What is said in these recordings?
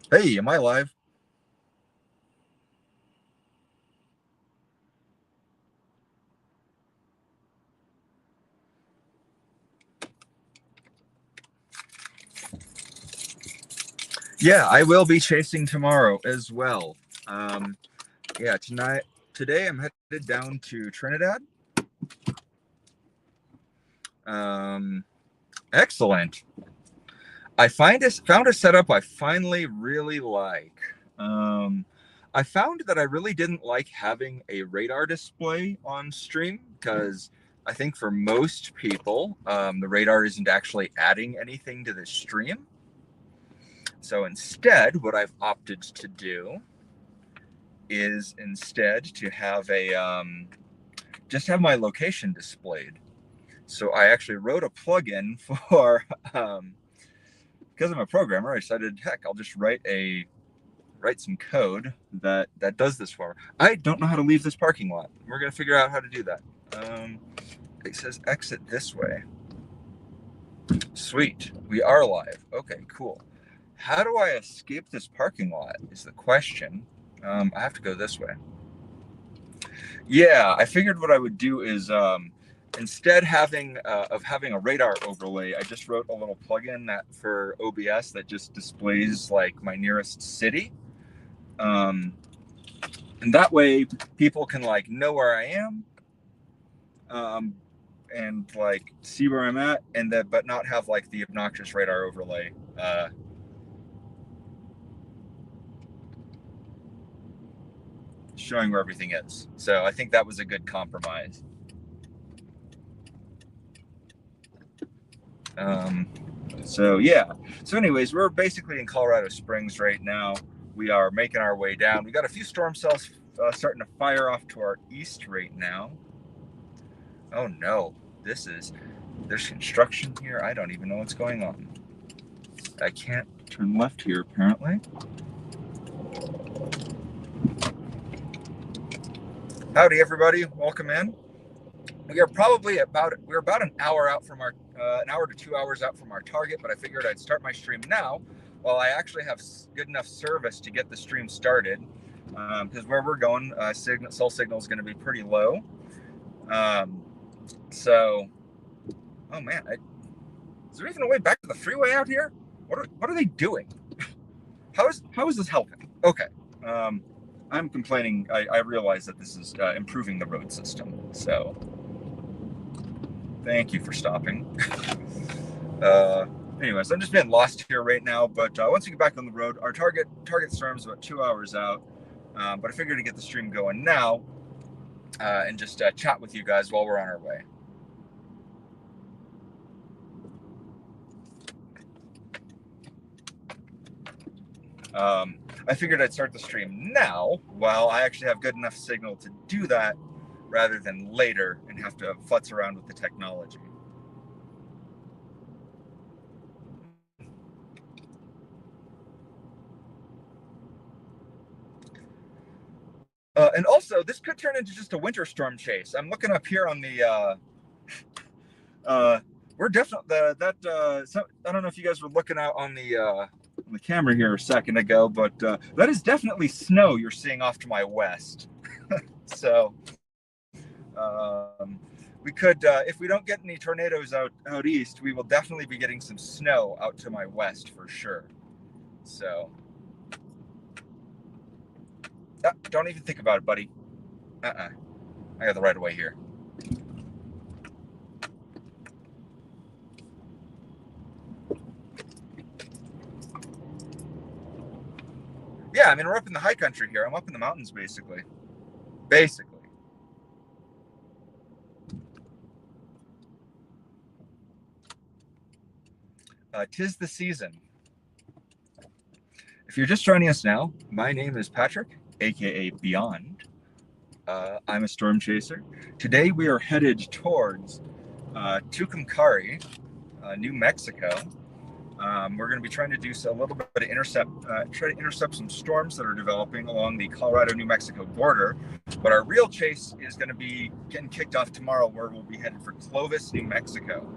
Hey, am I live? Yeah, I will be chasing tomorrow as well. Um, yeah, today I'm headed down to Trinidad. Um, Excellent. Found a setup I finally really like. Um, I found that I really didn't like having a radar display on stream because I think for most people, the radar isn't actually adding anything to the stream. So instead, what I've opted to do is instead to have a just have my location displayed. So I actually wrote a plugin for because I'm a programmer. I decided, heck, I'll just write some code that does this for me. I don't know how to leave this parking lot. We're gonna figure out how to do that. Um, it says exit this way. Sweet, we are live. Okay, cool. How do I escape this parking lot? Is the question. I have to go this way. Yeah, I figured what I would do is instead of having a radar overlay, I just wrote a little plugin that for OBS that just displays like my nearest city, um, and that way people can like know where I am, um, and like see where I'm at, and that but not have like the obnoxious radar overlay. Showing where everything is. So I think that was a good compromise. Um, so yeah. So anyways, we're basically in Colorado Springs right now. We are making our way down. We got a few storm cells starting to fire off to our east right now. Oh no, this is there's construction here. I don't even know what's going on. I can't turn left here apparently. Howdy everybody, welcome in. We're about an hour out from our an hour to 2 hours out from our target, but I figured I'd start my stream now while I actually have good enough service to get the stream started. Because where we're going, cell signal is going to be pretty low. Um, so, oh man, is there even a way back to the freeway out here? What are they doing? How is this helping? Okay, um, I'm complaining. I realize that this is improving the road system. So thank you for stopping. Uh, Anyways, I'm just being lost here right now. But once we get back on the road, our target storm is about 2 hours out. But I figured to get the stream going now and just chat with you guys while we're on our way. I figured I'd start the stream now while I actually have good enough signal to do that rather than later and have to futz around with the technology. And also, this could turn into just a winter storm chase. I'm looking up here on the. We're definitely I don't know if you guys were looking out on the camera here a second ago, but that is definitely snow you're seeing off to my west. So um, we could, if we don't get any tornadoes out east, we will definitely be getting some snow out to my west for sure. So don't even think about it, buddy. I got the right of way here. Yeah, I mean we're up in the high country here. I'm up in the mountains basically. Basically. Tis the season. If you're just joining us now, my name is Patrick, aka Beyond. I'm a storm chaser. Today we are headed towards Tucumcari, New Mexico. We're going to be trying to do a little bit of try to intercept some storms that are developing along the Colorado-New Mexico border. But our real chase is going to be getting kicked off tomorrow, where we'll be headed for Clovis, New Mexico.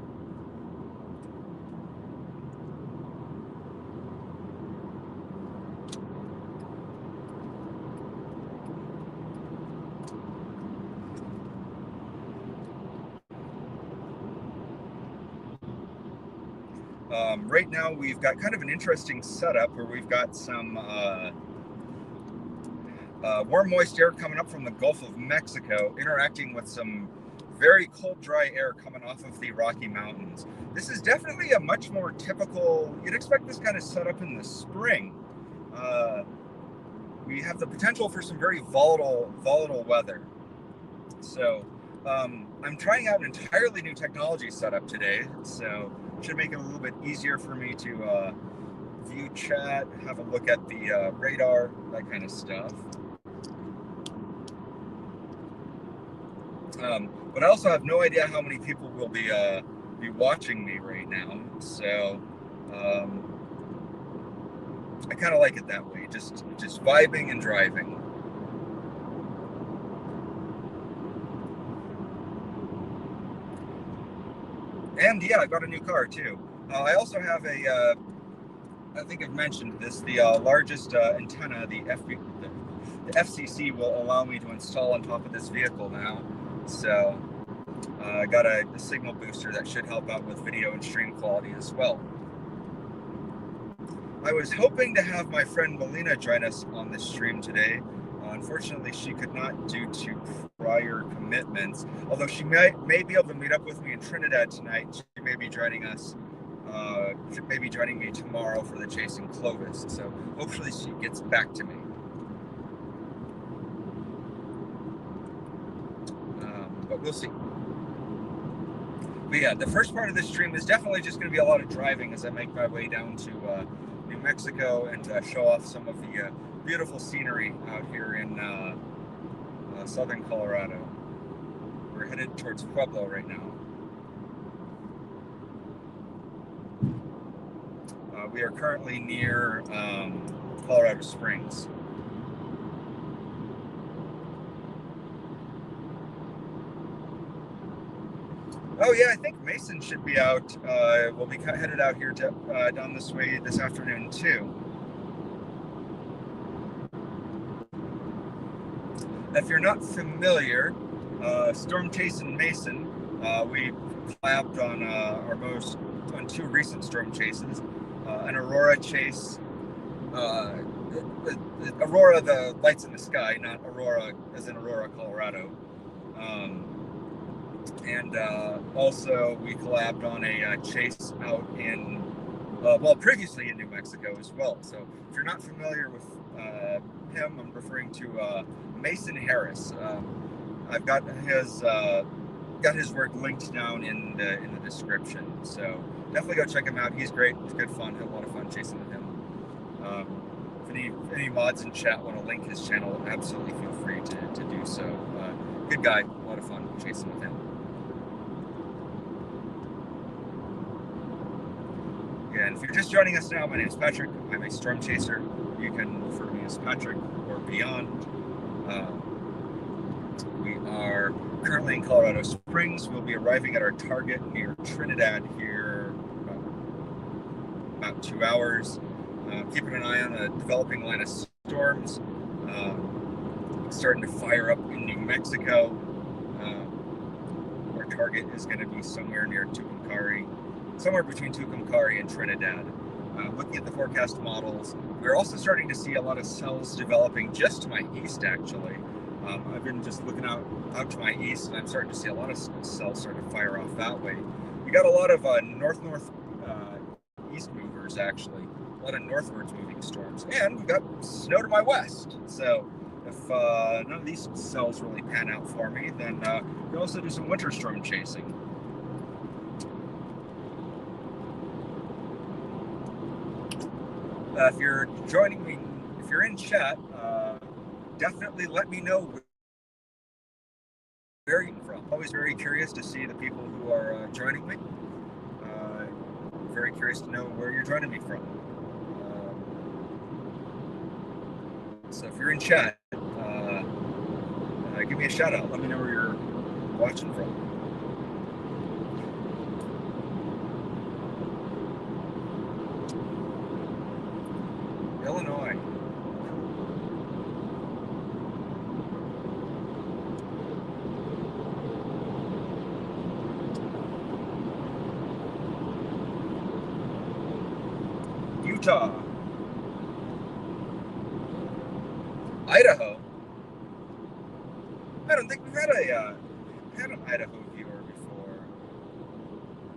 Right now we've got kind of an interesting setup where we've got some warm, moist air coming up from the Gulf of Mexico, interacting with some very cold, dry air coming off of the Rocky Mountains. This is definitely a much more typical, you'd expect this kind of setup in the spring. We have the potential for some very volatile weather. So I'm trying out an entirely new technology setup today, so it should make it a little bit easier for me to view chat, have a look at the radar, that kind of stuff. But I also have no idea how many people will be watching me right now, so I kind of like it that way, just vibing and driving. And yeah, I got a new car too. I also have a, I think I've mentioned this, the largest antenna the FCC will allow me to install on top of this vehicle now. So I got a signal booster that should help out with video and stream quality as well. I was hoping to have my friend Melina join us on this stream today. Unfortunately, she could not due to prior commitments, although she may be able to meet up with me in Trinidad tonight. She may be joining us, she may be joining me tomorrow for the Chasing Clovis, so hopefully she gets back to me. But we'll see. But yeah, the first part of this stream is definitely just going to be a lot of driving as I make my way down to New Mexico and show off some of the beautiful scenery out here in southern Colorado. We're headed towards Pueblo right now. We are currently near Colorado Springs. Oh yeah, I think Mason should be out. We'll be headed out here to, down this way this afternoon too. If you're not familiar, Storm Chase and Mason, we collabed on two recent storm chases, an Aurora chase. Aurora, the lights in the sky, not Aurora as in Aurora, Colorado. And also we collabed on a chase out in, previously in New Mexico as well. So if you're not familiar with him, I'm referring to Mason Harris. I've got his work linked down in the description. So definitely go check him out. He's great. It's good fun. Had a lot of fun chasing with him. If any mods in chat want to link his channel, absolutely feel free to do so. Good guy. A lot of fun chasing with him. And if you're just joining us now, my name is Patrick. I'm a storm chaser. You can refer to me as Patrick or beyond. We are currently in Colorado Springs. We'll be arriving at our target near Trinidad here about 2 hours. Keeping an eye on a developing line of storms. Starting to fire up in New Mexico. Our target is going to be somewhere near Tucumcari. Somewhere between Tucumcari and Trinidad. Looking at the forecast models, we're also starting to see a lot of cells developing just to my east, actually. I've been just looking out to my east, and I'm starting to see a lot of cells start to fire off that way. We got a lot of north-north-east movers, actually. A lot of northwards moving storms. And we've got snow to my west. So if none of these cells really pan out for me, then we'll also do some winter storm chasing. If you're joining me, if you're in chat, definitely let me know where you're from. Always very curious to see the people who are joining me. Very curious to know where you're joining me from. So if you're in chat, give me a shout out. Let me know where you're watching from. Illinois. Utah. Idaho. I don't think we've had an Idaho viewer before.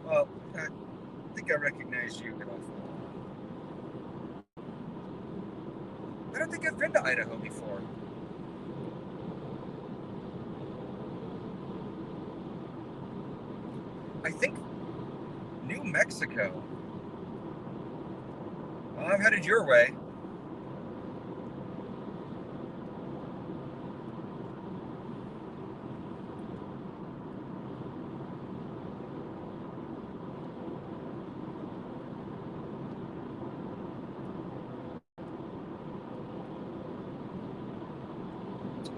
Well, I think I recognize you. Get off. I don't think I've been to Idaho before. I think New Mexico. Well, I'm headed your way.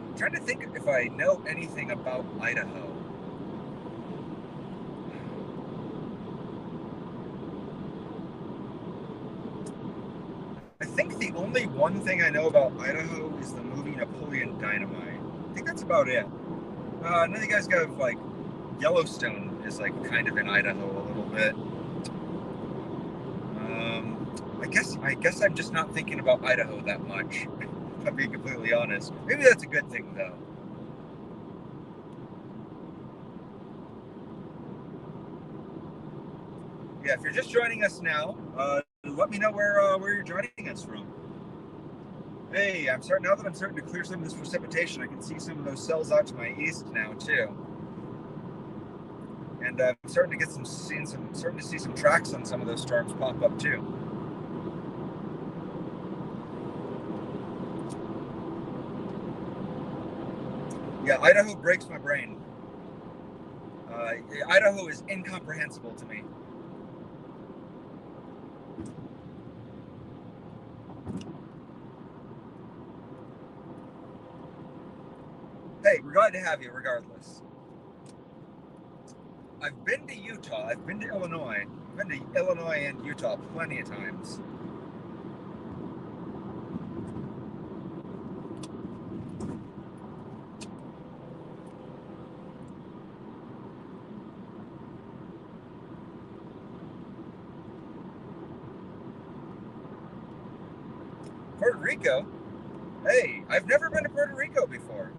I'm trying to think if I know anything about Idaho. I think the only one thing I know about Idaho is the movie Napoleon Dynamite. I think that's about it. None of you guys got like Yellowstone is like kind of in Idaho a little bit. I guess I'm just not thinking about Idaho that much. If I'm being completely honest. Maybe that's a good thing though. Yeah, if you're just joining us now, let me know where you're joining us from. Hey, now that I'm starting to clear some of this precipitation, I can see some of those cells out to my east now too. And I'm starting to see some tracks on some of those storms pop up too. Yeah, Idaho breaks my brain. Idaho is incomprehensible to me. Hey, we're glad to have you regardless. I've been to Utah, I've been to Illinois. I've been to Illinois and Utah plenty of times. Puerto Rico? Hey, I've never been to Puerto Rico before.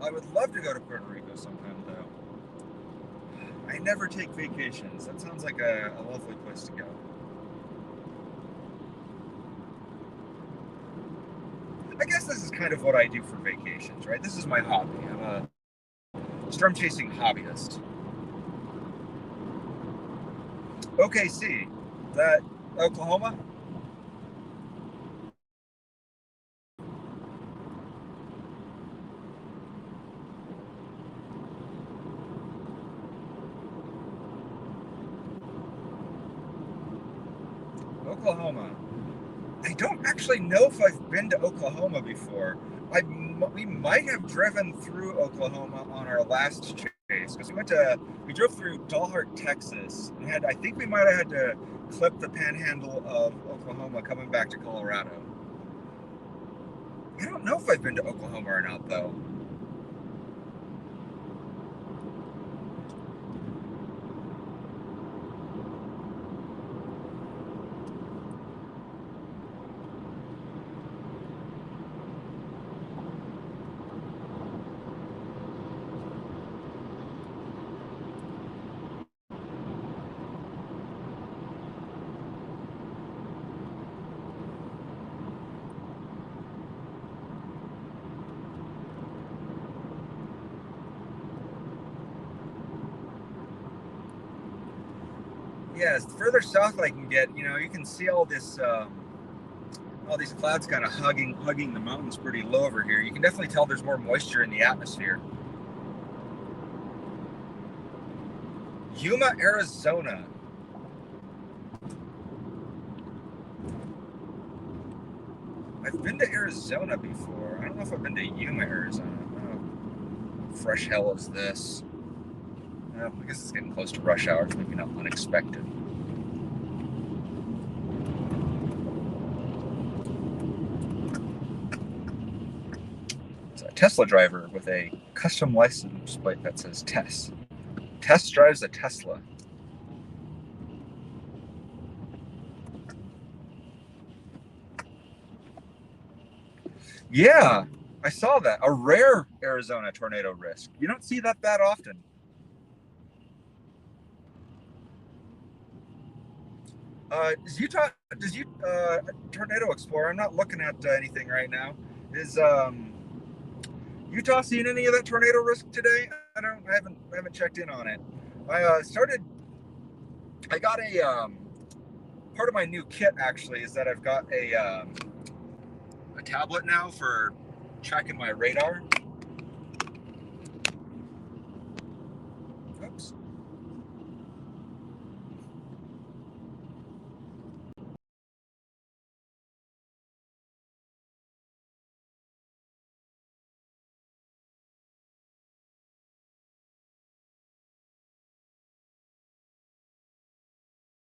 I would love to go to Puerto Rico sometime, though. I never take vacations. That sounds like a lovely place to go. I guess this is kind of what I do for vacations, right? This is my hobby. I'm a storm chasing hobbyist. OKC, is that Oklahoma? Oklahoma. I don't actually know if I've been to Oklahoma before. We might have driven through Oklahoma on our last chase because we drove through Dalhart, Texas, and I think we might have had to clip the panhandle of Oklahoma coming back to Colorado. I don't know if I've been to Oklahoma or not, though. Yeah, as further south I can get, you can see all these clouds kind of hugging the mountains pretty low over here. You can definitely tell there's more moisture in the atmosphere. Yuma, Arizona. I've been to Arizona before. I don't know if I've been to Yuma, Arizona. How fresh hell is this? I guess it's getting close to rush hour. It's maybe not unexpected. It's a Tesla driver with a custom license plate that says Tess. test drives a Tesla. Yeah, I saw that. A rare Arizona tornado risk. You don't see that often. Does Tornado Explorer? I'm not looking at anything right now. Is Utah seen any of that tornado risk today? I haven't checked in on it. I started. I got a part of my new kit actually is that I've got a tablet now for tracking my radar. Oops.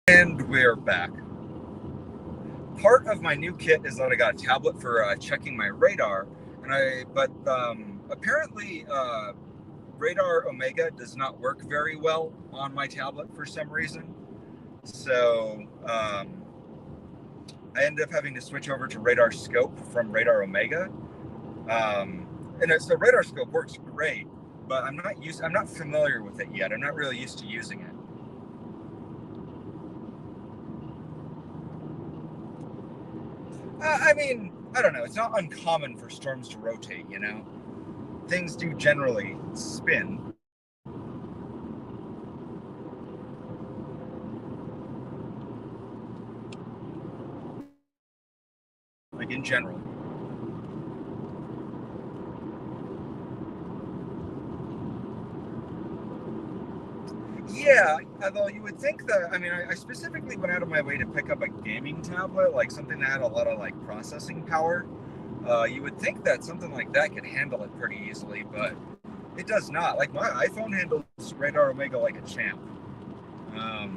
And we're back. Part of my new kit is that I got a tablet for checking my radar, but apparently Radar Omega does not work very well on my tablet for some reason. So I ended up having to switch over to Radar Scope from Radar Omega. So Radar Scope works great, but I'm not familiar with it yet. I'm not really used to using it. I mean, I don't know. It's not uncommon for storms to rotate, you know? Things do generally spin. Like in general. Yeah, although you would think that, I mean, I specifically went out of my way to pick up a gaming tablet, like something that had a lot of like processing power. You would think that something like that could handle it pretty easily, but it does not. Like my iPhone handles Radar Omega like a champ. I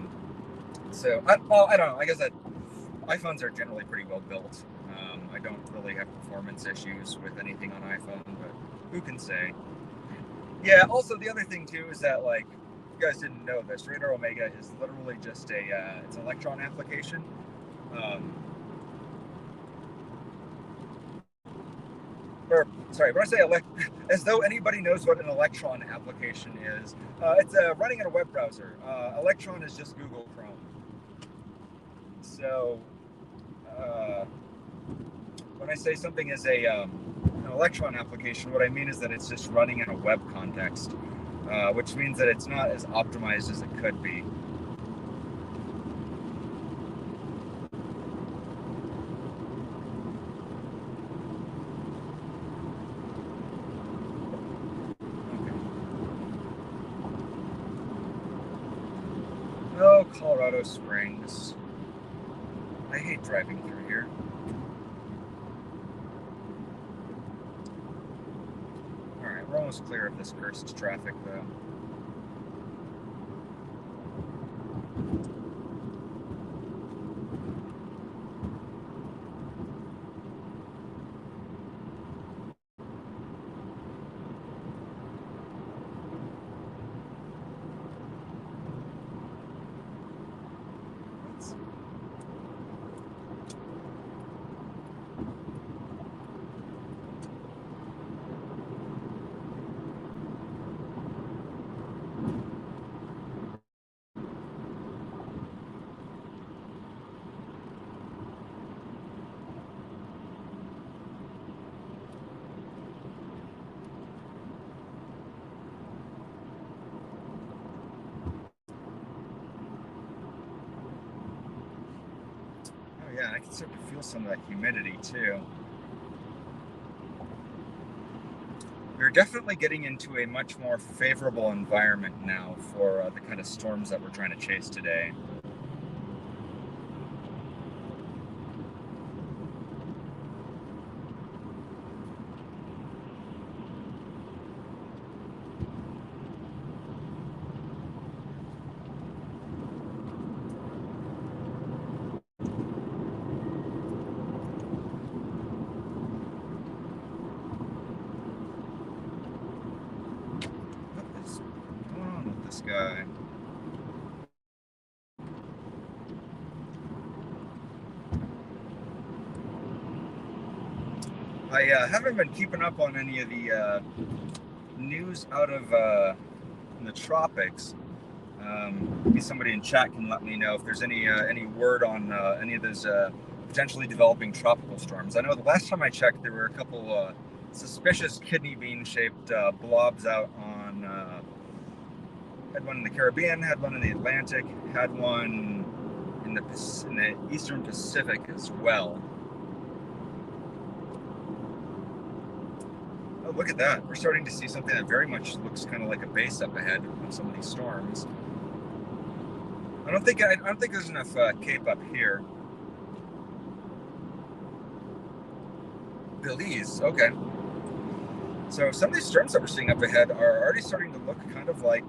don't know. I guess that iPhones are generally pretty well built. I don't really have performance issues with anything on iPhone, but who can say? Yeah. Also, the other thing too is that like you guys didn't know this, Radar Omega is literally just it's an Electron application. Um, or sorry, when I say as though anybody knows what an Electron application is, it's running in a web browser. Electron is just Google Chrome. So when I say something is an Electron application, what I mean is that it's just running in a web context, which means that it's not as optimized as it could be. Oh, Colorado Springs. I hate driving through here. Alright, we're almost clear of this cursed traffic, though. Oh yeah, I can start to feel some of that humidity too. We're definitely getting into a much more favorable environment now for the kind of storms that we're trying to chase today. What is going on with this guy? Bye. I haven't been keeping up on any of the news out of the tropics. Maybe somebody in chat can let me know if there's any word on any of those potentially developing tropical storms. I know the last time I checked, there were a couple suspicious kidney bean-shaped blobs out on. Had one in the Caribbean, had one in the Atlantic, had one in the Eastern Pacific as well. Oh, look at that! We're starting to see something that very much looks kind of like a base up ahead of some of these storms. I don't think there's enough cape up here. Belize, okay. So some of these storms that we're seeing up ahead are already starting to look kind of like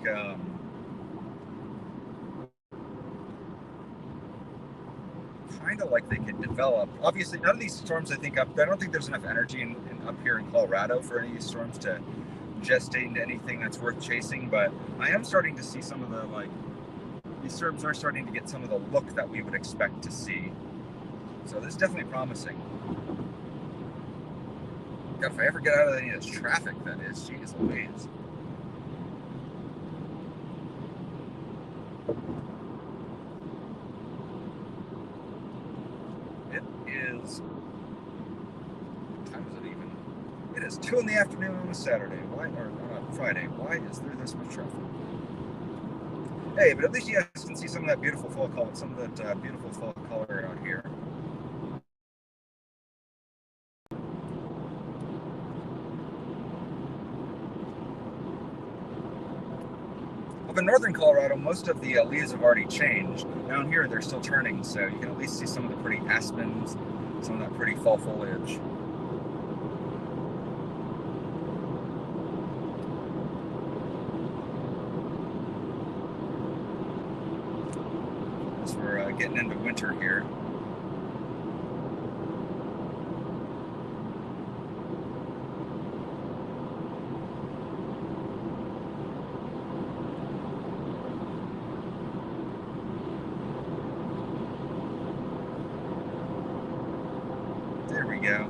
they could develop. Obviously, none of these storms, I don't think there's enough energy up here in Colorado for any of these storms to gestate into anything that's worth chasing. But I am starting to see some of the these storms are starting to get some of the look that we would expect to see. So this is definitely promising. God, if I ever get out of any of this traffic, that is, geez Louise. It is. What time is it even? It is 2 in the afternoon on a Saturday. Why, or on a Friday? Why is there this much traffic? Hey, but at least you guys can see some of that beautiful fall color, beautiful fall color out here. Up in northern Colorado, most of the leaves have already changed. Down here, they're still turning, so you can at least see some of the pretty aspens, some of that pretty fall foliage. As we're getting into winter here. There we go.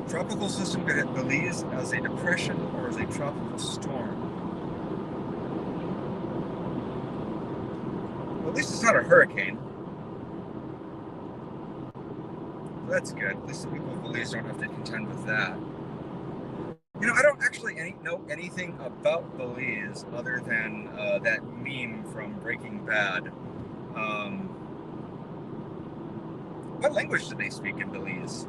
Tropical system could hit Belize as a depression or as a tropical storm. Well, at least it's not a hurricane. That's good. At least the people of Belize don't have to contend with that. You know, I don't actually know anything about Belize other than that meme from Breaking Bad. What language do they speak in Belize?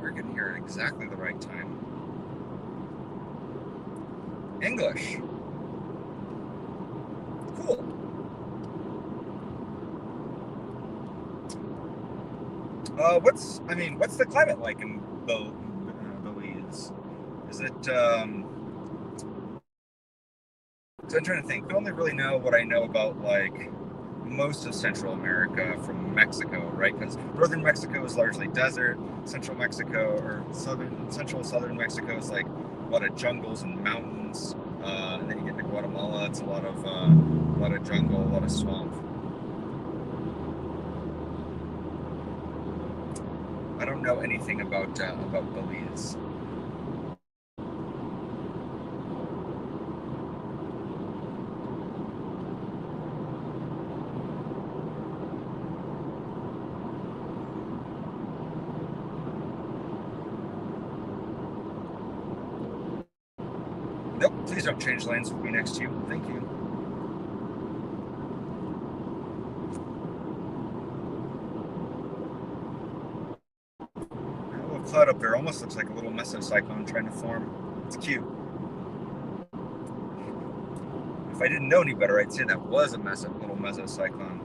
We're getting here at exactly the right time. English. Cool. What's the climate like in Belize? Is it, so I'm trying to think. I only really know what I know about, like, most of Central America from Mexico, right? Because northern Mexico is largely desert. Central southern Mexico is like a lot of jungles and mountains. And then you get to Guatemala, it's a lot of jungle, a lot of swamp. I don't know anything about Belize. Nope, please don't change lanes with me next to you. Thank you. A little cloud up there almost looks like a little mesocyclone trying to form. It's cute. If I didn't know any better, I'd say that was a little mesocyclone.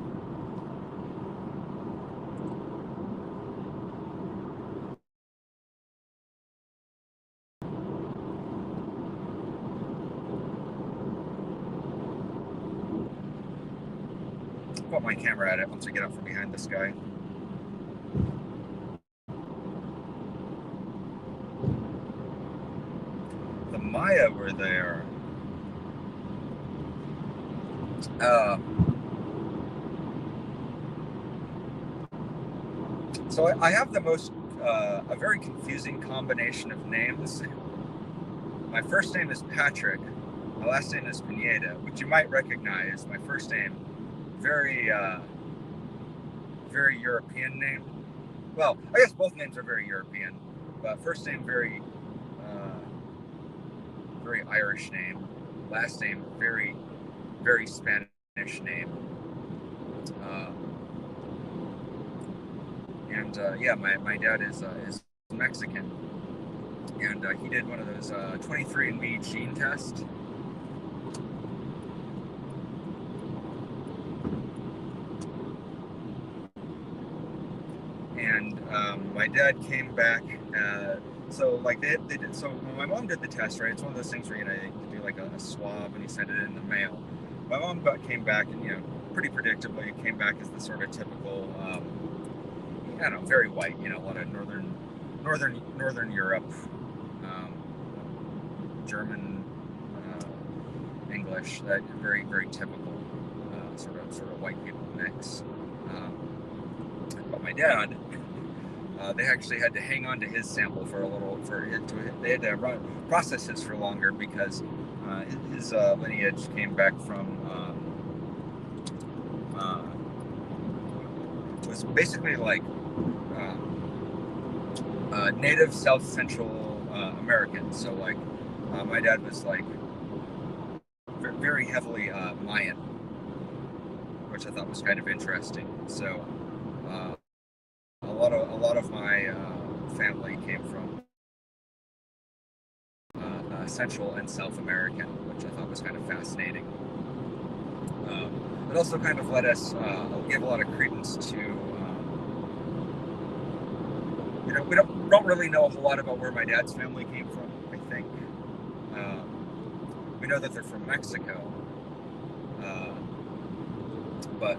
point my camera at it once I get out from behind this guy. The Maya were there. So I have the most, a very confusing combination of names. My first name is Patrick. My last name is Pineda, which you might recognize. My first name, very European name. Well, I guess both names are very European, but first name very Irish name. Last name very Spanish name. Yeah, my dad is Mexican, and he did one of those 23andMe gene tests. And my dad came back. So like they did. So when my mom did the test, right? It's one of those things where you do like a swab and you send it in the mail. My mom came back and pretty predictably came back as the sort of typical, I don't know, very white. A lot of northern Europe, German, English. That very typical sort of white people mix. But my dad, they actually had to hang on to his sample for a little, they had to process his for longer because his lineage came back from was basically like native South Central American. So like my dad was like very heavily Mayan, which I thought was kind of interesting. So a lot of my family came from Central and South American, which I thought was kind of fascinating. It also kind of let us give a lot of credence to, we don't really know a whole lot about where my dad's family came from. I think we know that they're from Mexico, but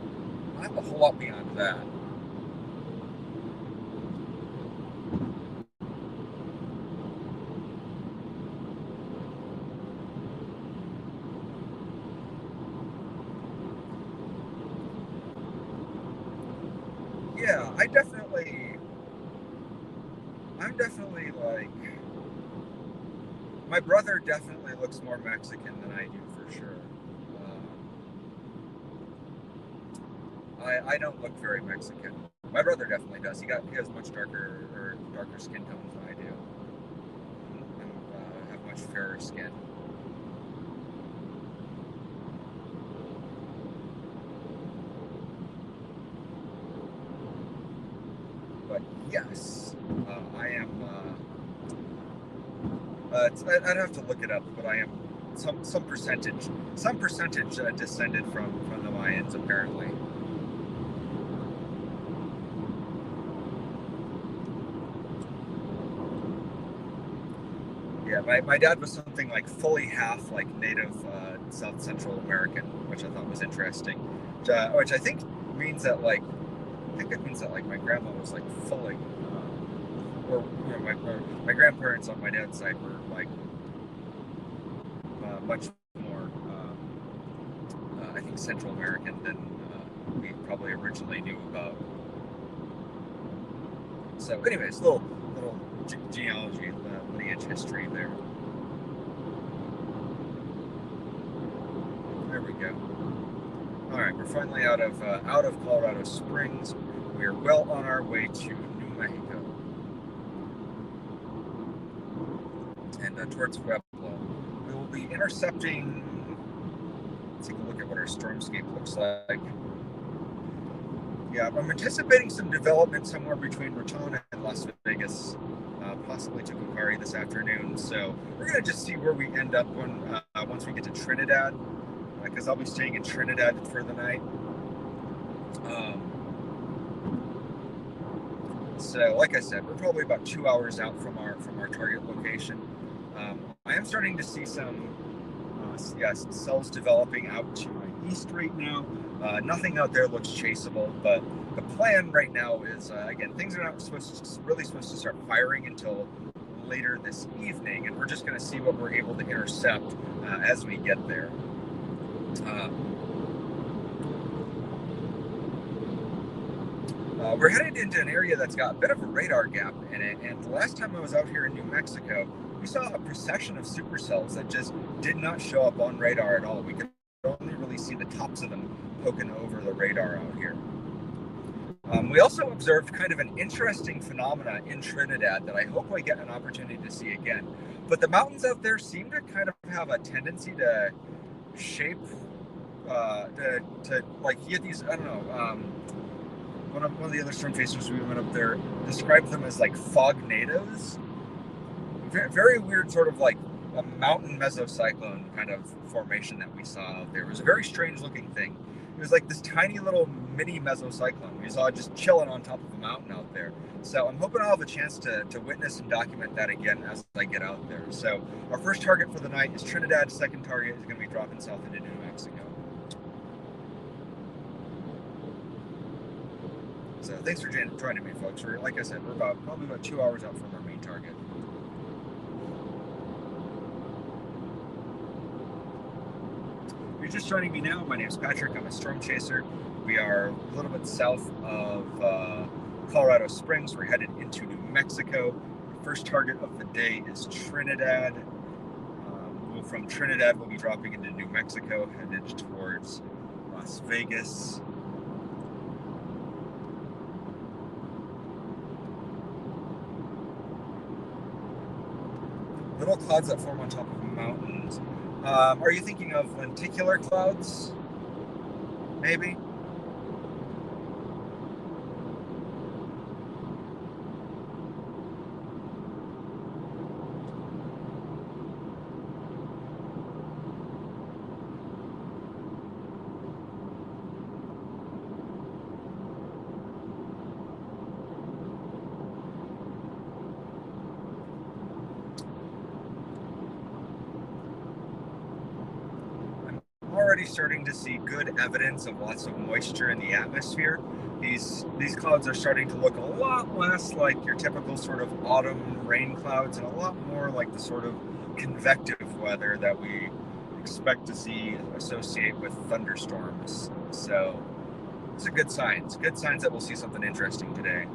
not a whole lot beyond that. Yeah, I'm definitely like, my brother definitely looks more Mexican than I do for sure. I don't look very Mexican. My brother definitely does. He has much darker skin tones than I do, and have much fairer skin. But yes, I am. I'd have to look it up, but I am some percentage descended from the Mayans apparently. Yeah, my dad was something like fully half like native South Central American, which I thought was interesting. Which I think means that like. I think it means that like my grandma was like fully, or my grandparents on my dad's side were like much more, I think, Central American than we probably originally knew about. So, anyways, little genealogy, lineage history there. There we go. All right, we're finally out of Colorado Springs. We are well on our way to New Mexico and towards Pueblo. We will be intercepting. Let's take a look at what our stormscape looks like. Yeah, I'm anticipating some development somewhere between Raton and Las Vegas, possibly to Bukhari this afternoon. So we're gonna just see where we end up once we get to Trinidad. Because I'll be staying in Trinidad for the night. So, like I said, we're probably about 2 hours out from our target location. I am starting to see some cells developing out to, I east right now. Nothing out there looks chaseable, but the plan right now is, again, things are not really supposed to start firing until later this evening, and we're just going to see what we're able to intercept as we get there. We're headed into an area that's got a bit of a radar gap in it, and the last time I was out here in New Mexico, we saw a procession of supercells that just did not show up on radar at all. We could only really see the tops of them poking over the radar out here. We also observed kind of an interesting phenomena in Trinidad that I hope I get an opportunity to see again. But the mountains out there seem to kind of have a tendency to shape, to like you get these, I don't know, one of the other storm chasers we went up there described them as like fog nados. Very weird, sort of like a mountain mesocyclone kind of formation that we saw out there. It was a very strange looking thing. It was like this tiny little mini mesocyclone we saw just chilling on top of a mountain out there. So I'm hoping I'll have a chance to witness and document that again as I get out there. So our first target for the night is Trinidad. Second target is going to be dropping south into New Mexico. So thanks for joining me, folks. Like I said, we're probably about 2 hours out from our main target. If you're just joining me now, my name is Patrick. I'm a storm chaser. We are a little bit south of Colorado Springs. We're headed into New Mexico. The first target of the day is Trinidad. From Trinidad, we'll be dropping into New Mexico, headed towards Las Vegas. Little clouds that form on top of mountains. Are you thinking of lenticular clouds? Maybe? Already starting to see good evidence of lots of moisture in the atmosphere. These clouds are starting to look a lot less like your typical sort of autumn rain clouds and a lot more like the sort of convective weather that we expect to see associate with thunderstorms. So it's a good sign. It's good signs that we'll see something interesting today.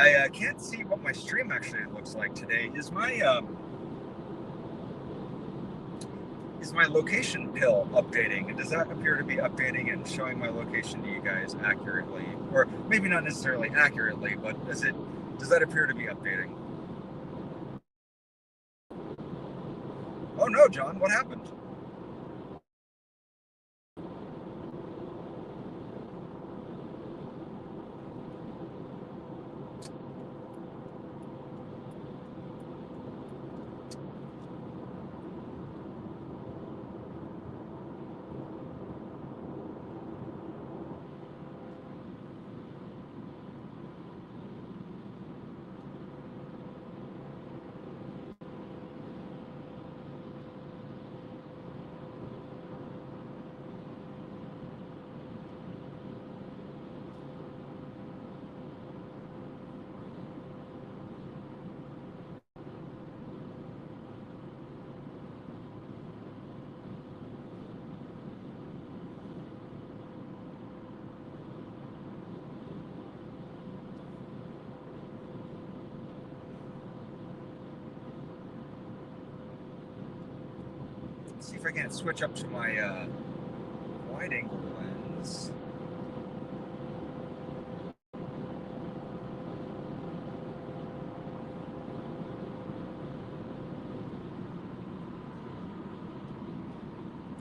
I can't see what my stream actually looks like today. Is my location pill updating? And does that appear to be updating and showing my location to you guys accurately? Or maybe not necessarily accurately, but does that appear to be updating? Oh no, John, what happened? Let's see if I can't switch up to my wide angle lens.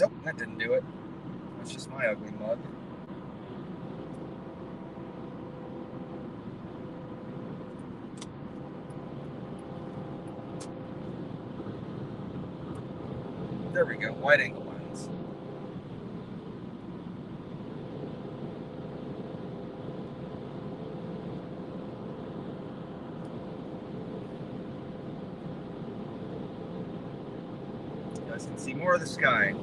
Nope, that didn't do it. That's just my ugly mug. wide-angle lens. You guys can see more of the sky.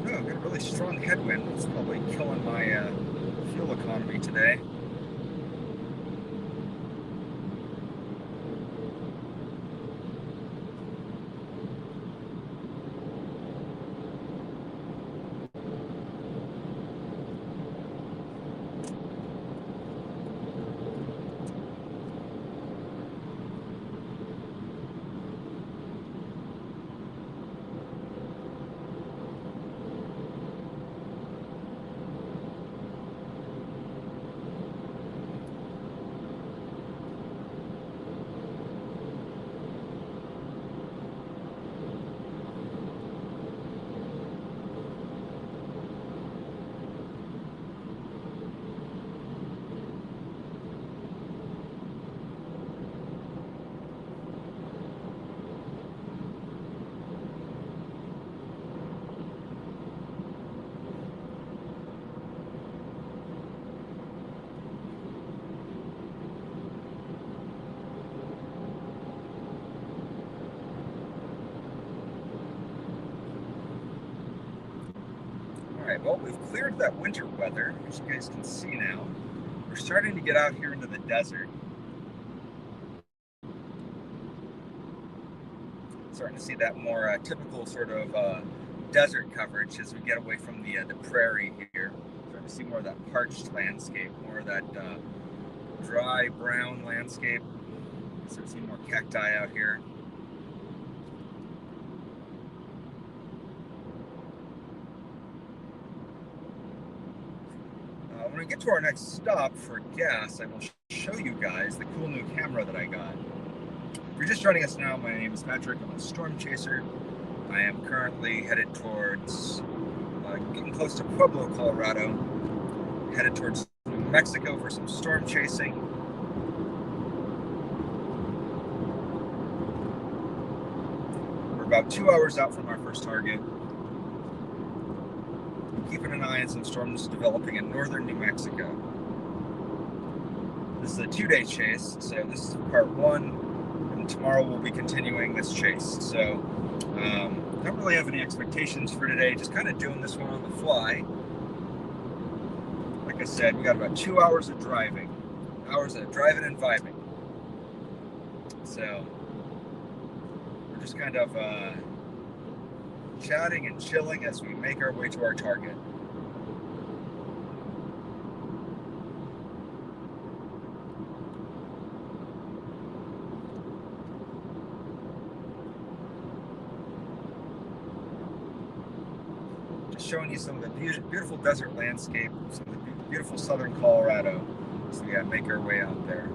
Oh, I've got a really strong headwind. It's probably killing my fuel economy today. Alright, well, we've cleared that winter weather, as you guys can see now. We're starting to get out here into the desert. Starting to see that more typical sort of desert coverage as we get away from the prairie here. Starting to see more of that parched landscape, more of that dry brown landscape. Start seeing more cacti out here. When we get to our next stop for gas, I will show you guys the cool new camera that I got. If you're just joining us now, my name is Patrick. I'm a storm chaser. I am currently headed towards, getting close to Pueblo, Colorado. Headed towards New Mexico for some storm chasing. We're about 2 hours out from our first target. Keeping an eye on some storms developing in northern New Mexico. This is a 2-day chase, so this is part 1, and tomorrow we'll be continuing this chase. So, don't really have any expectations for today, just kind of doing this one on the fly. Like I said, we got about 2 hours of driving. Hours of driving and vibing. So, we're just kind of chatting and chilling as we make our way to our target. Just showing you some of the beautiful desert landscape, some of the beautiful southern Colorado as we make our way out there.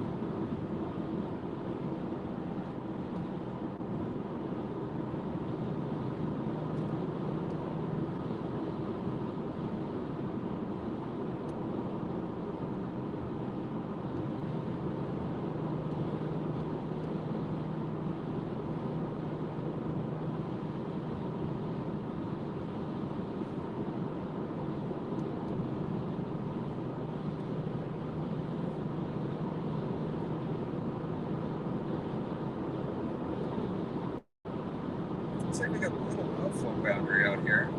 Looks like we got a little outflow boundary out here.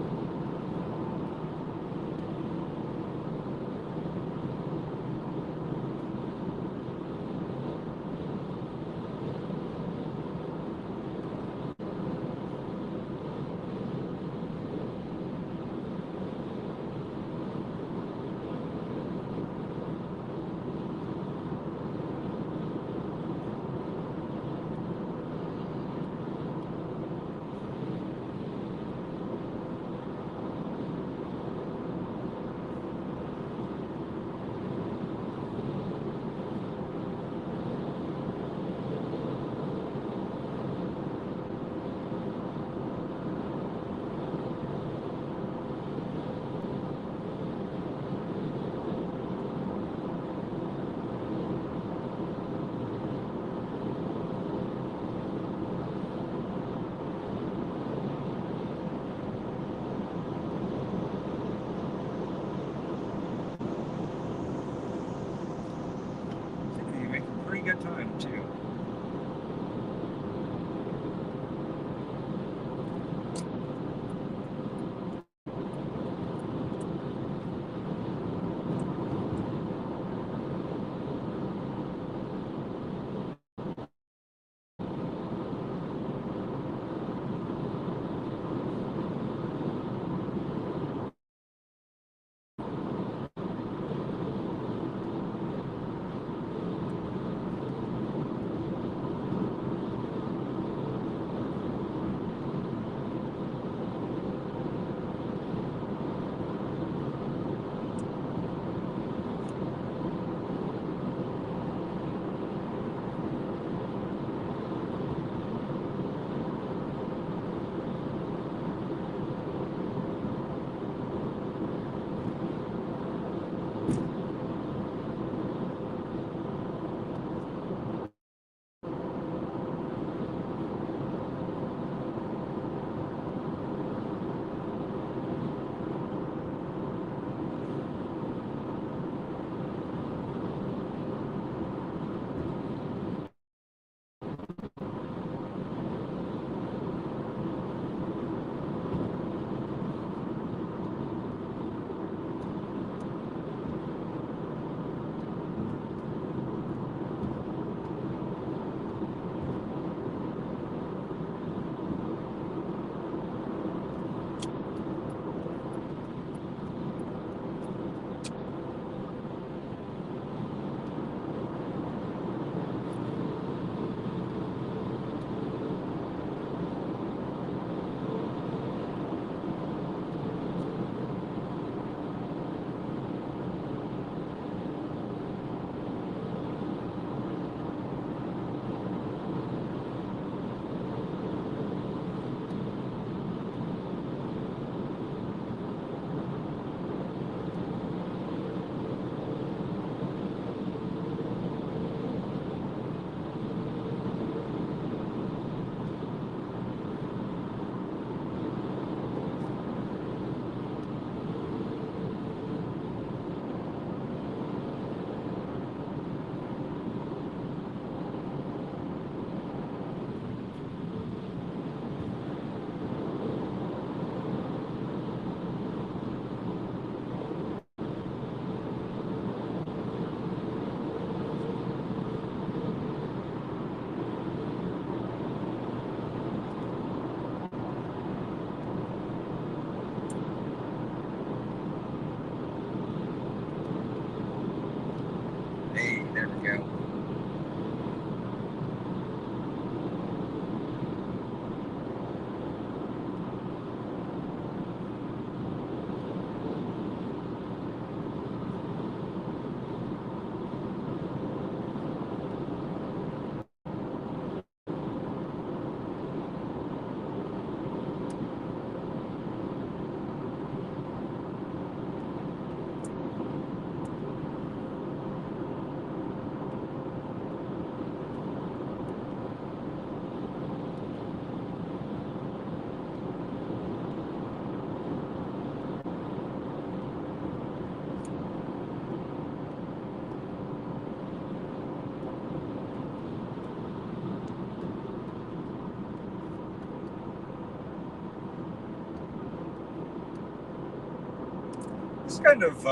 kind of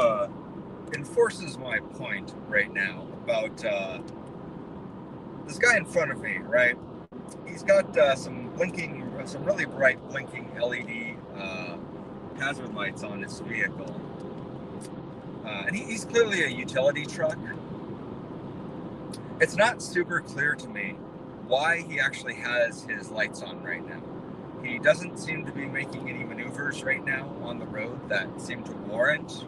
enforces my point right now about this guy in front of me, right? He's got some really bright blinking LED hazard lights on his vehicle. And he's clearly a utility truck. It's not super clear to me why he actually has his lights on right now. He doesn't seem to be making any maneuvers right now on the road that seem to warrant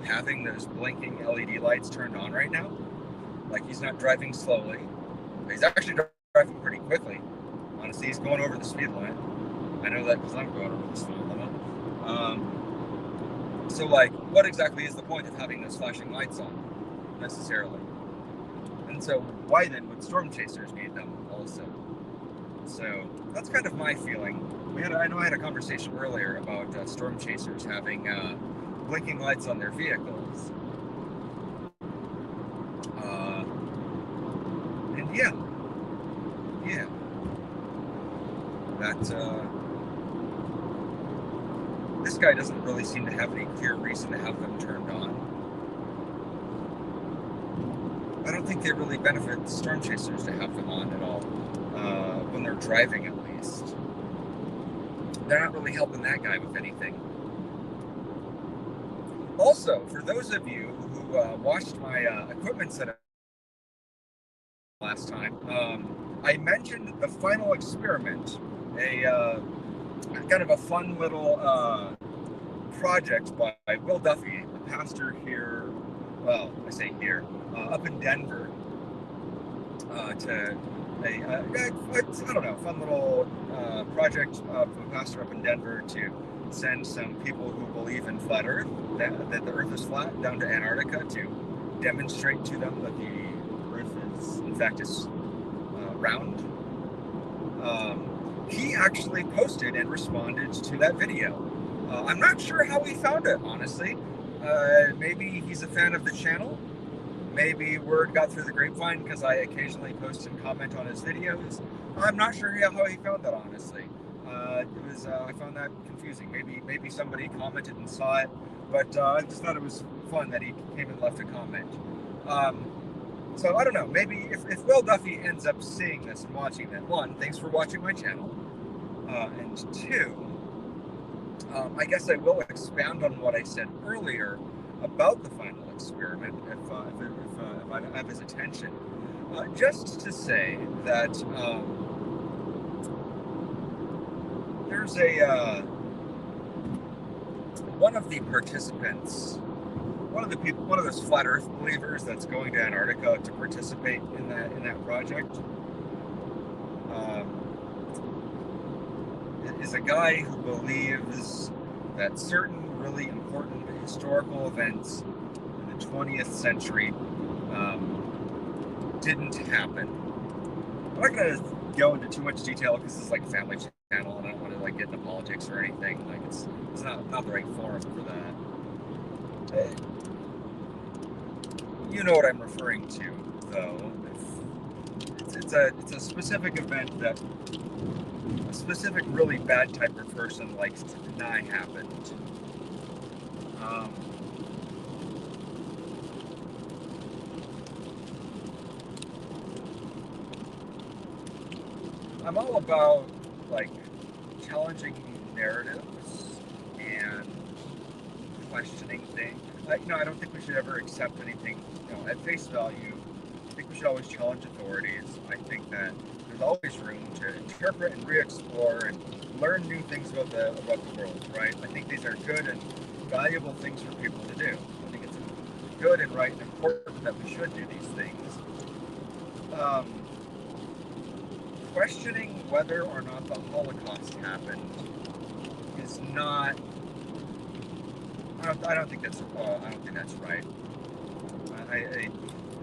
having those blinking LED lights turned on right now. Like, he's not driving slowly. He's actually driving pretty quickly. Honestly, he's going over the speed limit. I know that because I'm going over the speed limit. So, like, what exactly is the point of having those flashing lights on, necessarily? And so, why then would storm chasers need them also? So, that's kind of my feeling. I know I had a conversation earlier about storm chasers having blinking lights on their vehicles. And yeah. This guy doesn't really seem to have any clear reason to have them turned on. I don't think they really benefit storm chasers to have them on at all, when they're driving at least. They're not really helping that guy with anything. Also, for those of you who watched my equipment setup last time, I mentioned the final experiment, a kind of a fun little project by Will Duffy, a pastor here, well, I say here, up in Denver, to I don't know, fun little project of a pastor up in Denver to send some people who believe in flat Earth, that the Earth is flat, down to Antarctica to demonstrate to them that the Earth is, in fact, is round. He actually posted and responded to that video. I'm not sure how he found it, honestly. Maybe he's a fan of the channel. Maybe word got through the grapevine because I occasionally post and comment on his videos. I'm not sure how he found that, honestly. I found that confusing. Maybe somebody commented and saw it, but I just thought it was fun that he came and left a comment. So I don't know, maybe if Will Duffy ends up seeing this and watching that, one, thanks for watching my channel, and two, I guess I will expound on what I said earlier about the final experiment, if I have his attention, just to say that there's one of the participants, one of those flat Earth believers that's going to Antarctica to participate in that project, is a guy who believes that certain really important historical events in the 20th century didn't happen. I'm not going to go into too much detail because this is like a family channel and I don't want to like get into politics or anything. Like it's not the right forum for that. You know what I'm referring to, though. It's a specific event that a specific really bad type of person likes to deny happened. I'm all about like challenging narratives and questioning things. I don't think we should ever accept anything, at face value. I think we should always challenge authorities. I think that there's always room to interpret and re-explore and learn new things about the world, right? I think these are good and valuable things for people to do. I think it's good and right and important that we should do these things. Questioning whether or not the Holocaust happened is not. I don't think that's right.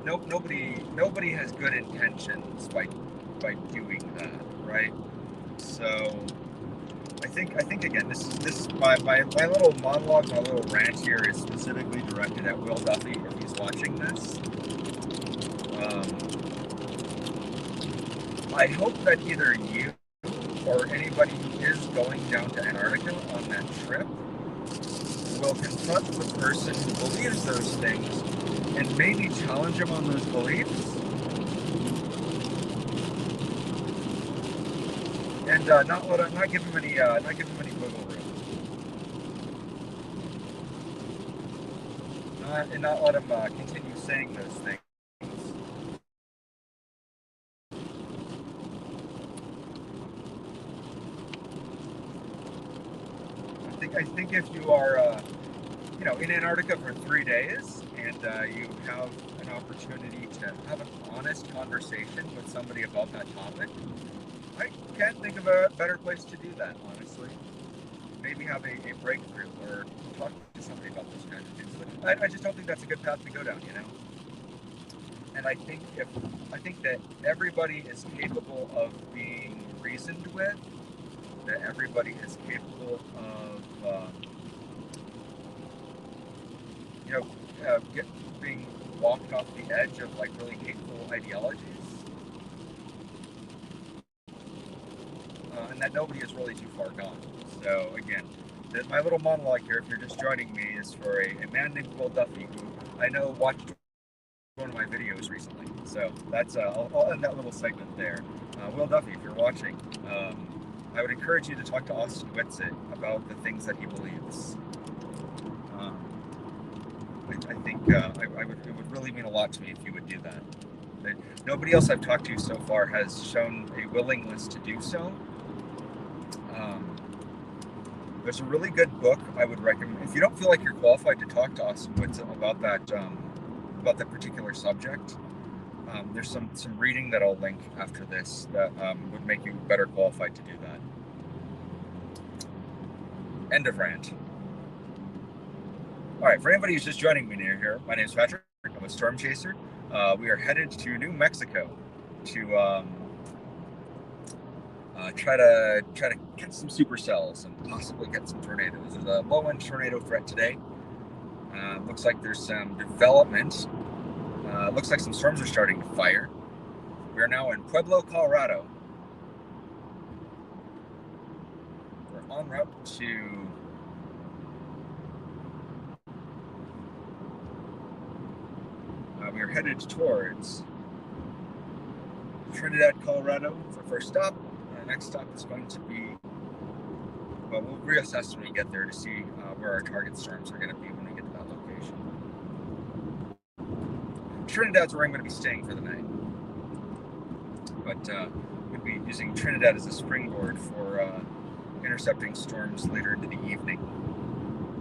Nobody has good intentions by doing that, right? So I think again, this my little monologue, my little rant here is specifically directed at Will Duffy if he's watching this. I hope that either you or anybody who is going down to Antarctica on that trip will confront the person who believes those things and maybe challenge them on those beliefs, and not give them any wiggle room, and not let them continue saying those things. I think if you are in Antarctica for 3 days and you have an opportunity to have an honest conversation with somebody about that topic, I can't think of a better place to do that, honestly. Maybe have a breakthrough or talk to somebody about those kinds of things. I just don't think that's a good path to go down, And I think that everybody is capable of being reasoned with, that everybody is capable of being walked off the edge of like really hateful ideologies, and that nobody is really too far gone. So again, my little monologue here, if you're just joining me, is for a man named Will Duffy, who I know watched one of my videos recently. So that's I'll end that little segment there. Will Duffy, if you're watching, I would encourage you to talk to Austin Whitsitt about the things that he believes. I think it would really mean a lot to me if you would do that. Nobody else I've talked to so far has shown a willingness to do so. There's a really good book I would recommend. If you don't feel like you're qualified to talk to Austin Whitsitt about that particular subject, there's some reading that I'll link after this that would make you better qualified to do that. End of rant. All right, for anybody who's just joining me near here, my name is Patrick. I'm a storm chaser. We are headed to New Mexico to try to catch some supercells and possibly get some tornadoes. There's a low-end tornado threat today. Looks like there's some development. Looks like some storms are starting to fire. We are now in Pueblo, Colorado. We're en route to we are headed towards Trinidad, Colorado for our first stop. Our next stop is going to be, well, we'll reassess when we get there to see where our target storms are going to be when we get to that location. Trinidad's where I'm going to be staying for the night. But we'll be using Trinidad as a springboard for intercepting storms later into the evening.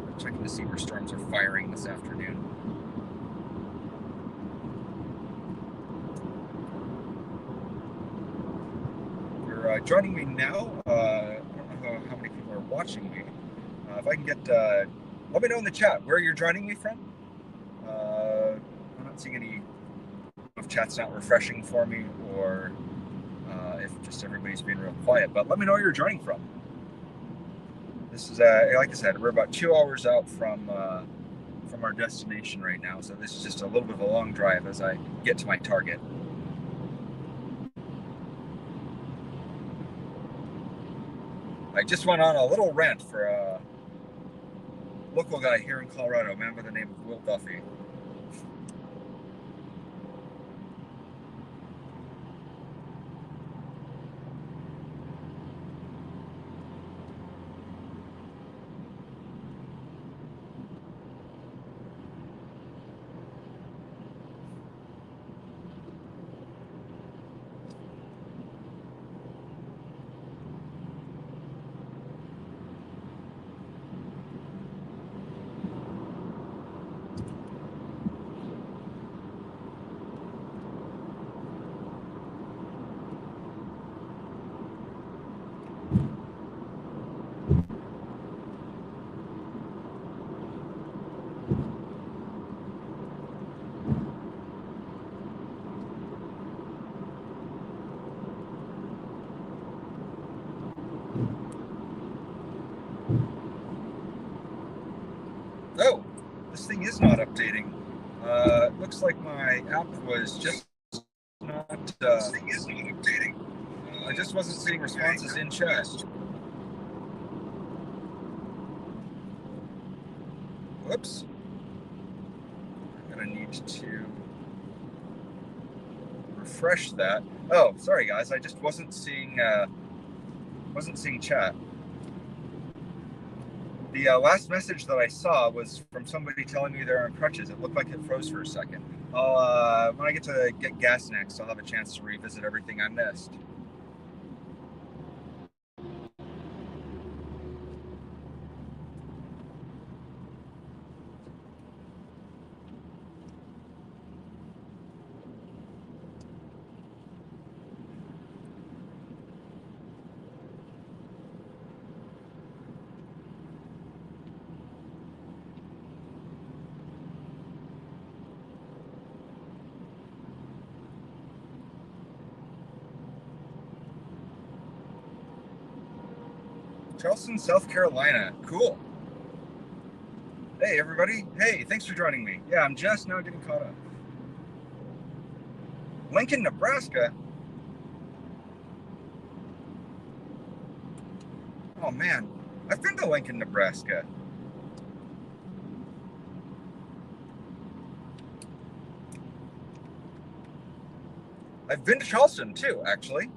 I'm checking to see where storms are firing this afternoon. Joining me now, I don't know how many people are watching me. If I can get, let me know in the chat where you're joining me from. I'm not seeing any, if chat's not refreshing for me, or if just everybody's being real quiet, but let me know where you're joining from. This is, like I said, we're about 2 hours out from our destination right now, so this is just a little bit of a long drive as I get to my target. I just went on a little rant for a local guy here in Colorado, a man by the name of Will Duffy. Oh, this thing is not updating. Looks like my app was just not. This thing is not updating. I just wasn't seeing responses in chat. Oops. I'm gonna need to refresh that. Oh, sorry guys, I just wasn't seeing chat. The last message that I saw was from somebody telling me they're on crutches. It looked like it froze for a second. When I get to get gas next, I'll have a chance to revisit everything I missed. Charleston, South Carolina. Cool. Hey, everybody. Hey, thanks for joining me. Yeah, I'm just now getting caught up. Lincoln, Nebraska. Oh, man. I've been to Lincoln, Nebraska. I've been to Charleston, too, actually.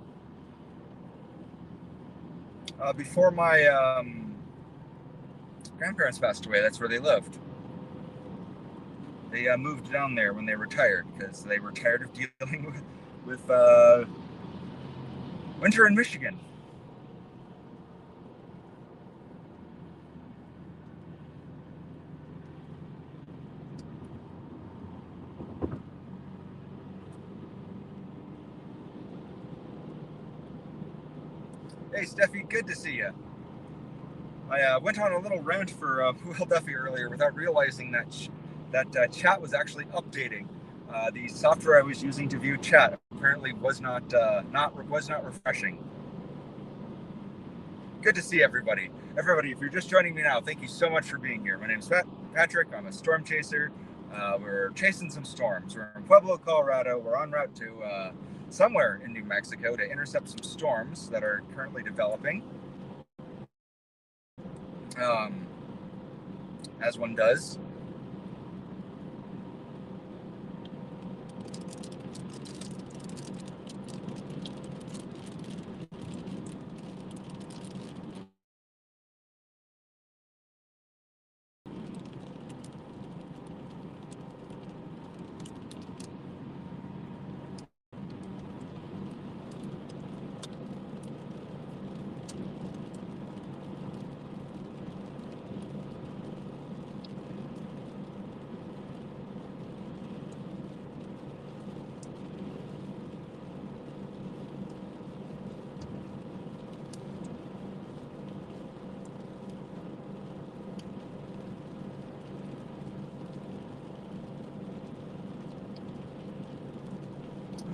Before my grandparents passed away, that's where they lived. They moved down there when they retired because they were tired of dealing with winter in Michigan. Hey, Steffi, good to see you. I went on a little rant for Will Duffy earlier without realizing that chat was actually updating. The software I was using to view chat apparently was not refreshing. Good to see everybody. Everybody, if you're just joining me now, thank you so much for being here. My name's Patrick. I'm a storm chaser. We're chasing some storms. We're in Pueblo, Colorado. We're en route to somewhere in New Mexico to intercept some storms that are currently developing. As one does.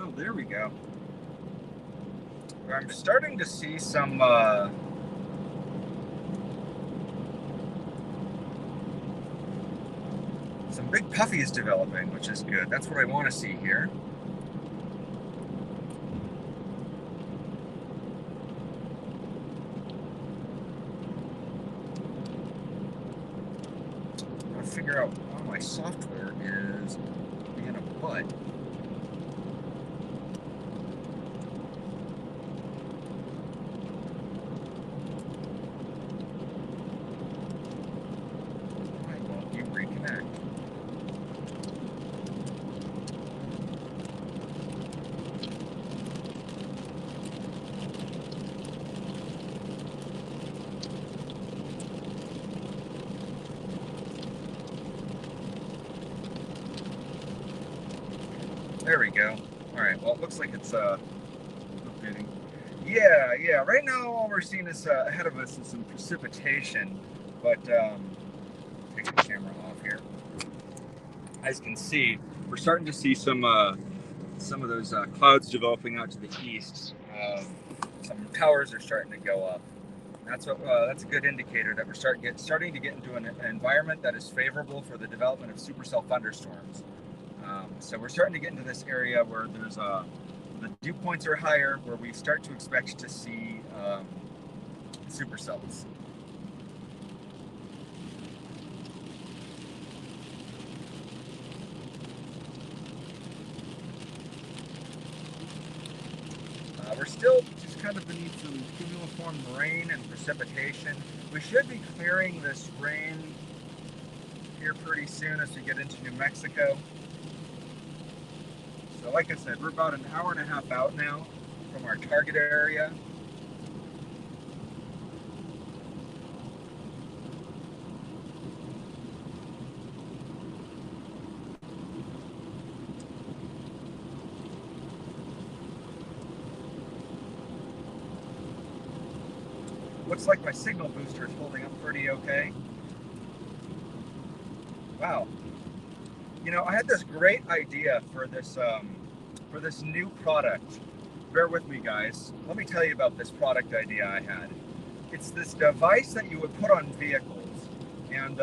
Oh, there we go. I'm starting to see some big puffies developing, which is good. That's what I want to see here. I'm going to figure out why my software is being a butt. Why won't you reconnect? There we go. Alright, well, it looks like it's updating. Yeah, right now all we're seeing is ahead of us is some precipitation, but take the camera off here. As you can see, we're starting to see some of those clouds developing out to the east. Some towers are starting to go up. That's a good indicator that we're starting to get into an environment that is favorable for the development of supercell thunderstorms. So we're starting to get into this area where there's the dew points are higher, where we start to expect to see supercells. we're still just kind of beneath some cumuliform rain and precipitation. We should be clearing this rain here pretty soon as we get into New Mexico. So like I said, we're about an hour and a half out now from our target area. Looks like my signal booster is holding up pretty okay. Wow. You know, I had this great idea for this new product. Bear with me, guys. Let me tell you about this product idea I had. It's this device that you would put on vehicles. And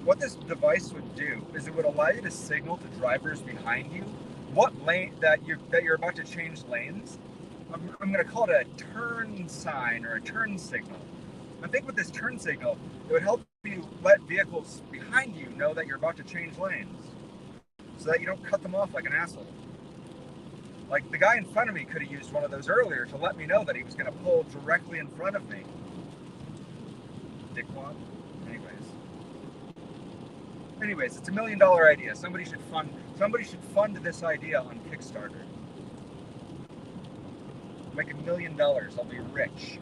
what this device would do is it would allow you to signal to drivers behind you what lane that you're about to change lanes. I'm going to call it a turn sign or a turn signal. I think with this turn signal, it would help you let vehicles behind you know that you're about to change lanes, so that you don't cut them off like an asshole. Like the guy in front of me could have used one of those earlier to let me know that he was going to pull directly in front of me. Dickwad. Anyways, it's $1 million idea. Somebody should fund this idea on Kickstarter. Make $1 million. I'll be rich.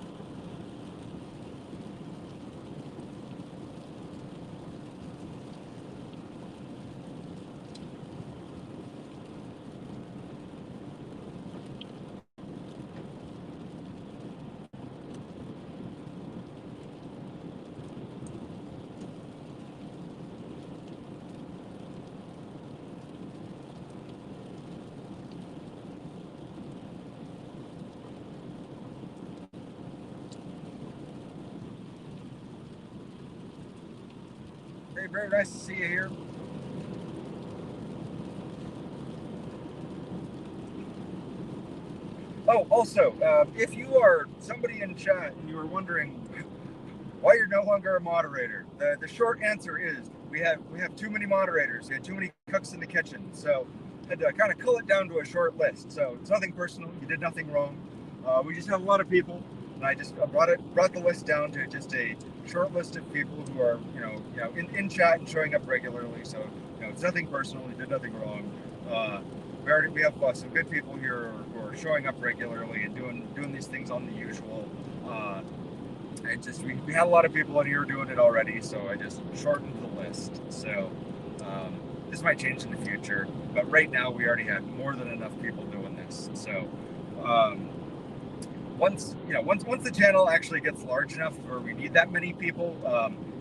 Hey, very nice to see you here. Oh, also, if you are somebody in chat and you are wondering why you're no longer a moderator, the short answer is we have too many moderators. We had too many cooks in the kitchen, so I had to kind of cull it down to a short list. So it's nothing personal. You did nothing wrong. We just have a lot of people, and I just brought the list down to just a short list of people who are in chat and showing up regularly. So it's nothing personal. You did nothing wrong. We have some good people here who are showing up regularly and doing these things on the usual. We had a lot of people in here doing it already, so I just shortened the list. So this might change in the future, but right now we already have more than enough people doing this. So once the channel actually gets large enough where we need that many people,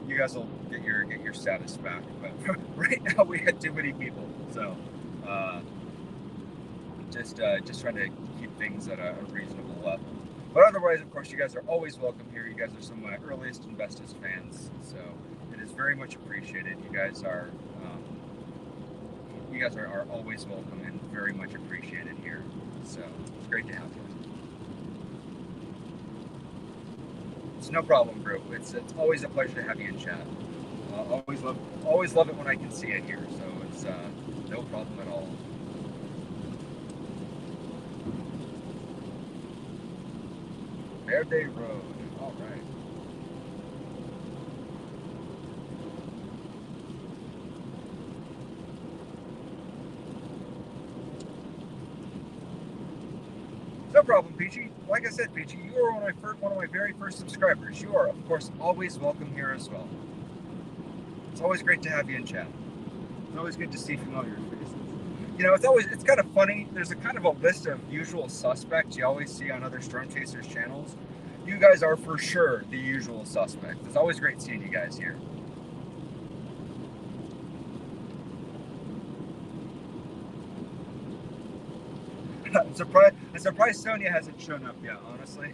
you guys will get your status back. But right now we had too many people, so just trying to keep things at a reasonable level. But otherwise, of course, you guys are always welcome here. You guys are some of my earliest and bestest fans, so it is very much appreciated. You guys are always welcome and very much appreciated here. So it's great to have you. It's no problem, bro. It's always a pleasure to have you in chat. Always love it when I can see it here. So it's no problem at all. Verde Road. All right. No problem, Peachy. Like I said, Peachy, you are one of my very first subscribers. You are, of course, always welcome here as well. It's always great to have you in chat. It's always good to see familiar faces. It's kind of funny. There's a kind of a list of usual suspects you always see on other Storm Chasers channels. You guys are for sure the usual suspects. It's always great seeing you guys here. I'm surprised Sonia hasn't shown up yet, honestly.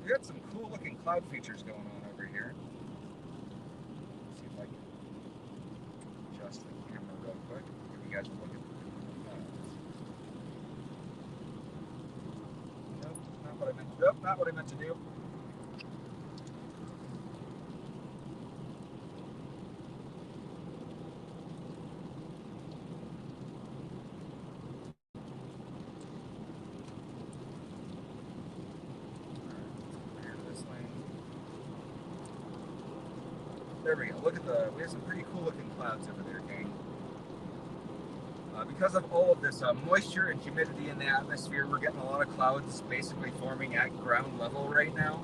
We got some cool looking cloud features going on over here. Let's see if I can adjust the camera real quick. Give you guys a look at Nope, not what I meant to do. There we go. Look at we have some pretty cool looking clouds over there, gang. Because of all of this moisture and humidity in the atmosphere, we're getting a lot of clouds basically forming at ground level right now.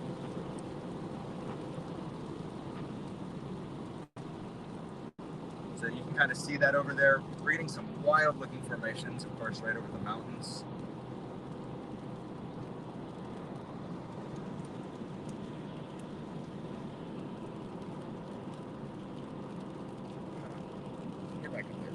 So you can kind of see that over there. We're getting some wild looking formations, of course, right over the mountains. Get back up there.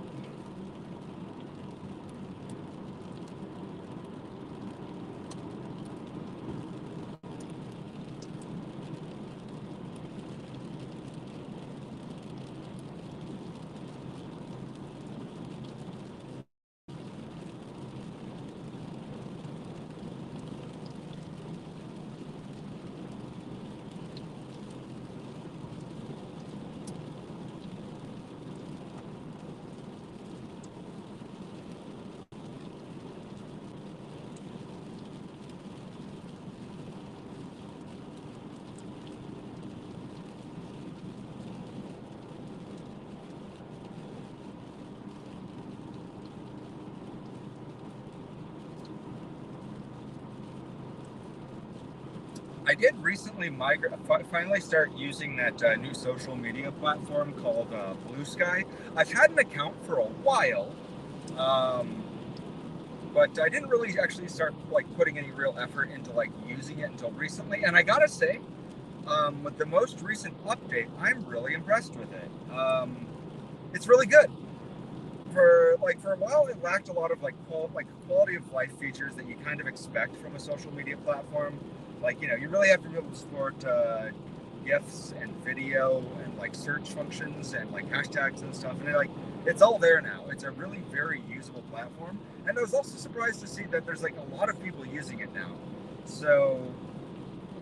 I did recently finally start using that new social media platform called Blue Sky. I've had an account for a while, but I didn't really actually start like putting any real effort into like using it until recently. And I gotta say, with the most recent update, I'm really impressed with it. It's really good. For a while, it lacked a lot of quality of life features that you kind of expect from a social media platform. Like, you know, you really have to be able to support GIFs and video and like search functions and like hashtags and stuff. And it's all there now. It's a really very usable platform. And I was also surprised to see that there's like a lot of people using it now. So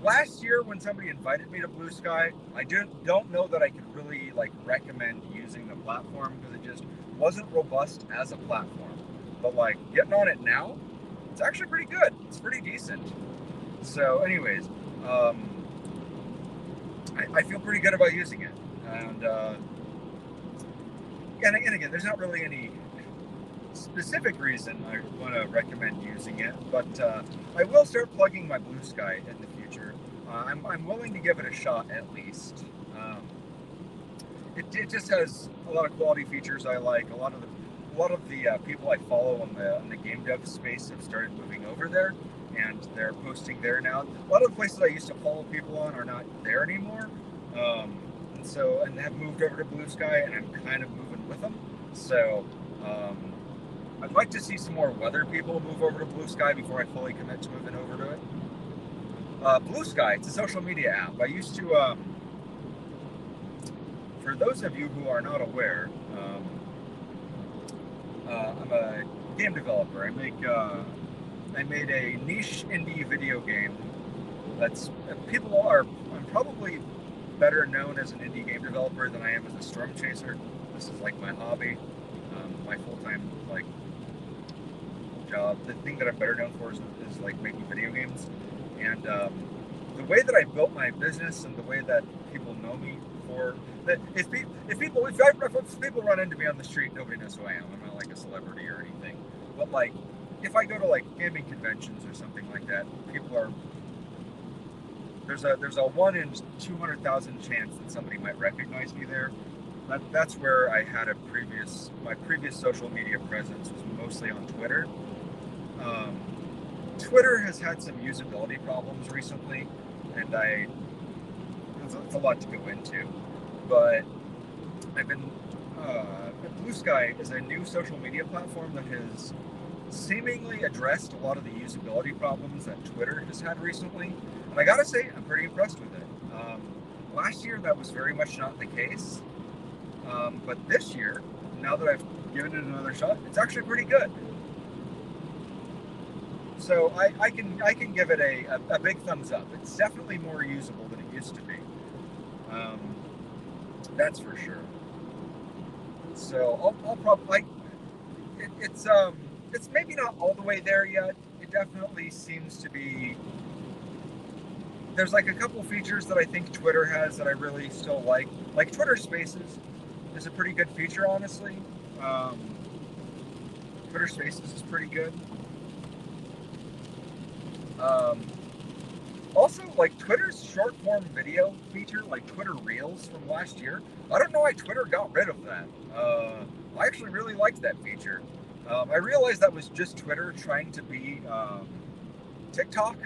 last year when somebody invited me to Blue Sky, I don't know that I could really like recommend using the platform because it just wasn't robust as a platform. But like getting on it now, it's actually pretty good. It's pretty decent. So anyways, I feel pretty good about using it. And again, there's not really any specific reason I want to recommend using it, but I will start plugging my Blue Sky in the future. I'm willing to give it a shot at least. It just has a lot of quality features I like. A lot of the people I follow in the game dev space have started moving over there, and they're posting there now. A lot of the places I used to follow people on are not there anymore, and have moved over to Blue Sky, and I'm kind of moving with them. So I'd like to see some more weather people move over to Blue Sky before I fully commit to moving over to it. Blue Sky, it's a social media app. I used to, for those of you who are not aware, I'm a game developer. I made a niche indie video game I'm probably better known as an indie game developer than I am as a storm chaser. This is like my hobby, my full-time like job. The thing that I'm better known for is like making video games. And the way that I built my business and the way that people know me for that, if people run into me on the street, nobody knows who I am. I'm not like a celebrity or anything. But like, if I go to like gaming conventions or something like that, there's a 1 in 200,000 chance that somebody might recognize me there. That's where I had my previous social media presence was mostly on Twitter. Twitter has had some usability problems recently, and it's a lot to go into, but Blue Sky is a new social media platform that has seemingly addressed a lot of the usability problems that Twitter has had recently, and I gotta say, I'm pretty impressed with it. Last year, that was very much not the case, but this year, now that I've given it another shot, it's actually pretty good. So I can give it a big thumbs up. It's definitely more usable than it used to be. That's for sure. So I'll probably it's maybe not all the way there yet. It definitely seems to be there's like a couple features that I think Twitter has that I really still like. Like Twitter Spaces is a pretty good feature, honestly. Um, Twitter Spaces is pretty good. Um, Also, like Twitter's short form video feature, like Twitter Reels from last year, I don't know why Twitter got rid of that. I actually really liked that feature. I realized that was just Twitter trying to be TikTok,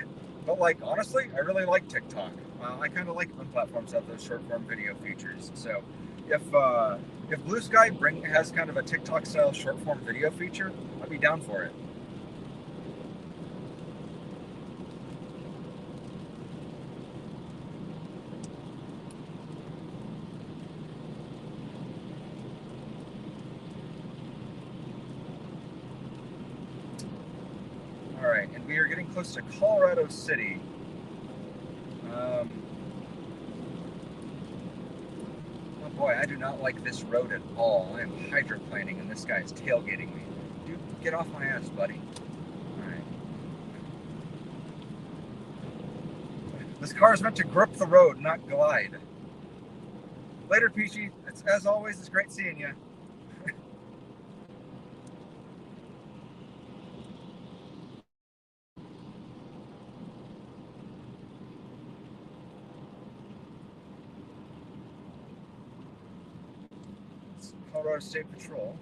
but like honestly, I really like TikTok. I kind of like when platforms have those short form video features. So if Blue Sky has kind of a TikTok style short form video feature, I'd be down for it. All right, and we are getting close to Colorado City. Um, oh boy, I do not like this road at all. I am hydroplaning and this guy is tailgating me. Dude, get off my ass, buddy. Alright. This car is meant to grip the road, not glide. Later, Peachy. As always, it's great seeing you. It's Colorado State Patrol.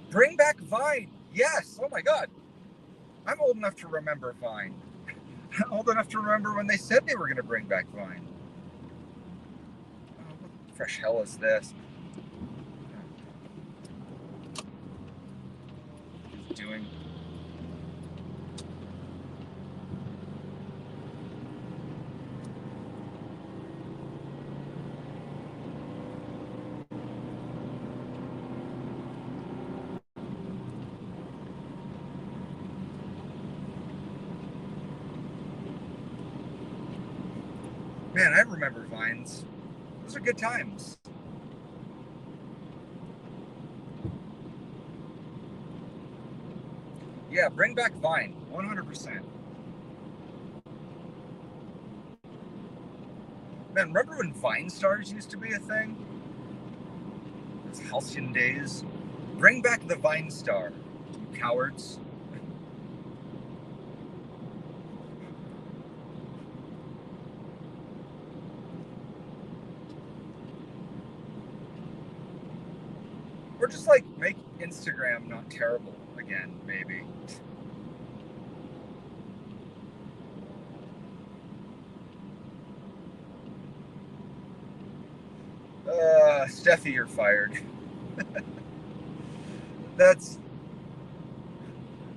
Bring back Vine. Yes. Oh my God. I'm old enough to remember Vine. Old enough to remember when they said they were going to bring back Vine. Oh, what the fresh hell is this? Doing. Man, I remember Vines. Those are good times. Yeah, bring back Vine, 100%. Man, remember when Vine stars used to be a thing? Those halcyon days. Bring back the Vine star, you cowards. Or just like make Instagram not terrible again, maybe. Steffi, you're fired. That's.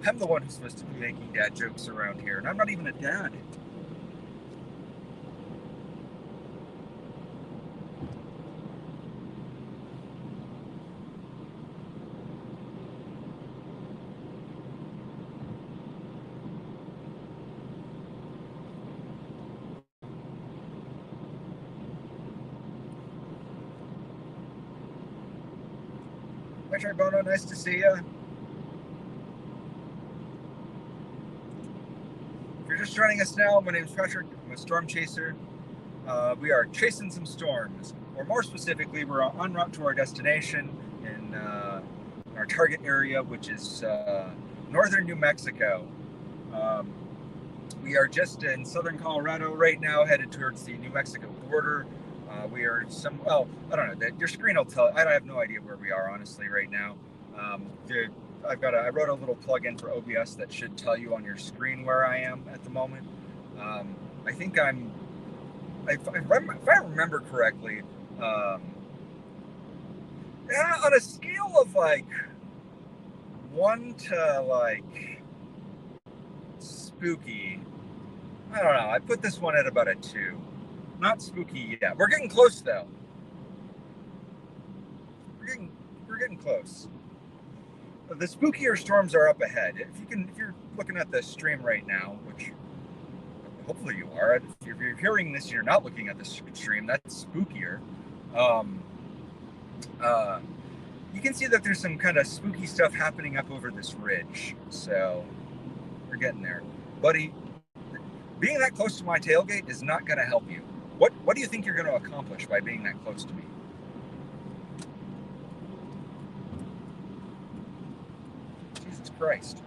I'm the one who's supposed to be making dad jokes around here, and I'm not even a dad. Hi, Tribono, nice to see you. If you're just joining us now, my name's Patrick. I'm a storm chaser. We are chasing some storms, or more specifically, we're en route to our destination in our target area, which is northern New Mexico. We are just in southern Colorado right now, headed towards the New Mexico border. We are I don't know. Your screen will tell. I have no idea where we are, honestly, right now. I wrote a little plug-in for OBS that should tell you on your screen where I am at the moment. I think if I remember correctly, yeah, on a scale of like 1 to like spooky, I don't know. I put this one at about a 2. Not spooky yet. We're getting close though. We're getting close. The spookier storms are up ahead. If you're looking at the stream right now, which hopefully you are. If you're hearing this and you're not looking at the stream, that's spookier. Um, uh, you can see that there's some kind of spooky stuff happening up over this ridge. So we're getting there. Buddy, being that close to my tailgate is not going to help you. What do you think you're going to accomplish by being that close to me? Jesus Christ.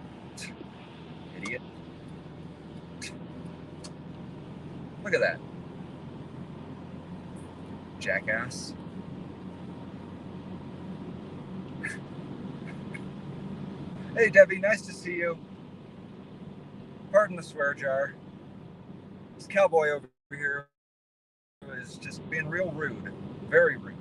Idiot. Look at that. Jackass. Hey Debbie, nice to see you. Pardon the swear jar. This cowboy over here is just being real rude. Very rude.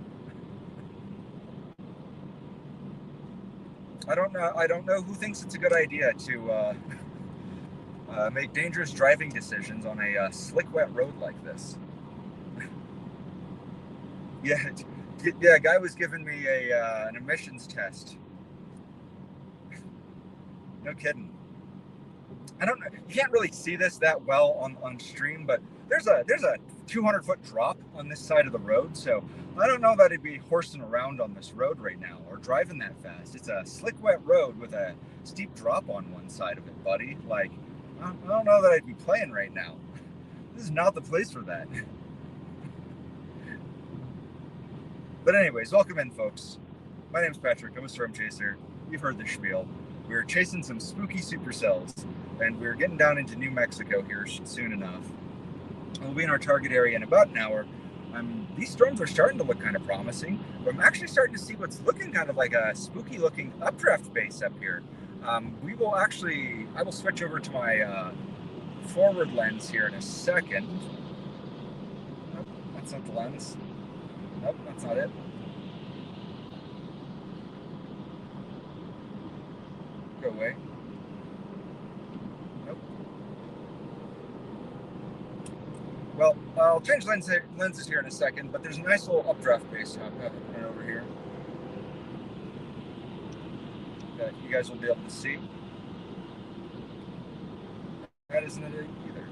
I don't know who thinks it's a good idea to make dangerous driving decisions on a slick, wet road like this. Yeah, a guy was giving me an emissions test. No kidding. I don't know. You can't really see this that well on stream, but there's a 200-foot drop on this side of the road, so I don't know that I'd be horsing around on this road right now or driving that fast. It's a slick, wet road with a steep drop on one side of it, buddy. Like, I don't know that I'd be playing right now. This is not the place for that. But anyways, welcome in, folks. My name's Patrick. I'm a storm chaser. You've heard the spiel. We're chasing some spooky supercells, and we're getting down into New Mexico here soon enough. We'll be in our target area in about an hour. These storms are starting to look kind of promising, but I'm actually starting to see what's looking kind of like a spooky looking updraft base up here. I will switch over to my forward lens here in a second. Nope, that's not the lens. Nope, that's not it. Go away. Nope. Well, I'll change lenses here in a second, but there's a nice little updraft base over here that you guys will be able to see. That isn't it either.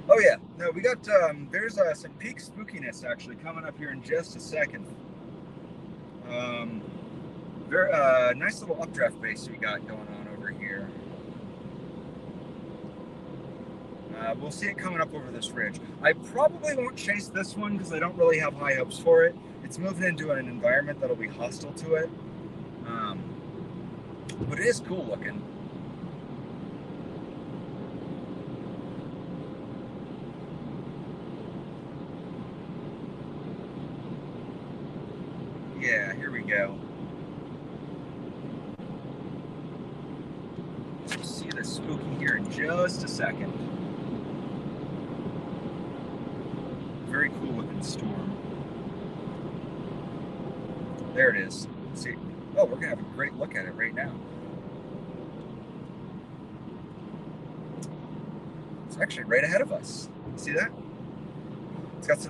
Oh yeah, no, we got, there's some peak spookiness actually coming up here in just a second. Very nice little updraft base we got going on over here. We'll see it coming up over this ridge. I probably won't chase this one because I don't really have high hopes for it. It's moving into an environment that'll be hostile to it. But it is cool looking. Yeah, here we go. We'll see the spooky here in just a second. Very cool looking storm. There it is. Let's see. Oh, we're gonna have a great look at it right now. It's actually right ahead of us. See that? It's got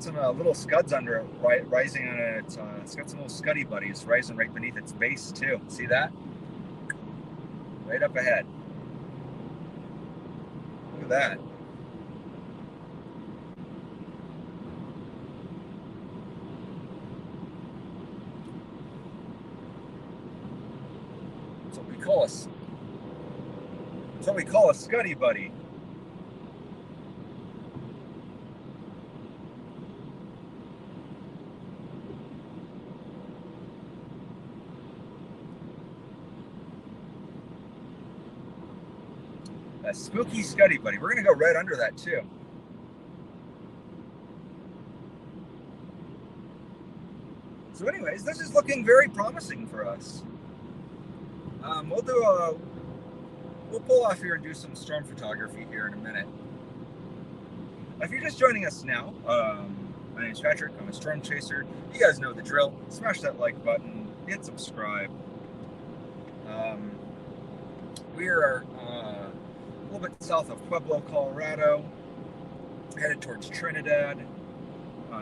some little scuds under it, rising on it. It's got some little scuddy buddies rising right beneath its base too. See that? Right up ahead. Look at that. That's what we call a scuddy buddy. A spooky scuddy buddy. We're gonna go right under that too. So anyways, this is looking very promising for us. We'll pull off here and do some storm photography here in a minute. If you're just joining us now, my name's Patrick. I'm a storm chaser. You guys know the drill. Smash that like button, hit subscribe. We are a little bit south of Pueblo, Colorado, headed towards Trinidad,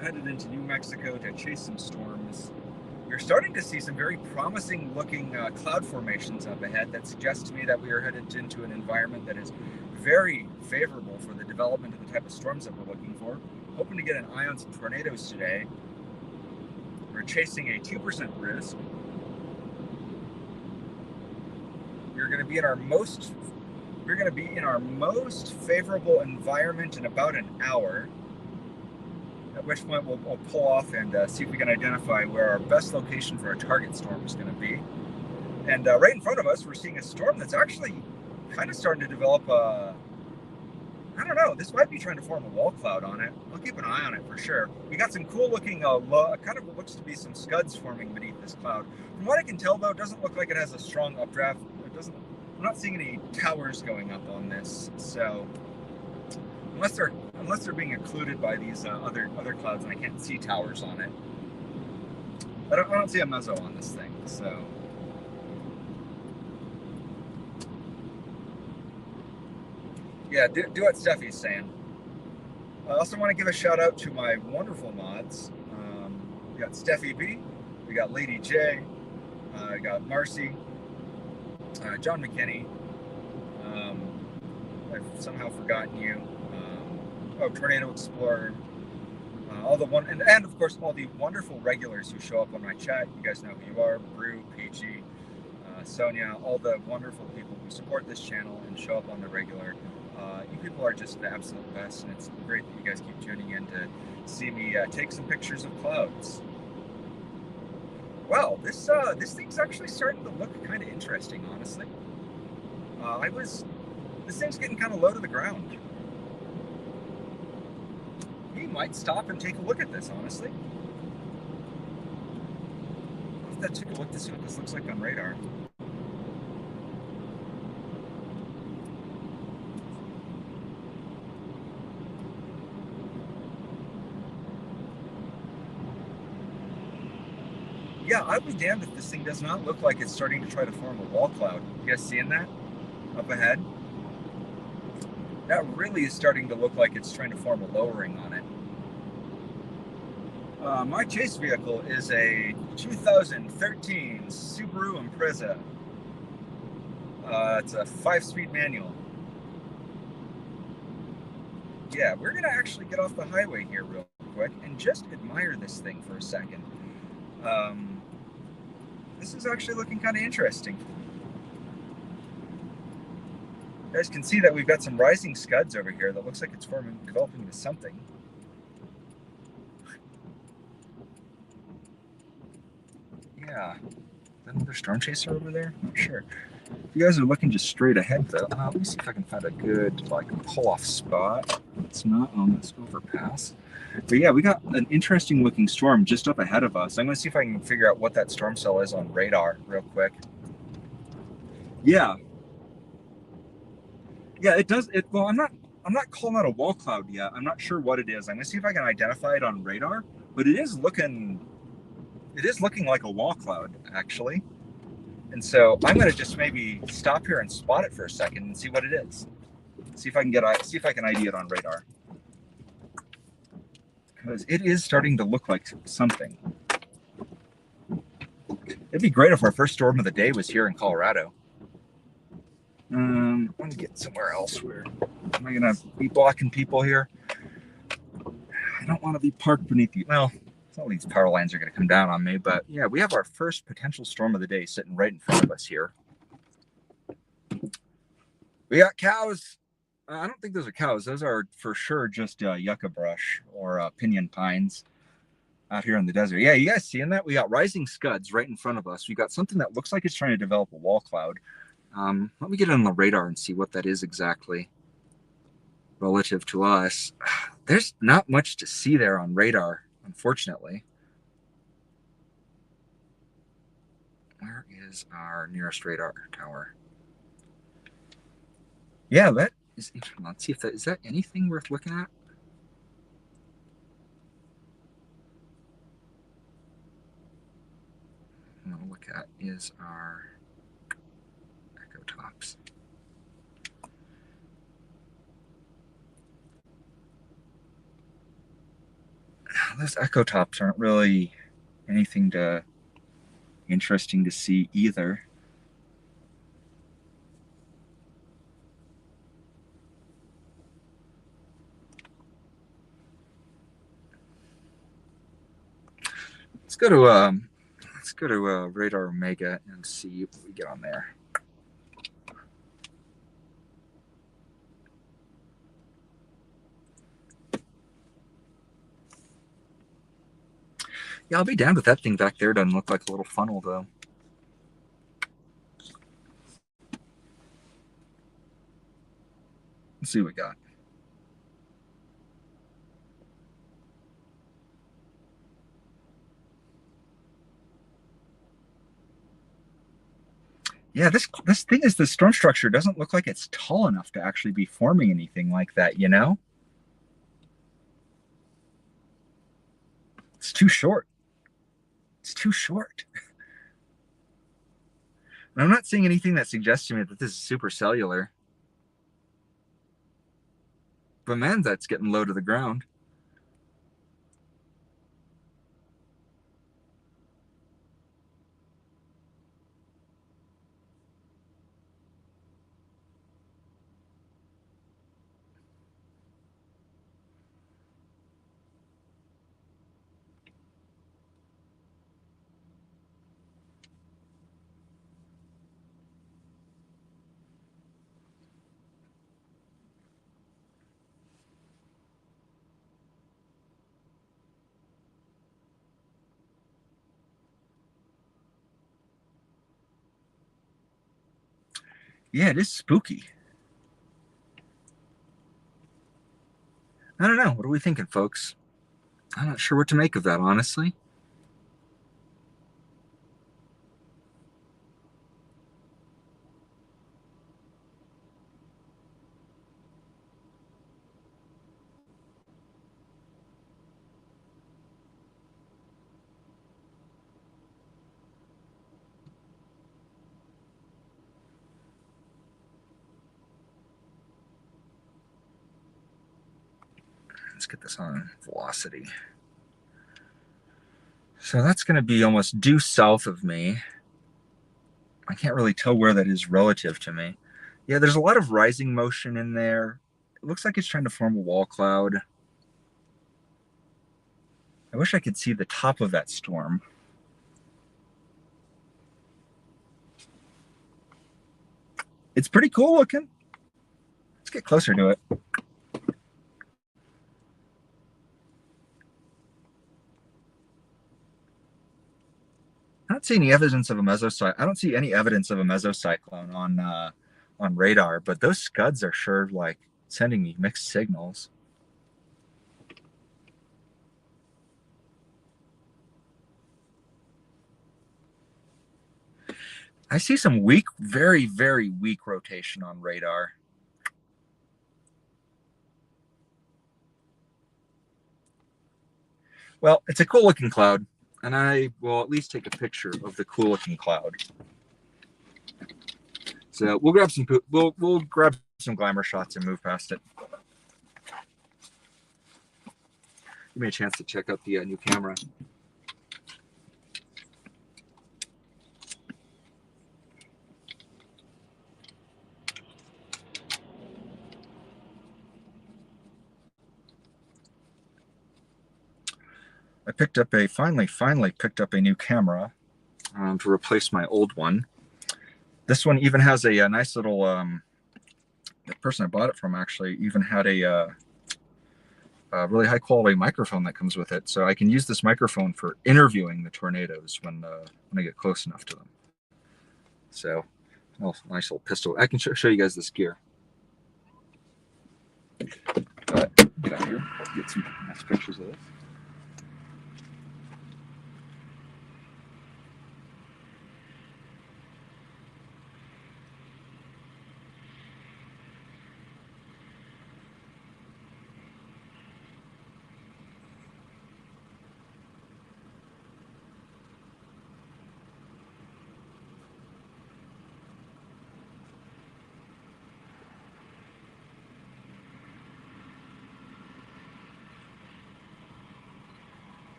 headed into New Mexico to chase some storms. We're starting to see some very promising looking cloud formations up ahead that suggest to me that we are headed into an environment that is very favorable for the development of the type of storms that we're looking for. Hoping to get an eye on some tornadoes today. We're chasing a 2% risk. We're going to be in our most favorable environment in about an hour, at which point we'll pull off and see if we can identify where our best location for our target storm is going to be. And right in front of us, we're seeing a storm that's actually kind of starting to develop I don't know, this might be trying to form a wall cloud on it. I'll keep an eye on it for sure. We got some cool looking, kind of what looks to be some scuds forming beneath this cloud. From what I can tell though, it doesn't look like it has a strong updraft. I'm not seeing any towers going up on this, so unless they're being occluded by these other clouds and I can't see towers on it. I don't see a mezzo on this thing, so. Yeah, do what Steffi's saying. I also want to give a shout out to my wonderful mods. We got Steffi B, we got Lady J, we got Marcy, John McKinney. I've somehow forgotten you. Tornado Explorer. And of course all the wonderful regulars who show up on my chat. You guys know who you are: Brew, Peachy, Sonia, all the wonderful people who support this channel and show up on the regular. You people are just the absolute best, and it's great that you guys keep tuning in to see me take some pictures of clouds. Wow, this thing's actually starting to look kind of interesting, honestly. This thing's getting kind of low to the ground. We might stop and take a look at this, honestly. I'll have to take a look to see what this looks like on radar. Yeah, I'd be damned if this thing does not look like it's starting to try to form a wall cloud. You guys seeing that up ahead? That really is starting to look like it's trying to form a lowering on it. My chase vehicle is a 2013 Subaru Impreza. It's a 5-speed manual. Yeah, we're gonna actually get off the highway here real quick and just admire this thing for a second. This is actually looking kind of interesting. You guys can see that we've got some rising scuds over here that looks like it's developing into something. Yeah. Is that another storm chaser over there? Not sure. If you guys are looking just straight ahead though, let me see if I can find a good pull-off spot. It's not on this overpass. But yeah, we got an interesting looking storm just up ahead of us. I'm going to see if I can figure out what that storm cell is on radar real quick. Yeah. Yeah, it does. Well, I'm not calling out a wall cloud yet. I'm not sure what it is. I'm going to see if I can identify it on radar, but it is looking like a wall cloud actually. And so I'm going to just maybe stop here and spot it for a second and see what it is. See if I can ID it on radar. Because it is starting to look like something. It'd be great if our first storm of the day was here in Colorado. I'm gonna get somewhere else. Where am I gonna be blocking people here? I don't want to be parked beneath you. Well, some of these power lines are gonna come down on me, but yeah, we have our first potential storm of the day sitting right in front of us here. We got cows. I don't think those are cows. Those are for sure just yucca brush or pinion pines out here in the desert. Yeah, you guys seeing that? We got rising scuds right in front of us. We got something that looks like it's trying to develop a wall cloud. Let me get it on the radar and see what that is exactly relative to us. There's not much to see there on radar, unfortunately. Where is our nearest radar tower? Yeah, that is interesting. Let's see if is that anything worth looking at? I'm gonna look at is our echo tops. those echo tops aren't really anything interesting to see either. Let's go to Radar Omega and see what we get on there. Yeah, I'll be down with that thing back there. Doesn't look like a little funnel though. Let's see what we got. Yeah, this thing is, the storm structure doesn't look like it's tall enough to actually be forming anything like that, you know? It's too short. It's too short. And I'm not seeing anything that suggests to me that this is supercellular. But man, that's getting low to the ground. Yeah, it is spooky. I don't know. What are we thinking, folks? I'm not sure what to make of that, honestly. Let's get this on velocity. So that's going to be almost due south of me. I can't really tell where that is relative to me. Yeah, there's a lot of rising motion in there. It looks like it's trying to form a wall cloud. I wish I could see the top of that storm. It's pretty cool looking. Let's get closer to it. I don't see any evidence of a mesocyclone. I don't see any evidence of a mesocyclone on radar, but those scuds are sure like sending me mixed signals. I see some weak, very, very weak rotation on radar. Well, it's a cool looking cloud, and I will at least take a picture of the cool looking cloud. So we'll grab some glamour shots and move past it. Give me a chance to check out the new camera. I finally picked up a new camera to replace my old one. This one even has a nice little, the person I bought it from actually even had a really high quality microphone that comes with it. So I can use this microphone for interviewing the tornadoes when I get close enough to them. So, oh, nice little pistol. I can show you guys this gear. Get out here, get some nice pictures of this.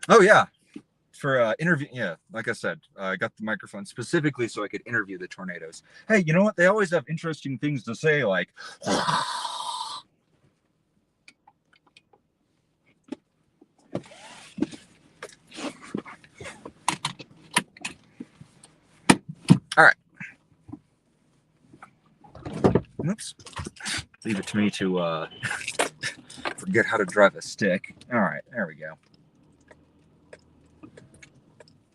Oh yeah, for interview. Yeah, like I said, I got the microphone specifically so I could interview the tornadoes. Hey, you know what? They always have interesting things to say, like. All right. Oops. Leave it to me to forget how to drive a stick. All right, there we go.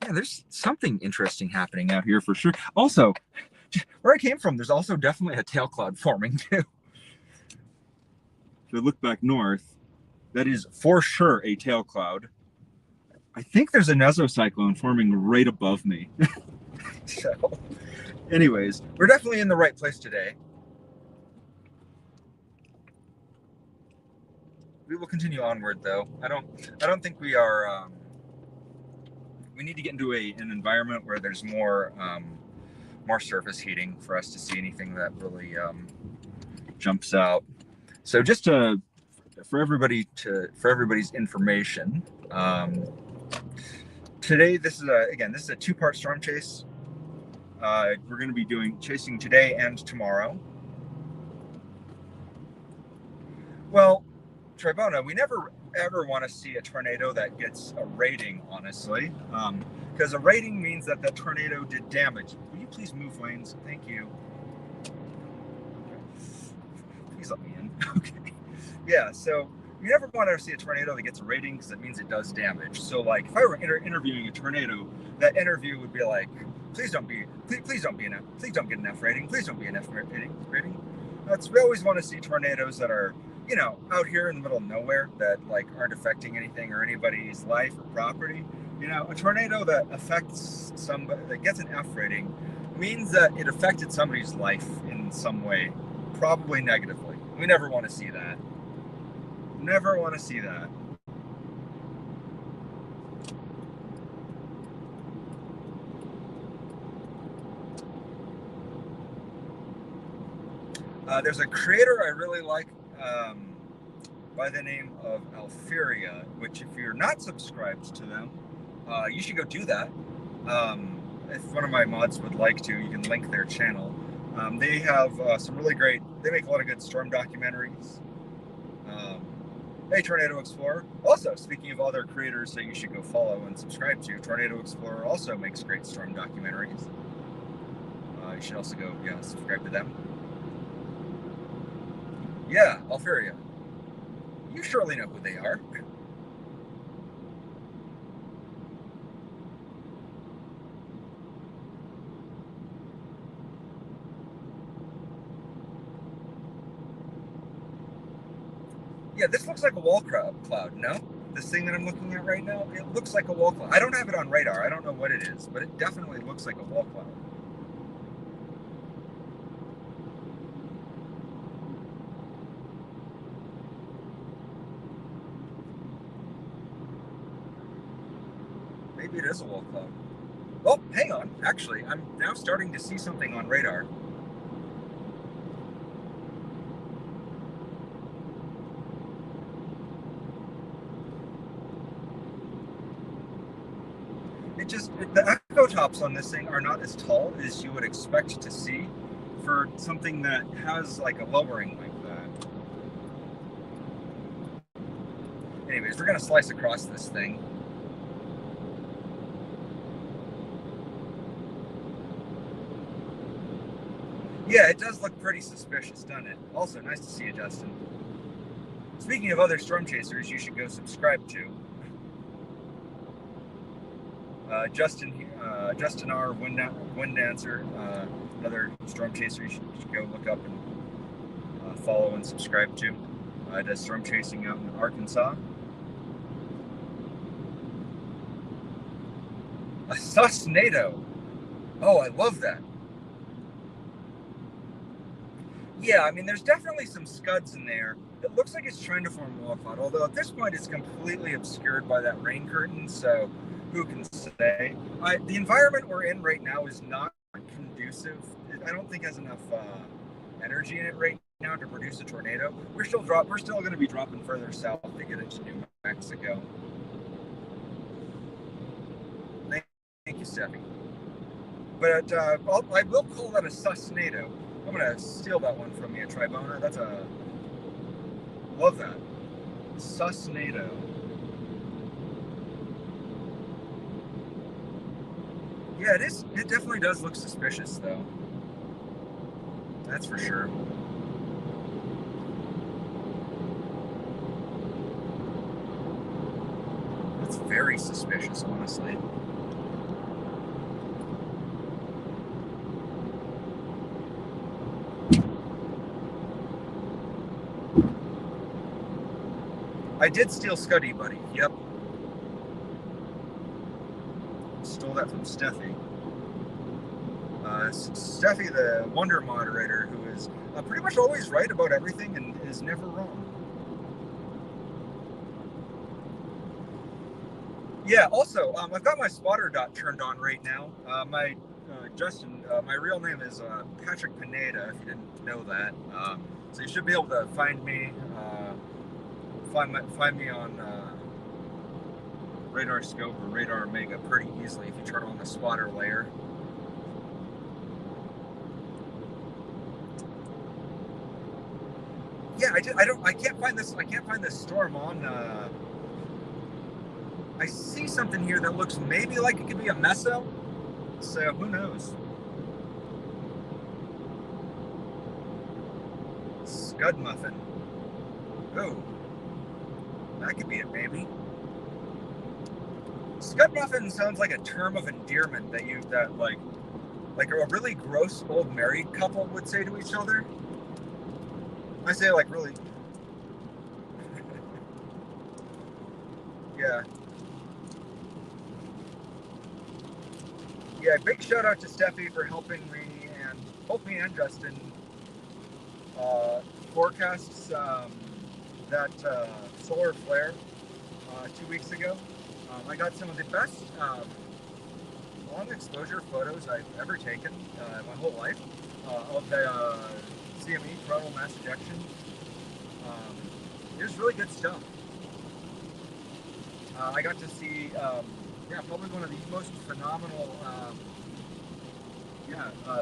Yeah, there's something interesting happening out here for sure. Also, where I came from, there's also definitely a tail cloud forming too. If I look back north, that is for sure a tail cloud. I think there's a mesocyclone forming right above me. So, anyways, we're definitely in the right place today. We will continue onward, though. I don't think we are. We need to get into an environment where there's more surface heating for us to see anything that really jumps out. So just for everybody's information, today this is a two-part storm chase. We're going to be chasing today and tomorrow. Well, Tribona, we never ever want to see a tornado that gets a rating, honestly, because a rating means that the tornado did damage. Will you please move lanes? Thank you. Please let me in. Okay. Yeah, so you never want to see a tornado that gets a rating because it means it does damage. So, like, if I were interviewing a tornado, that interview would be like, please don't get an F rating. Please don't be an F rating. We always want to see tornadoes that are, out here in the middle of nowhere that like aren't affecting anything or anybody's life or property. A tornado that affects somebody, that gets an F rating, means that it affected somebody's life in some way, probably negatively. We never want to see that. Never want to see that. There's a creator I really like by the name of Alpheria, which if you're not subscribed to them, you should go do that. If one of my mods would like to, you can link their channel. They have they make a lot of good storm documentaries. Hey, Tornado Explorer. Also, speaking of other creators that you should go follow and subscribe to, Tornado Explorer also makes great storm documentaries. You should also go, subscribe to them. Yeah, Alpheria. You surely know who they are. Yeah, this looks like a wall cloud, no? This thing that I'm looking at right now, it looks like a wall cloud. I don't have it on radar. I don't know what it is, but it definitely looks like a wall cloud. Maybe it is a wall cloud. Oh, hang on. Actually, I'm now starting to see something on radar. The echo tops on this thing are not as tall as you would expect to see for something that has like a lowering like that. Anyways, we're gonna slice across this thing. Yeah, it does look pretty suspicious, doesn't it? Also, nice to see you, Justin. Speaking of other storm chasers, you should go subscribe to. Justin R. Wind Dancer, another storm chaser you should go look up and follow and subscribe to. Does storm chasing out in Arkansas. A susnado. Oh, I love that. Yeah, I mean, there's definitely some scuds in there. It looks like it's trying to form a wall cloud, although at this point it's completely obscured by that rain curtain, so who can say? The environment we're in right now is not conducive. I don't think has enough energy in it right now to produce a tornado. We're still going to be dropping further south to get into New Mexico. Steffi. But I will call that a susnado. I'm going to steal that one from you, Tribona. That's a... Love that. Susnado. Yeah, it is. It definitely does look suspicious, though. That's for sure. It's very suspicious, honestly. I did steal Scuddy Buddy. Yep. Stole that from Steffi. Steffi, the Wonder Moderator, who is pretty much always right about everything and is never wrong. Yeah, also, I've got my spotter dot turned on right now. Justin, my real name is Patrick Pineda, if you didn't know that. So you should be able to find me, find me on Radar Scope or Radar Omega pretty easily if you turn on the spotter layer. Yeah, I can't find this storm on. I see something here that looks maybe like it could be a meso, so who knows? Scud Muffin. Oh, that could be it, maybe. Scud Muffin sounds like a term of endearment that like a really gross old married couple would say to each other. I say like really. Yeah. Yeah, big shout out to Steffi for helping me and Justin forecasts that solar flare 2 weeks ago. I got some of the best long exposure photos I've ever taken in my whole life of the CME, coronal mass ejection. It was really good stuff. I got to see, probably one of the most phenomenal,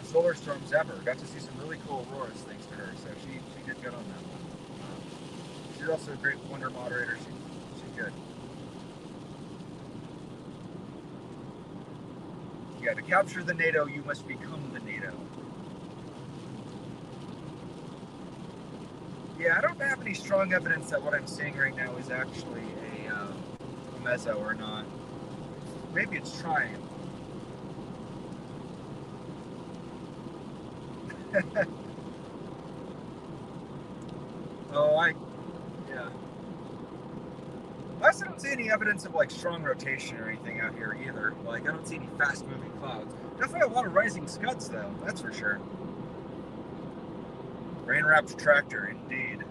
solar storms ever. Got to see some really cool auroras thanks to her, so she did good on that one. She's also a great Wonder Moderator. She's good. Yeah, to capture the NATO, you must become the NATO. Yeah, I don't have any strong evidence that what I'm seeing right now is actually a meso or not. Maybe it's trying. Yeah. I also don't see any evidence of like strong rotation or anything out here either. Like I don't see any fast moving clouds. Definitely a lot of rising scuds though, that's for sure. Rain wrapped tractor, indeed.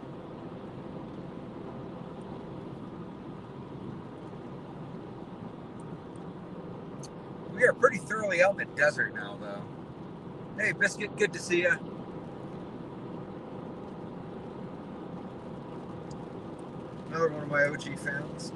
We are pretty thoroughly out in the desert now though. Hey Biscuit, good to see you. Another one of my OG fans.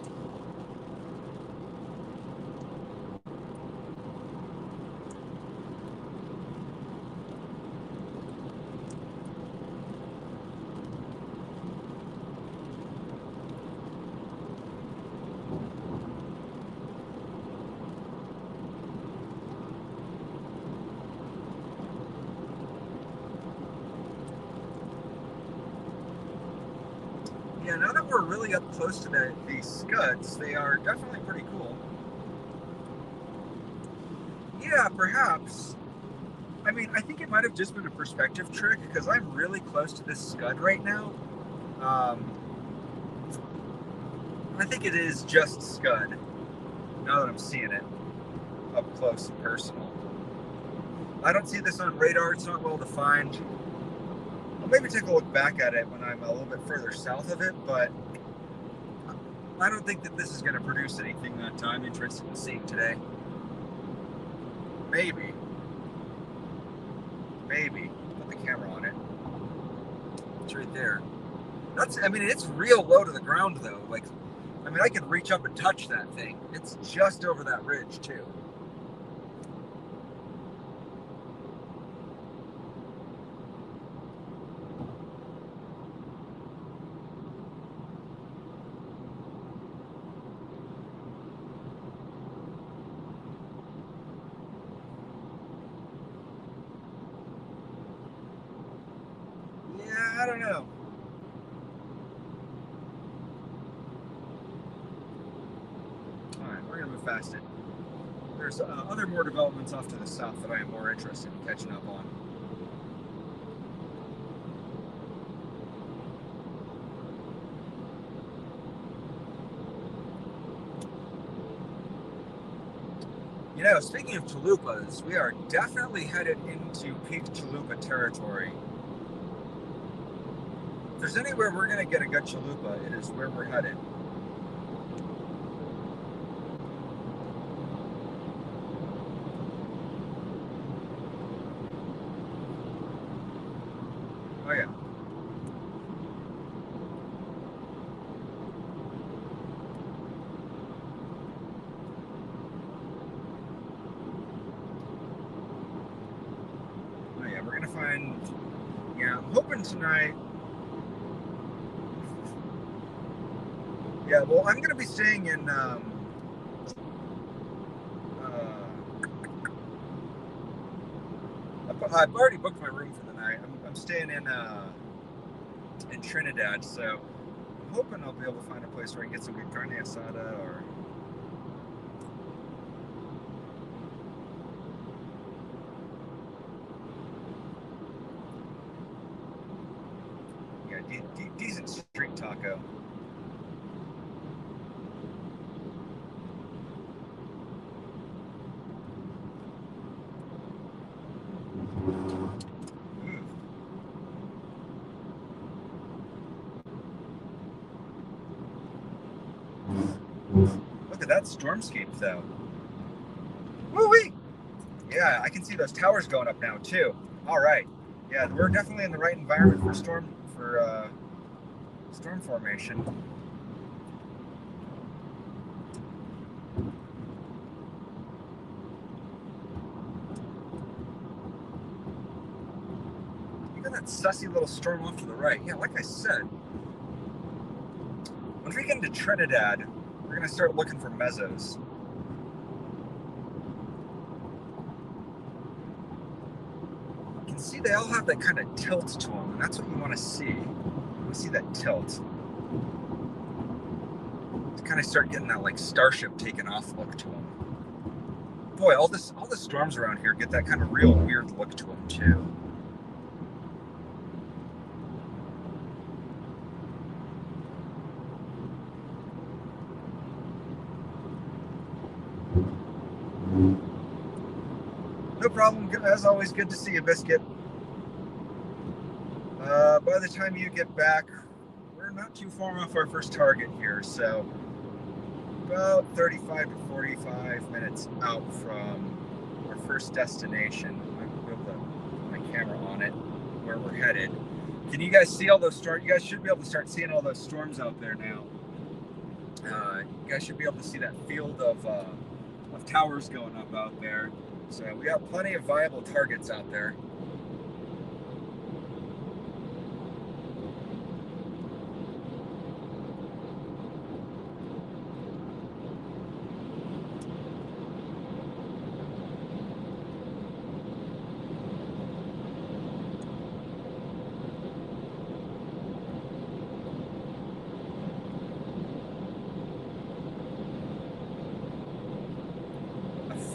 Yeah, now that we're really up close to these scuds, they are definitely pretty cool. Yeah, perhaps. I mean, I think it might have just been a perspective trick because I'm really close to this scud right now. I think it is just scud, now that I'm seeing it up close and personal. I don't see this on radar, it's not well defined. I'll maybe take a look back at it when I'm a little bit further south of it, but I don't think that this is going to produce anything that I'm interested in seeing today. Maybe. Put the camera on it. It's right there. It's real low to the ground though. I could reach up and touch that thing. It's just over that ridge too. I don't know. All right, we're gonna move past it. There's other more developments off to the south that I am more interested in catching up on. You know, speaking of chalupas, we are definitely headed into peak chalupa territory. If there's anywhere we're going to get a good chalupa, it is where we're headed. Oh yeah. Oh yeah, we're going to find, yeah, I'm hoping tonight. Yeah, well, I'm going to be staying in, I've already booked my room for the night. I'm staying in Trinidad, so I'm hoping I'll be able to find a place where I can get some good carne asada or. Yeah, decent street taco. Look at that stormscape, though. Woo-wee! Yeah, I can see those towers going up now too. All right. Yeah, we're definitely in the right environment for storm formation. Look at that sussy little storm off to the right. Yeah, like I said, once we get into Trinidad, we're gonna start looking for mesos. You can see they all have that kind of tilt to them, and that's what you want to see. You want to see that tilt. To kind of start getting that like starship taking off look to them. Boy, all the storms around here get that kind of real weird look to them too. No problem. As always, good to see you, Biscuit. By the time you get back, we're not too far off our first target here, so about 35 to 45 minutes out from our first destination. I'm going to put my camera on it, where we're headed. Can you guys see all those storms? You guys should be able to start seeing all those storms out there now. You guys should be able to see that field of towers going up out there. So we got plenty of viable targets out there.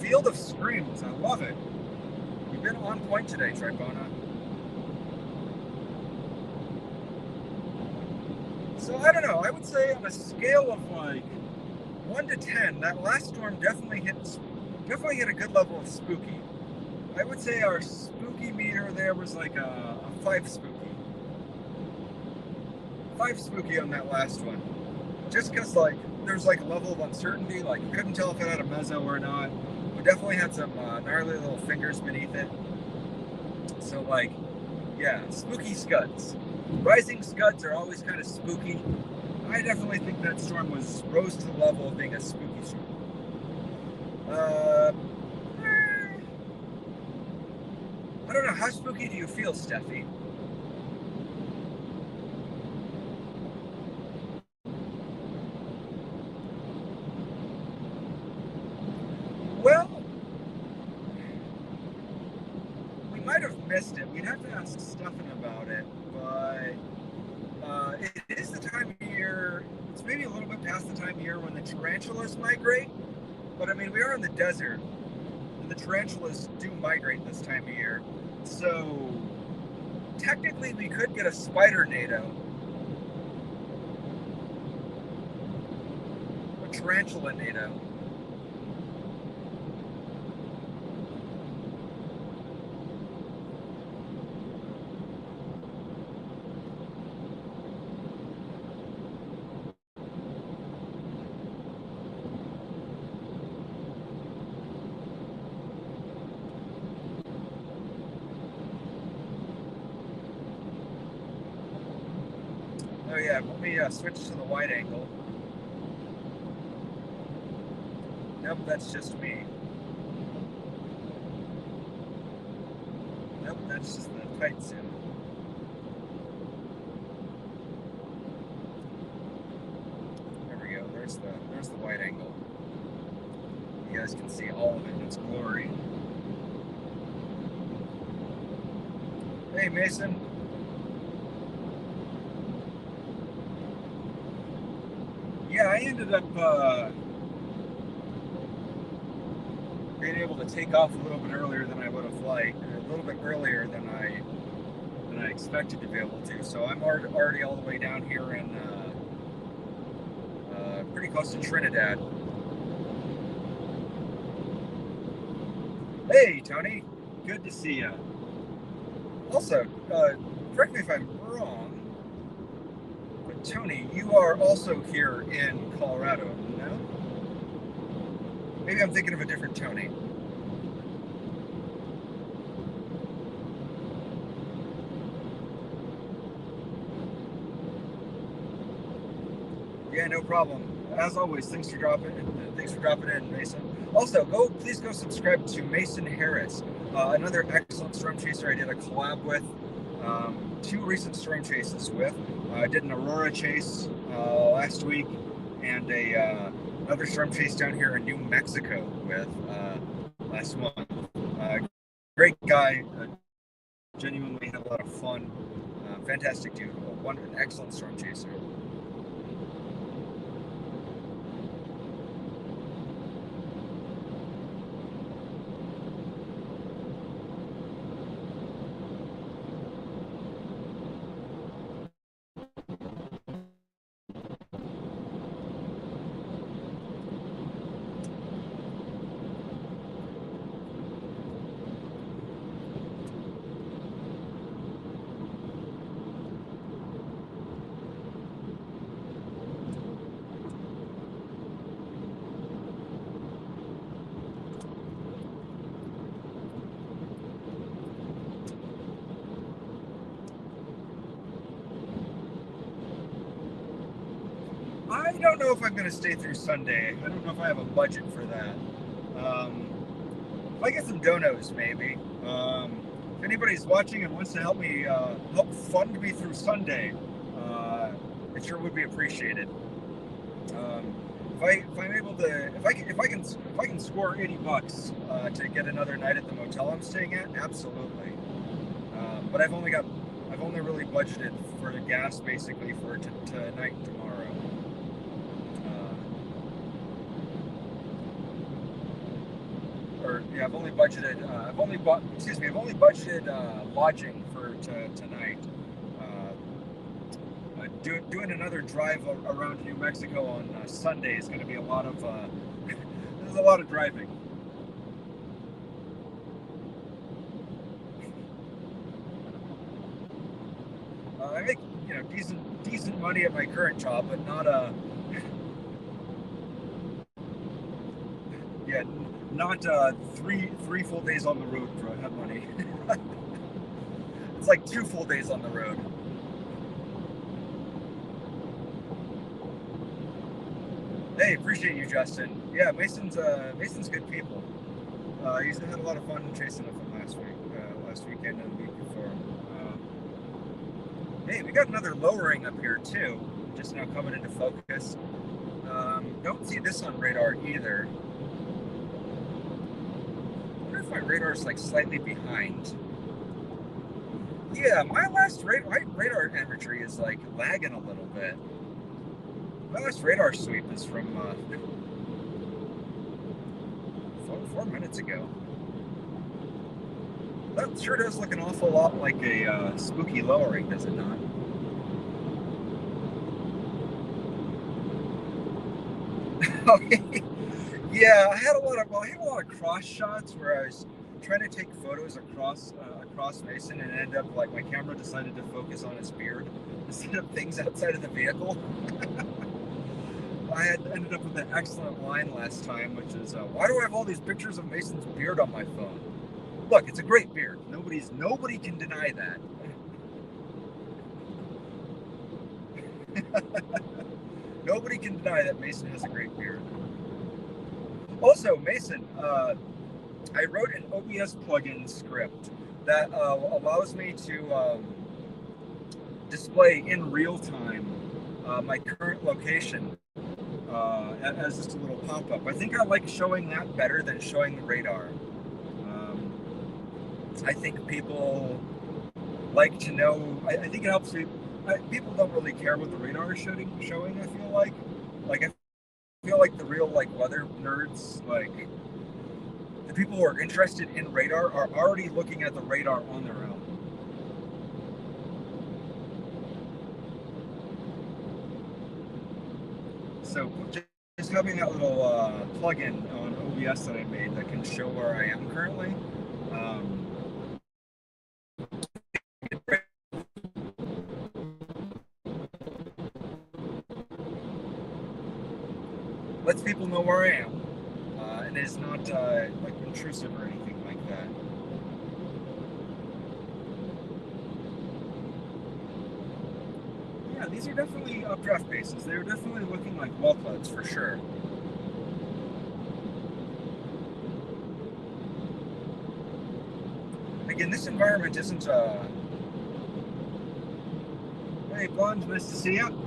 Field of screams, I love it. You've been on point today, Tripona. So I don't know, I would say on a scale of like 1 to 10, that last storm definitely hit a good level of spooky. I would say our spooky meter there was like a 5 spooky. 5 spooky on that last one. Just because like there's like a level of uncertainty, like you couldn't tell if it had a mezzo or not. Definitely had some gnarly little fingers beneath it. So like, yeah, spooky scuds. Rising scuds are always kind of spooky. I definitely think that storm rose to the level of being a spooky storm. I don't know, how spooky do you feel, Steffi? Well, we might have missed it. We'd have to ask Stefan about it, but but it is the time of year, it's maybe a little bit past the time of year when the tarantulas migrate, but I mean, we are in the desert, and the tarantulas do migrate this time of year, so technically we could get a spider NATO, a tarantula NATO. Oh yeah, let me switch to the wide angle. Nope, that's just me. Nope, that's just the tight zoom. There we go. There's the wide angle. You guys can see all of it in its glory. Hey, Mason. Yeah, I ended up being able to take off a little bit earlier than I would have liked, or a little bit earlier than I expected to be able to. So I'm already all the way down here in pretty close to Trinidad. Hey, Tony. Good to see you. Also, correct me if I'm wrong, but Tony, you are also here in Colorado, no? Maybe I'm thinking of a different Tony. Yeah, no problem. As always, thanks for dropping in, Mason. Also, please go subscribe to Mason Harris, another excellent storm chaser I did a collab with. 2 recent storm chases with. I did an Aurora chase last week, and another storm chase down here in New Mexico with last month. Great guy, genuinely had a lot of fun. Fantastic dude, an excellent storm chaser. I don't know if I'm going to stay through Sunday. I don't know if I have a budget for that. If I get some donos, maybe. If anybody's watching and wants to help me, help fund me through Sunday, it sure would be appreciated. If I'm able to, if I can score $80 to get another night at the motel I'm staying at, absolutely. But I've only really budgeted for the gas basically for tonight and tomorrow. I've only budgeted lodging for tonight. Doing another drive around New Mexico on Sunday is going to be a lot of there's a lot of driving. I make decent money at my current job, but not not 3 full days on the road for that money. It's like 2 full days on the road. Hey, appreciate you, Justin. Yeah, Mason's good people. He's had a lot of fun chasing with him last weekend and the week before. Hey, we got another lowering up here too, just now coming into focus. Don't see this on radar either. I wonder if my radar's like slightly behind. Yeah, my last radar imagery is like lagging a little bit. My last radar sweep is from 4 minutes ago. That sure does look an awful lot like a spooky lowering, does it not? Yeah, I had a lot of cross shots where I was trying to take photos across Mason, and ended up like my camera decided to focus on his beard instead of things outside of the vehicle. I had ended up with an excellent line last time, which is, "Why do I have all these pictures of Mason's beard on my phone?" Look, it's a great beard. Nobody can deny that. Nobody can deny that Mason has a great beard. Also, Mason, I wrote an OBS plugin script that allows me to display in real time my current location as just a little pop-up. I think I like showing that better than showing the radar. I think people like to know. I think it helps people don't really care what the radar is showing. I feel like the real like weather nerds, like the people who are interested in radar, are already looking at the radar on their own. So just having that little plugin on OBS that I made that can show where I am currently. Lets people know where I am, and is not like intrusive or anything like that. Yeah, these are definitely updraft bases. They're definitely looking like well plugs for sure. Again, this environment isn't. Hey, Blonde, nice to see you.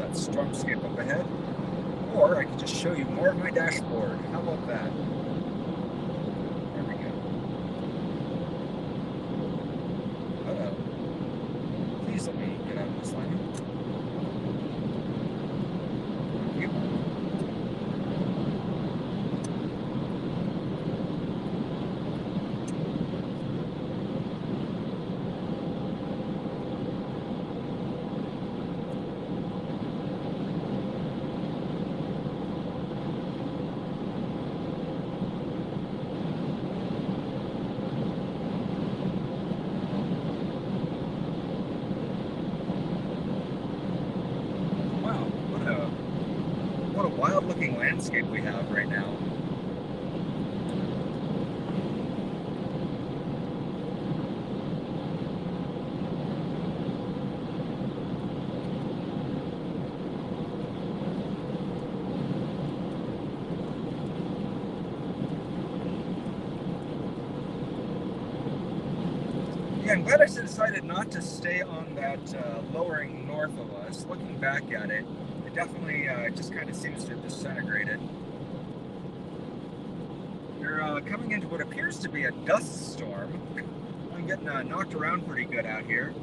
Stormscape up ahead, or I can just show you more of my dashboard. How about that? There we go. Uh-oh. Please let me get out of this line. Thank you. What a wild looking landscape we have right now. Yeah, I'm glad I decided not to stay on that lowering north of us. Looking back at it, it definitely just kind of seems to have disintegrated. You're coming into what appears to be a dust storm. I'm getting knocked around pretty good out here.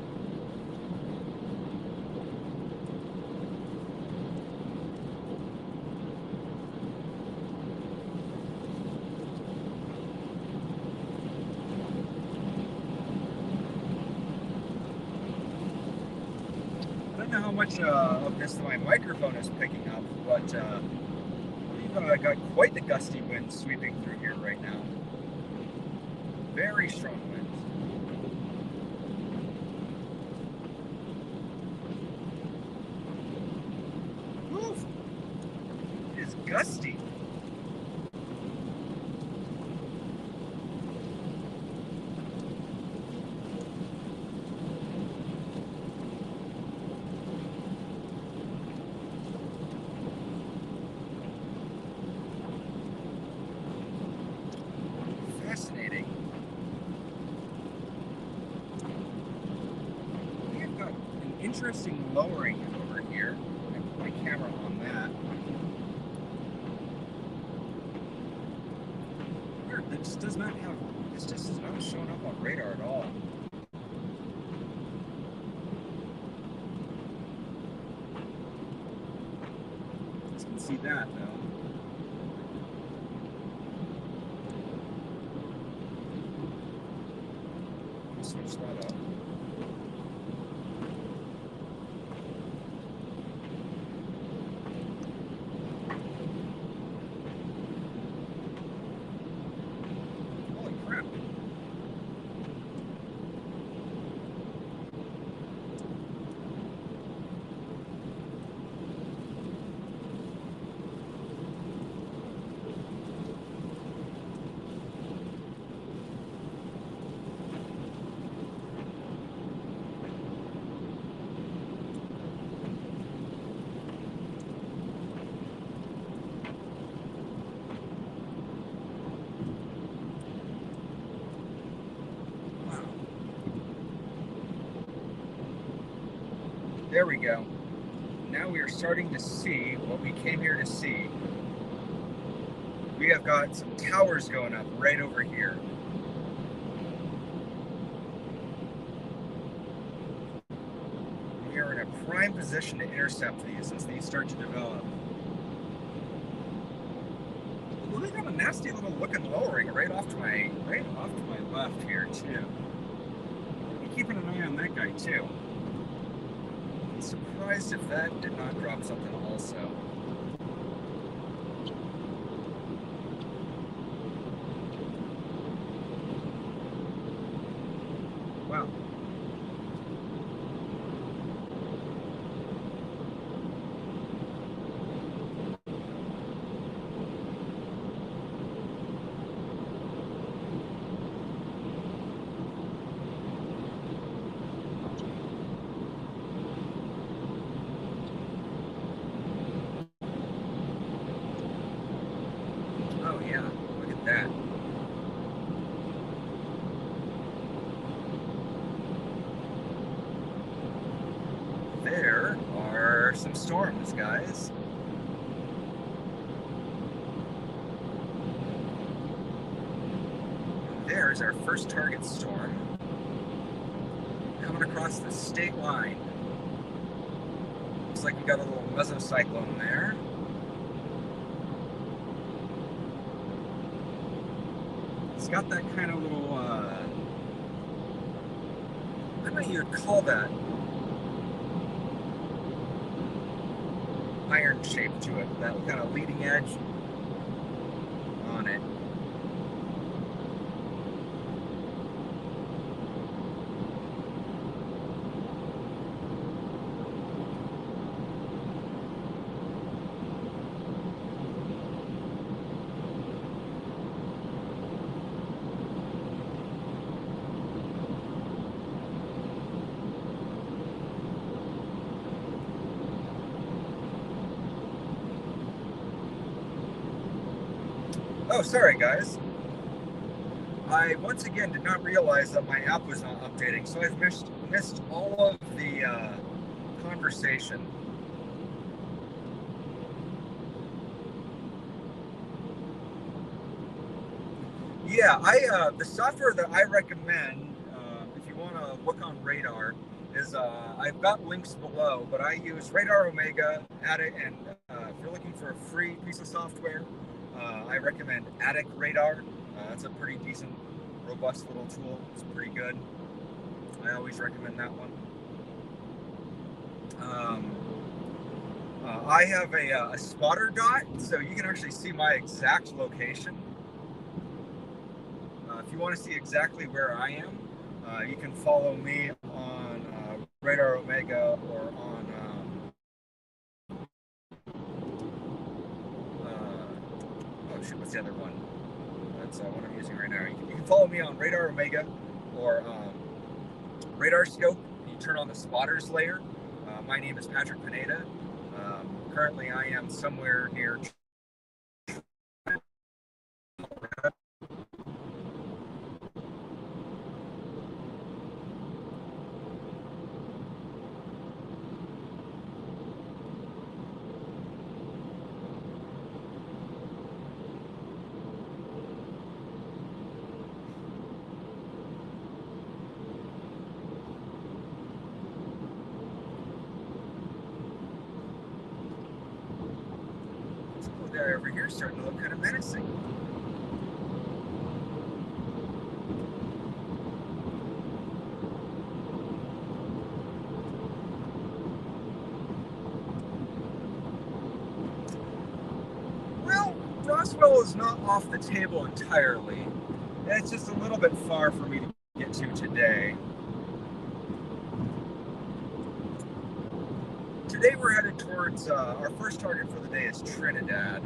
I don't know how much of this my microphone is picking up, but we've got quite the gusty wind sweeping through here right now. Very strong winds. Woof! It is gusty. fascinating. We have got an interesting lowering over here. I put my camera on that. Weird, that just does not have, this just is not showing up on radar at all. Just can see that though. Switch that up. Holy crap. There we go. Now we are starting to see what we came here to see. We have got some towers going up right over here. We are in a prime position to intercept these as these start to develop. We got a nasty little looking lowering right off to my left here too. Be keeping an eye on that guy too. I'm surprised if that did not drop something also. Wow. Oh yeah, look at that. There are some storms, guys. There's our first target storm coming across the state line. Looks like we got a little mesocyclone there. It's got that kind of little, I don't know what you would call that, iron shape to it, that kind of leading edge on it. Oh, sorry guys. I once again did not realize that my app was not updating, so I've missed all of the conversation. Yeah, the software that I recommend, if you want to look on radar, is I've got links below, but I use Radar Omega, Attic, and if you're looking for a free piece of software, I recommend Attic Radar. It's a pretty decent, robust little tool. It's pretty good. I always recommend that one. I have a spotter dot, so you can actually see my exact location. If you want to see exactly where I am, you can follow me on Radar Omega or on oh shoot, what's the other one? That's what I'm using right now. You can follow me on Radar Omega or Radar Scope. You turn on the spotters layer. My name is Patrick Pineda. Currently, I am somewhere near guy over here is starting to look kind of menacing. Well, Roswell is not off the table entirely. It's just a little bit far for me to get to today. Today we're headed towards, our first target for the day is Trinidad.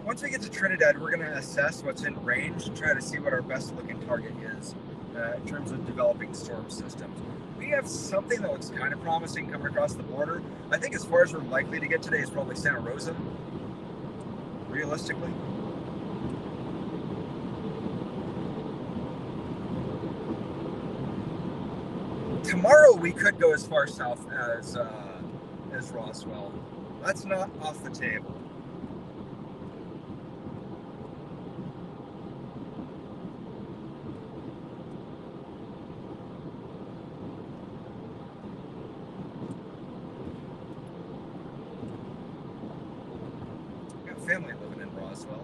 Once we get to Trinidad, we're going to assess what's in range and try to see what our best looking target is in terms of developing storm systems. We have something that looks kind of promising coming across the border. I think as far as we're likely to get today is probably Santa Rosa, realistically. Tomorrow we could go as far south as Roswell. That's not off the table. Got family living in Roswell.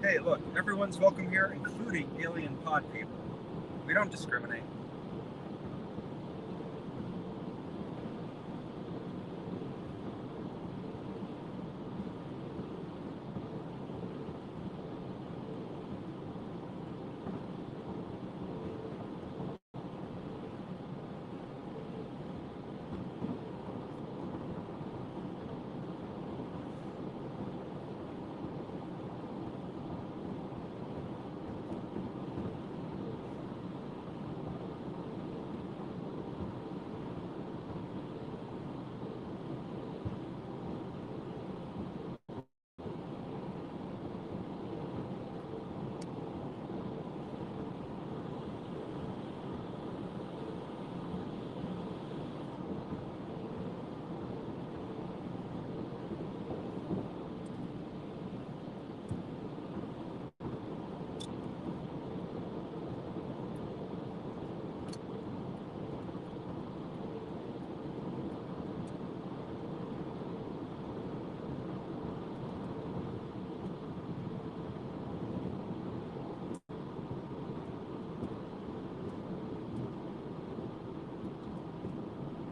Hey, look, everyone's welcome here, including alien pod people. We don't discriminate.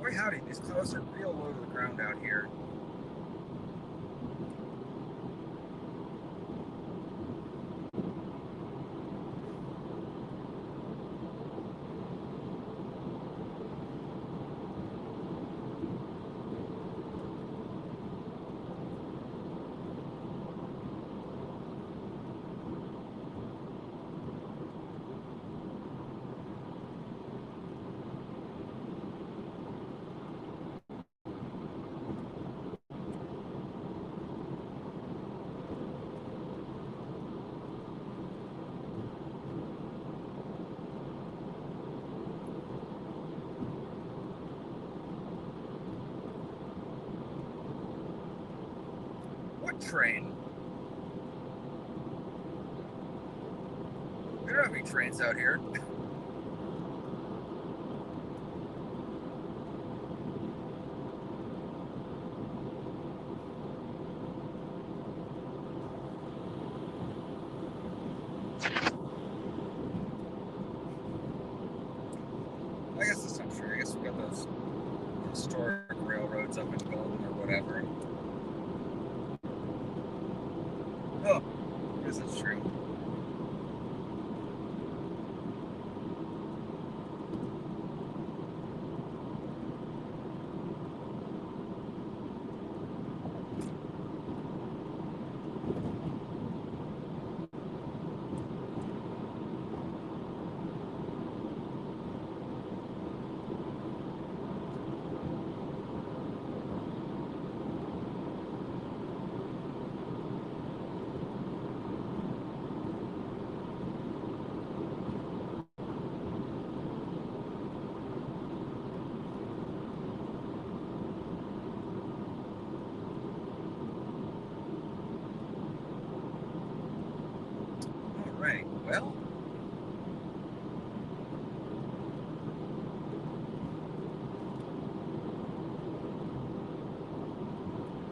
Boy howdy, these clouds are real low to the ground out here. What train? We don't have any trains out here. I guess that's not true. I guess we got those historic railroads up in Milton or whatever. Oh, I guess that's true. Well,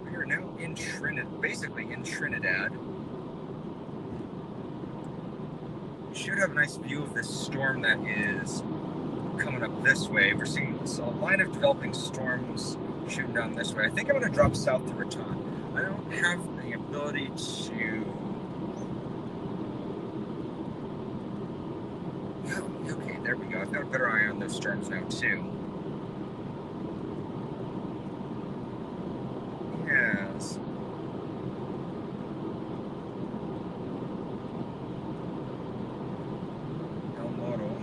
we are now in Trinidad, basically in Trinidad. We should have a nice view of this storm that is coming up this way. We're seeing a line of developing storms shooting down this way. I think I'm going to drop south to Raton. I don't have the ability to... Oh, okay, there we go. I've got a better eye on those storms now, too. Yes. El Moro.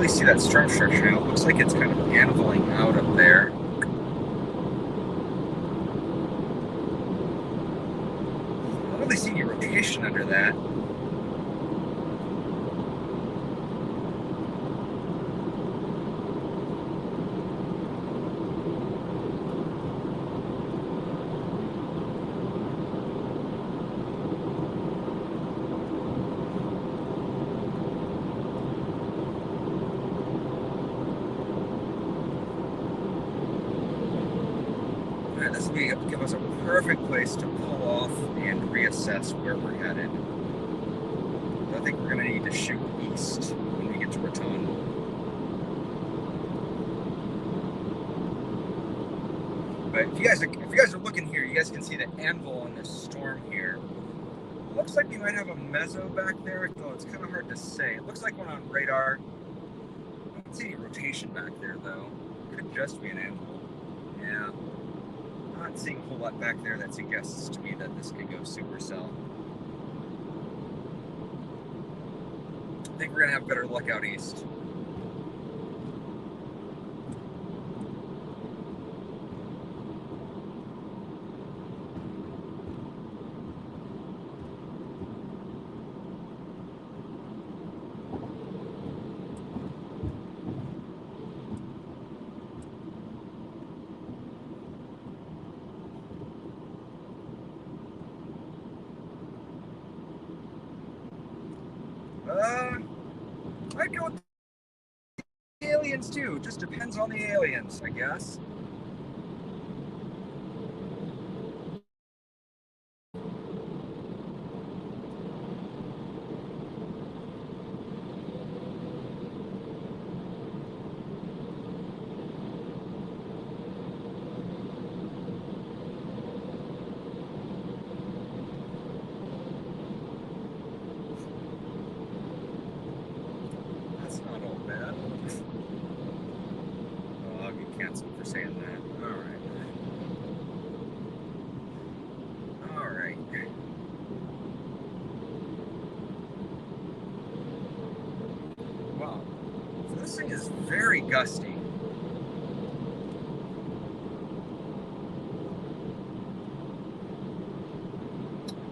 See that storm structure now. It looks like it's kind of anviling out up there. I don't really see any rotation under that. This will give us a perfect place to pull off and reassess where we're headed. I think we're going to need to shoot east when we get to Raton. But if you guys are looking here, you guys can see the anvil on this storm here. It looks like we might have a mezzo back there, though it's kind of hard to say. It looks like one on radar. I don't see any rotation back there, though. It could just be an anvil. Yeah. Not seeing a whole lot back there that suggests to me that this could go supercell. I think we're gonna have better luck out east. I'd go with the aliens too. Just depends on the aliens, I guess. For saying that. All right. Wow. So this thing is very gusty.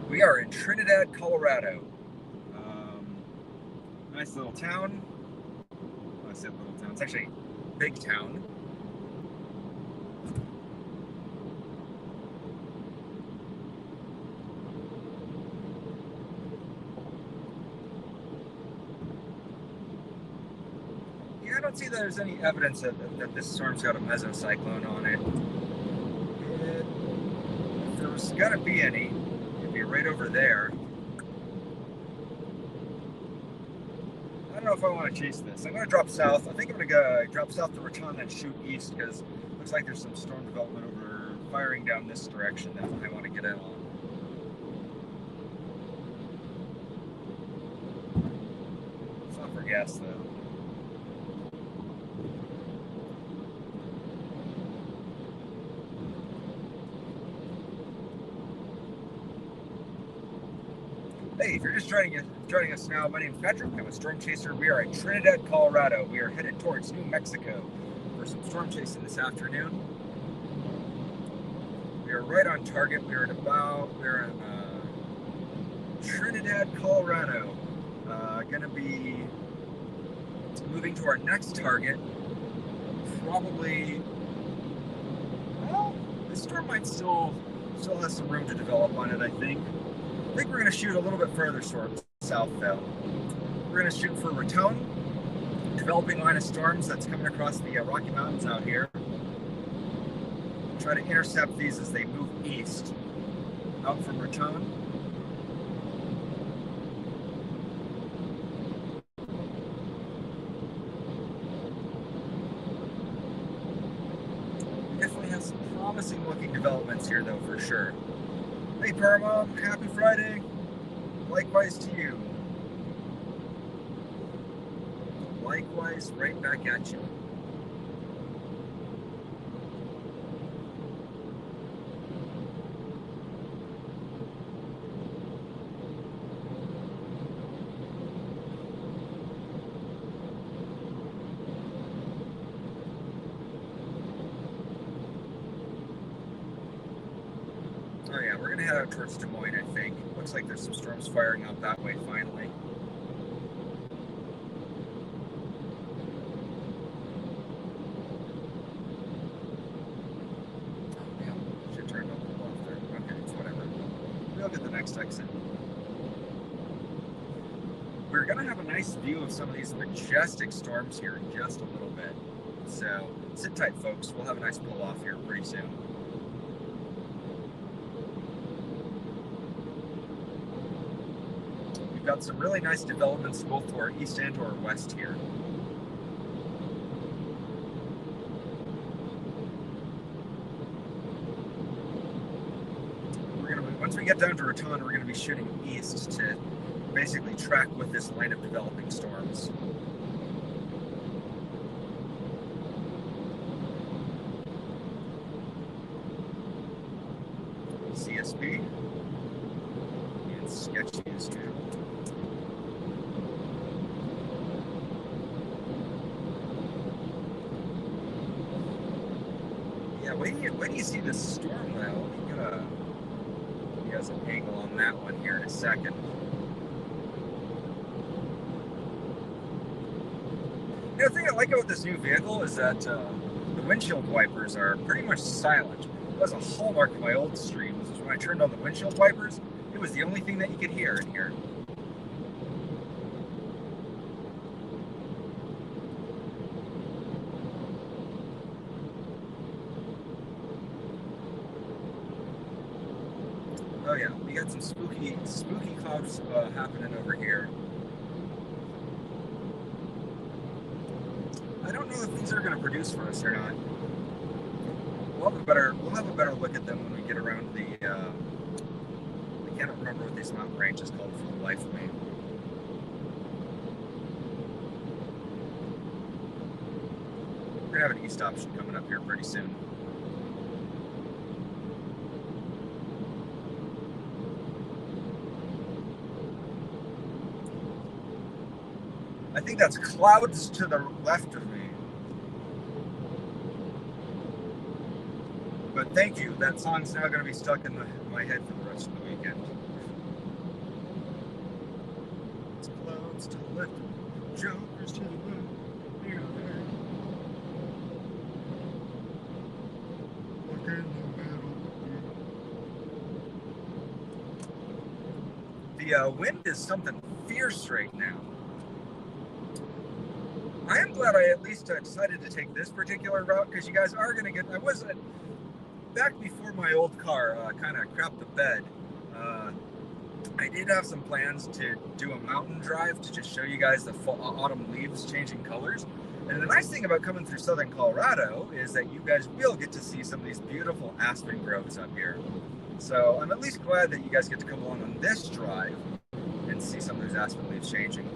We are in Trinidad, Colorado. Nice little town. I said little town. It's actually a big town. I don't see that there's any evidence that this storm's got a mesocyclone on it. If there was gonna be any, it'd be right over there. I don't know if I want to chase this. I'm gonna drop south. I think I'm gonna drop south to Raton and shoot east because it looks like there's some storm development over firing down this direction that I want to get in on. It's not for gas though. Hey, if you're just joining us now, my name's Patrick. I'm a storm chaser. We are in Trinidad, Colorado. We are headed towards New Mexico for some storm chasing this afternoon. We are right on target. We're in Trinidad, Colorado. Going to be moving to our next target. Probably, well, the storm might still has some room to develop on it, I think. I think we're going to shoot a little bit further south, though. We're going to shoot for Raton, developing line of storms that's coming across the Rocky Mountains out here. Try to intercept these as they move east, out from Raton. We definitely have some promising looking developments here, though, for sure. Hey, Paramount, happy Friday. Likewise to you. Likewise, right back at you. Oh yeah, we're gonna head out towards Des Moines, I think. Looks like there's some storms firing out that way finally. Oh yeah, should turn up the left there. Okay, it's whatever. We'll get the next exit. We're gonna have a nice view of some of these majestic storms here in just a little bit. So sit tight, folks. We'll have a nice pull off here pretty soon. Got some really nice developments both to our east and to our west here. Once we get down to Raton, we're going to be shooting east to basically track with this line of developing storms. CSP and sketchy as usual. Yeah, when you see the storm though, you guys an angle on that one here in a second. The thing I like about this new vehicle is that the windshield wipers are pretty much silent. That was a hallmark of my old streams. When I turned on the windshield wipers, it was the only thing that you could hear in here. Oh yeah, we got some spooky clouds happening over here. I don't know if these are going to produce for us or not. We'll have a better look at them when we get around the. I can't remember what these mountain ranges called for the life of me. We're gonna have an east option coming up here pretty soon. I think that's clouds to the left of me. But thank you. That song's now going to be stuck in my head for the rest of the weekend. It's clouds to the left, jokers to the right. Here, there. Look in the middle. The wind is something fierce right now. I am glad I at least decided to take this particular route because you guys are going to get. I wasn't back before my old car kind of crapped the bed. I did have some plans to do a mountain drive to just show you guys the autumn leaves changing colors. And the nice thing about coming through southern Colorado is that you guys will get to see some of these beautiful aspen groves up here. So I'm at least glad that you guys get to come along on this drive and see some of those aspen leaves changing.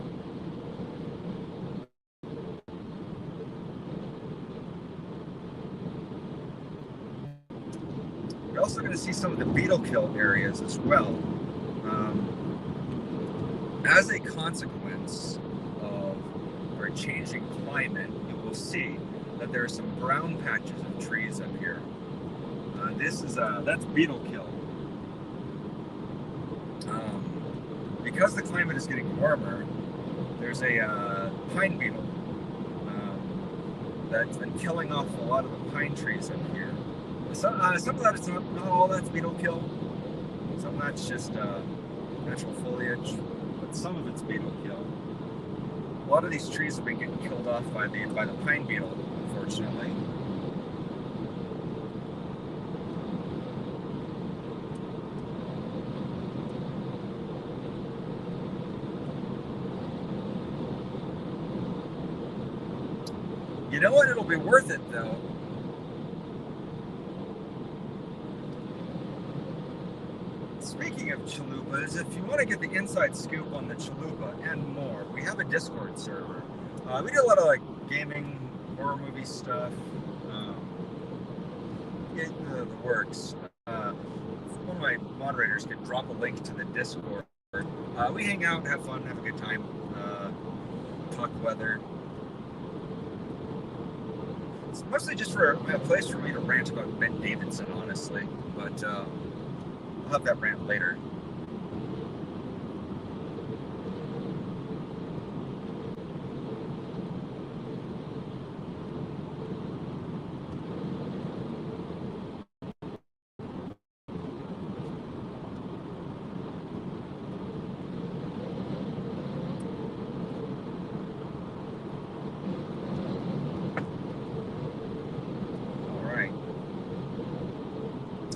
You're also going to see some of the beetle kill areas as well. As a consequence of our changing climate, you will see that there are some brown patches of trees up here. That's beetle kill. Because the climate is getting warmer, there's a pine beetle that's been killing off a lot of the pine trees up here. Some of that is not all that's beetle kill. Some of that's just natural foliage, but some of it's beetle kill. A lot of these trees have been getting killed off by the pine beetle, unfortunately. You know what? It'll be worth it though. Speaking of chalupas, if you want to get the inside scoop on the chalupa and more, we have a Discord server. We do a lot of like gaming, horror movie stuff, the works. One of my moderators could drop a link to the Discord. We hang out, have fun, have a good time, talk weather. It's mostly just for a place for me to rant about Ben Davidson, honestly, but I'll have that rant later.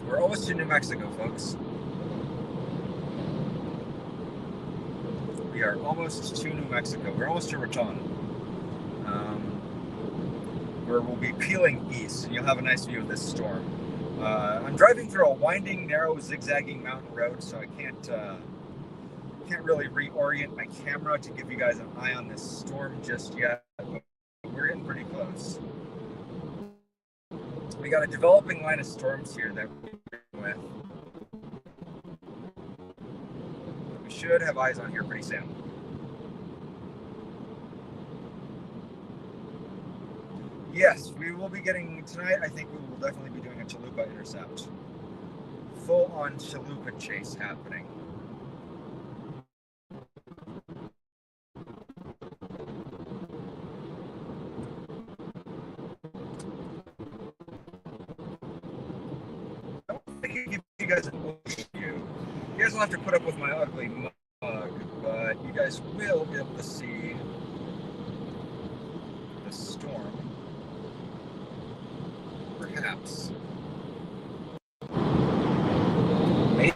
We're almost to New Mexico, folks. We are almost to New Mexico. We're almost to Raton, where we'll be peeling east, and you'll have a nice view of this storm. I'm driving through a winding, narrow, zigzagging mountain road, so I can't really reorient my camera to give you guys an eye on this storm just yet. But we're getting pretty close. We got a developing line of storms here that we're dealing with. We should have eyes on here pretty soon. Yes, we will be getting tonight. I think we will definitely be doing a chalupa intercept. Full-on chalupa chase happening. I don't think I can give you guys an overview. You guys will have to put up with my ugly mug, but you guys will be able to see the storm. Perhaps. Maybe.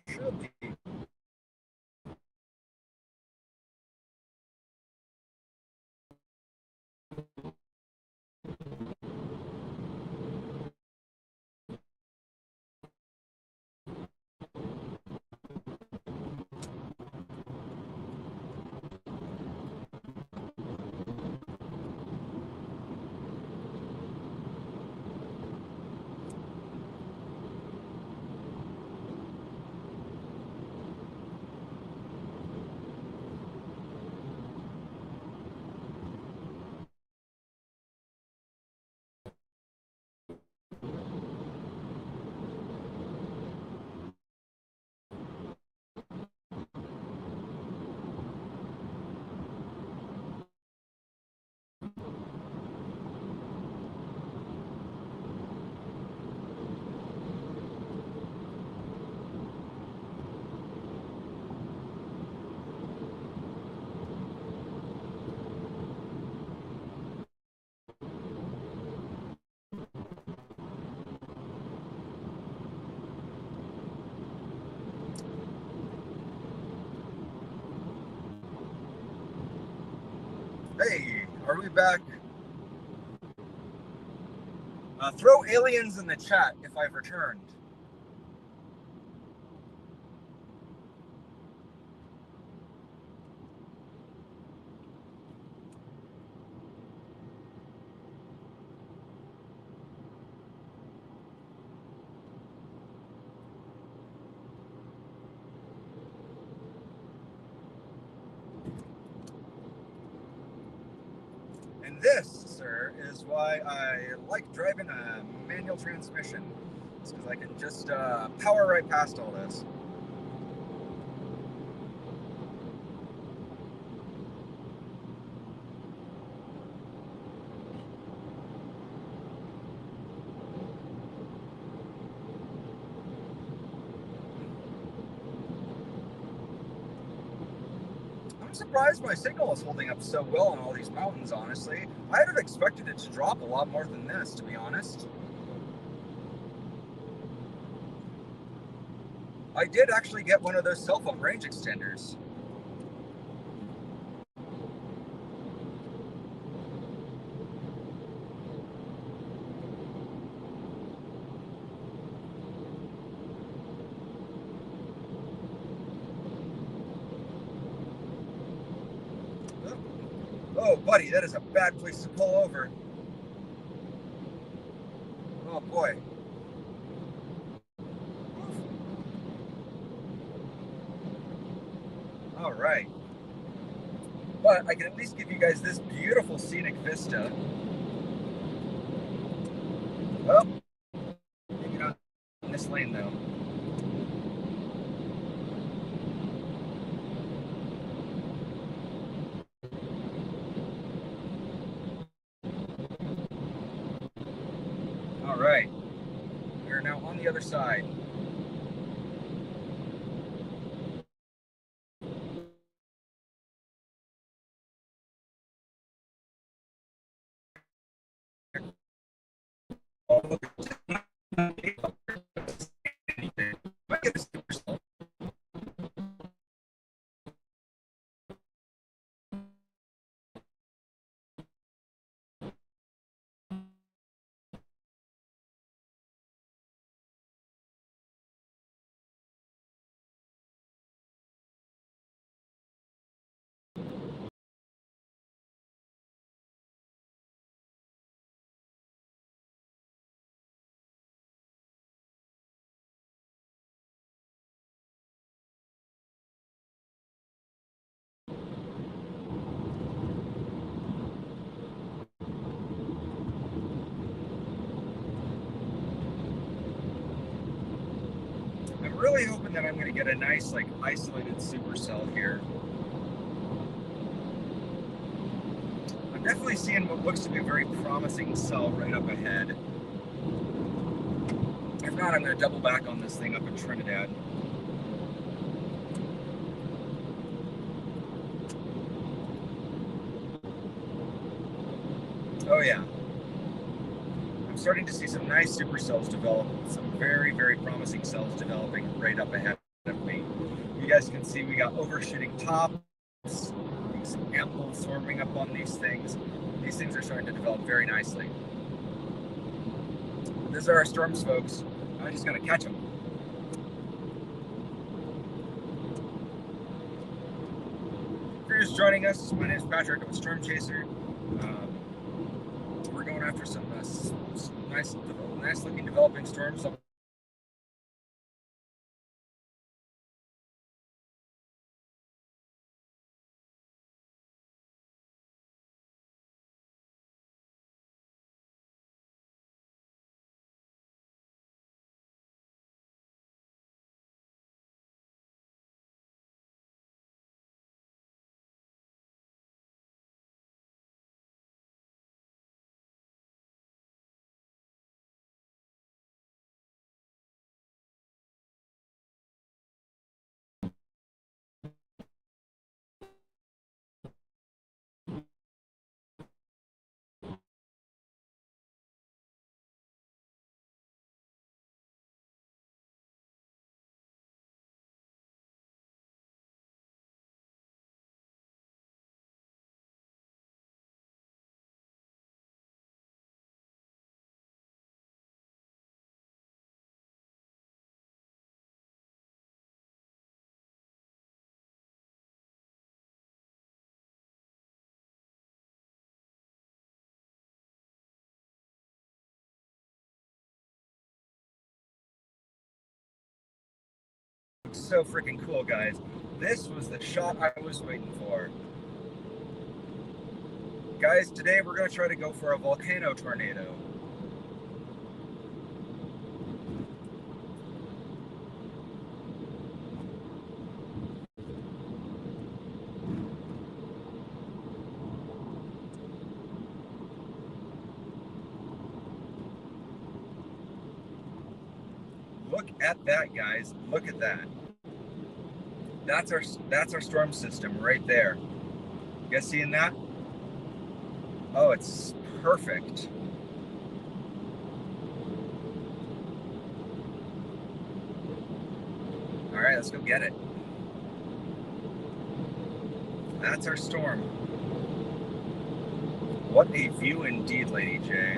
Should be. are we back? Throw aliens in the chat if I've returned. And this, sir, is why I like driving a manual transmission. It's because I can just power right past all this. I'm surprised my signal is holding up so well on all these mountains, honestly. I'd have expected it to drop a lot more than this, to be honest. I did actually get one of those cell phone range extenders. Oh, buddy, that is a bad place to pull over. Oh, boy. All right. But I can at least give you guys this beautiful scenic vista. Well, maybe not in this lane, though. All right. We are now on the other side. I'm really hoping that I'm going to get a nice, like, isolated supercell here. I'm definitely seeing what looks to be a very promising cell right up ahead. If not, I'm going to double back on this thing up in Trinidad. Oh yeah. I'm starting to see some nice supercells develop, some very, very promising cells developing right up ahead of me. You guys can see we got overshooting tops, some amples forming up on these things. These things are starting to develop very nicely. These are our storms, folks. I'm just going to catch them. If you're just joining us, my name is Patrick. I'm a storm chaser. We're going after some nice looking developing storms. so freaking cool, guys. This was the shot I was waiting for. Guys, today we're going to try to go for a volcano tornado. Look at that, guys. Look at that. That's our storm system right there. You guys seeing that? Oh, it's perfect. All right, let's go get it. That's our storm. What a view indeed, Lady J.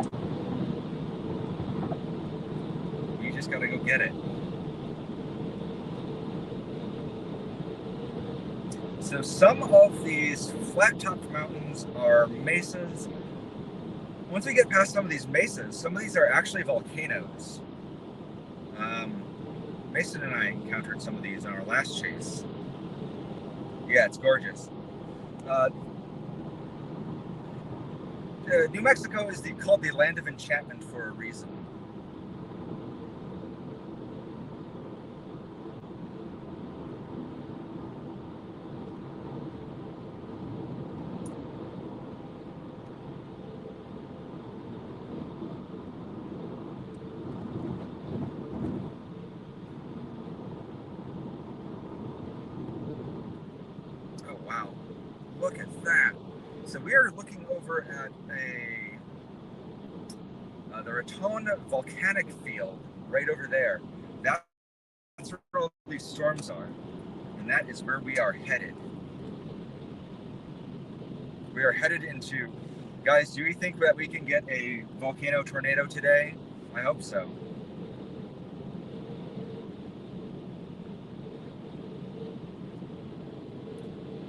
You just gotta go get it. So some of these flat-topped mountains are mesas. Once we get past some of these mesas, some of these are actually volcanoes. Mason and I encountered some of these on our last chase. Yeah, it's gorgeous. New Mexico is called the land of enchantment for a reason. Oh, wow. Look at that. So we are looking over at the Raton Volcanic field right over there. That's where all these storms are. And that is where we are headed. We are headed into... Guys, do you think that we can get a volcano tornado today? I hope so.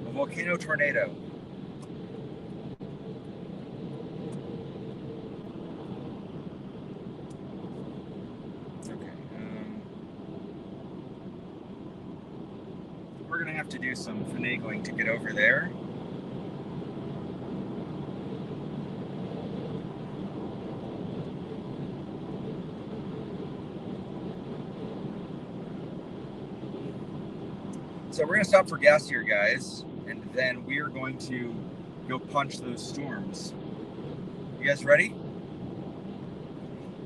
A volcano tornado. Okay. We're going to have to do some finagling to get over there. So we're going to stop for gas here, guys, and then we are going to go punch those storms. You guys ready?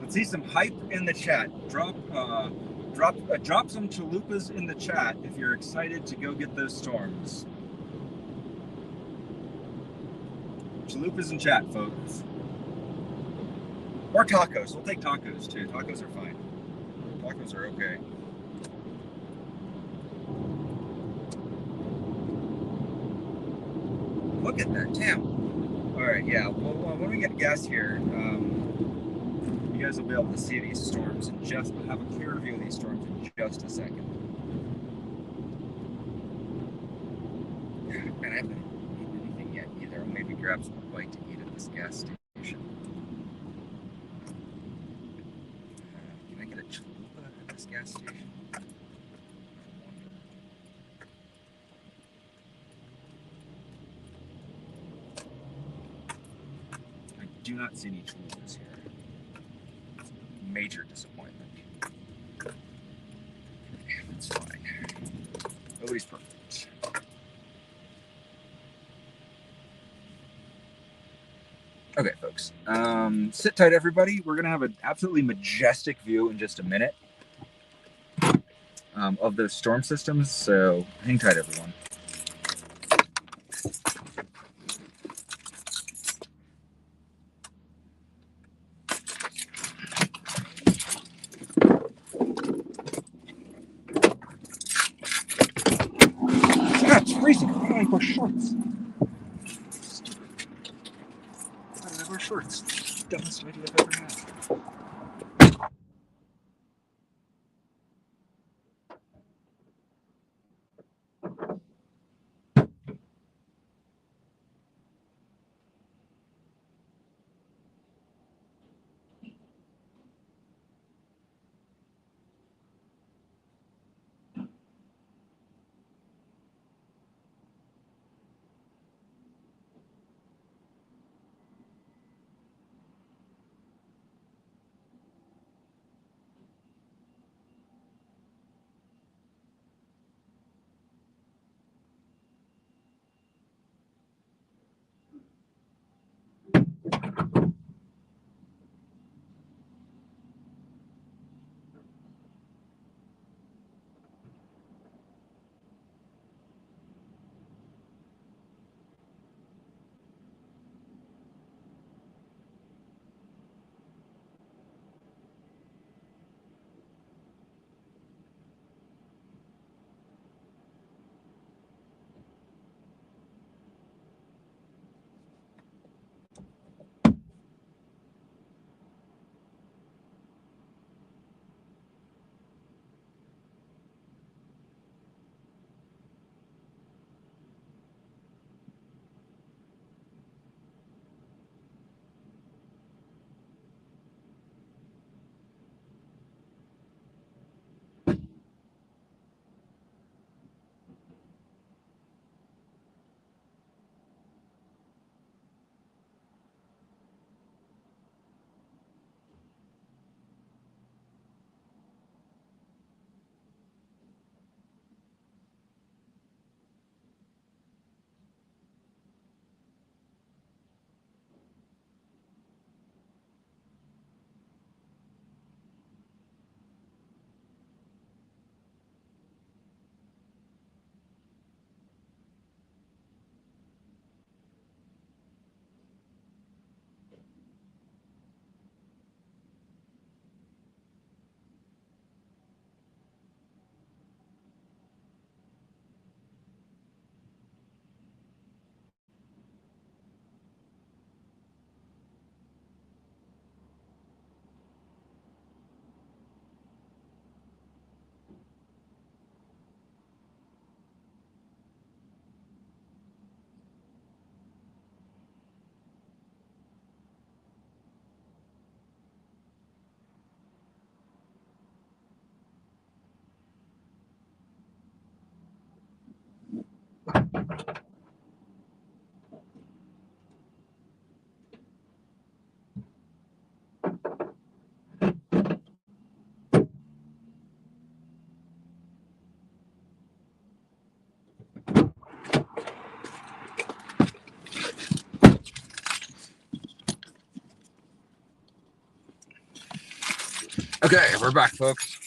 Let's see some hype in the chat. Drop some chalupas in the chat if you're excited to go get those storms. Chalupas in chat, folks. Or tacos. We'll take tacos too. Tacos are fine. Tacos are okay. Look at that, damn. All right, yeah, well, when we get gas here, you guys will be able to see these storms and just have a clear view of these storms in just a second. Man, I haven't eaten anything yet either. I'll maybe grab some bite to eat at this gas station. Can I get a chalupa at this gas station? I do not see any chalupas here. It's a major disappointment. It's fine. Nobody's perfect. Okay, folks. Sit tight, everybody. We're going to have an absolutely majestic view in just a minute of those storm systems, so hang tight, everyone. Ah, it's freezing. I don't wear shorts. Why did I wear shorts? Dumbest idea I've ever had. Okay, we're back, folks.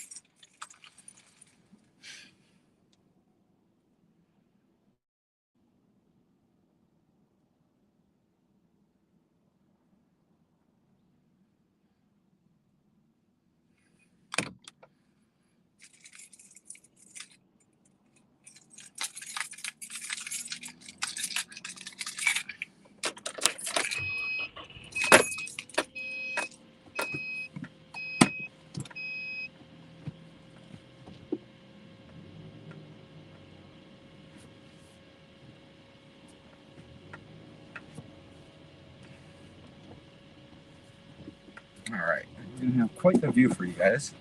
All right, we're gonna have quite the view for you guys.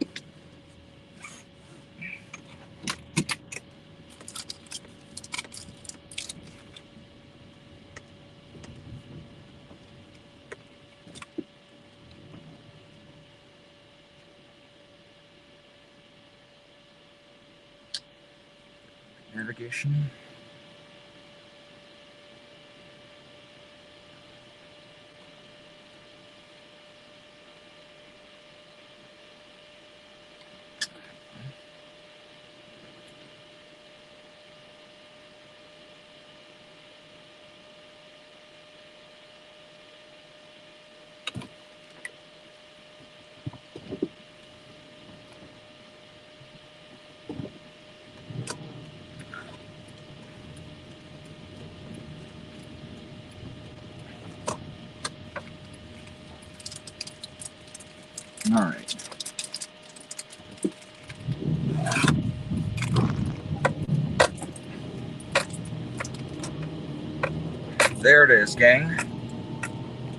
Navigation. All right. There it is, gang.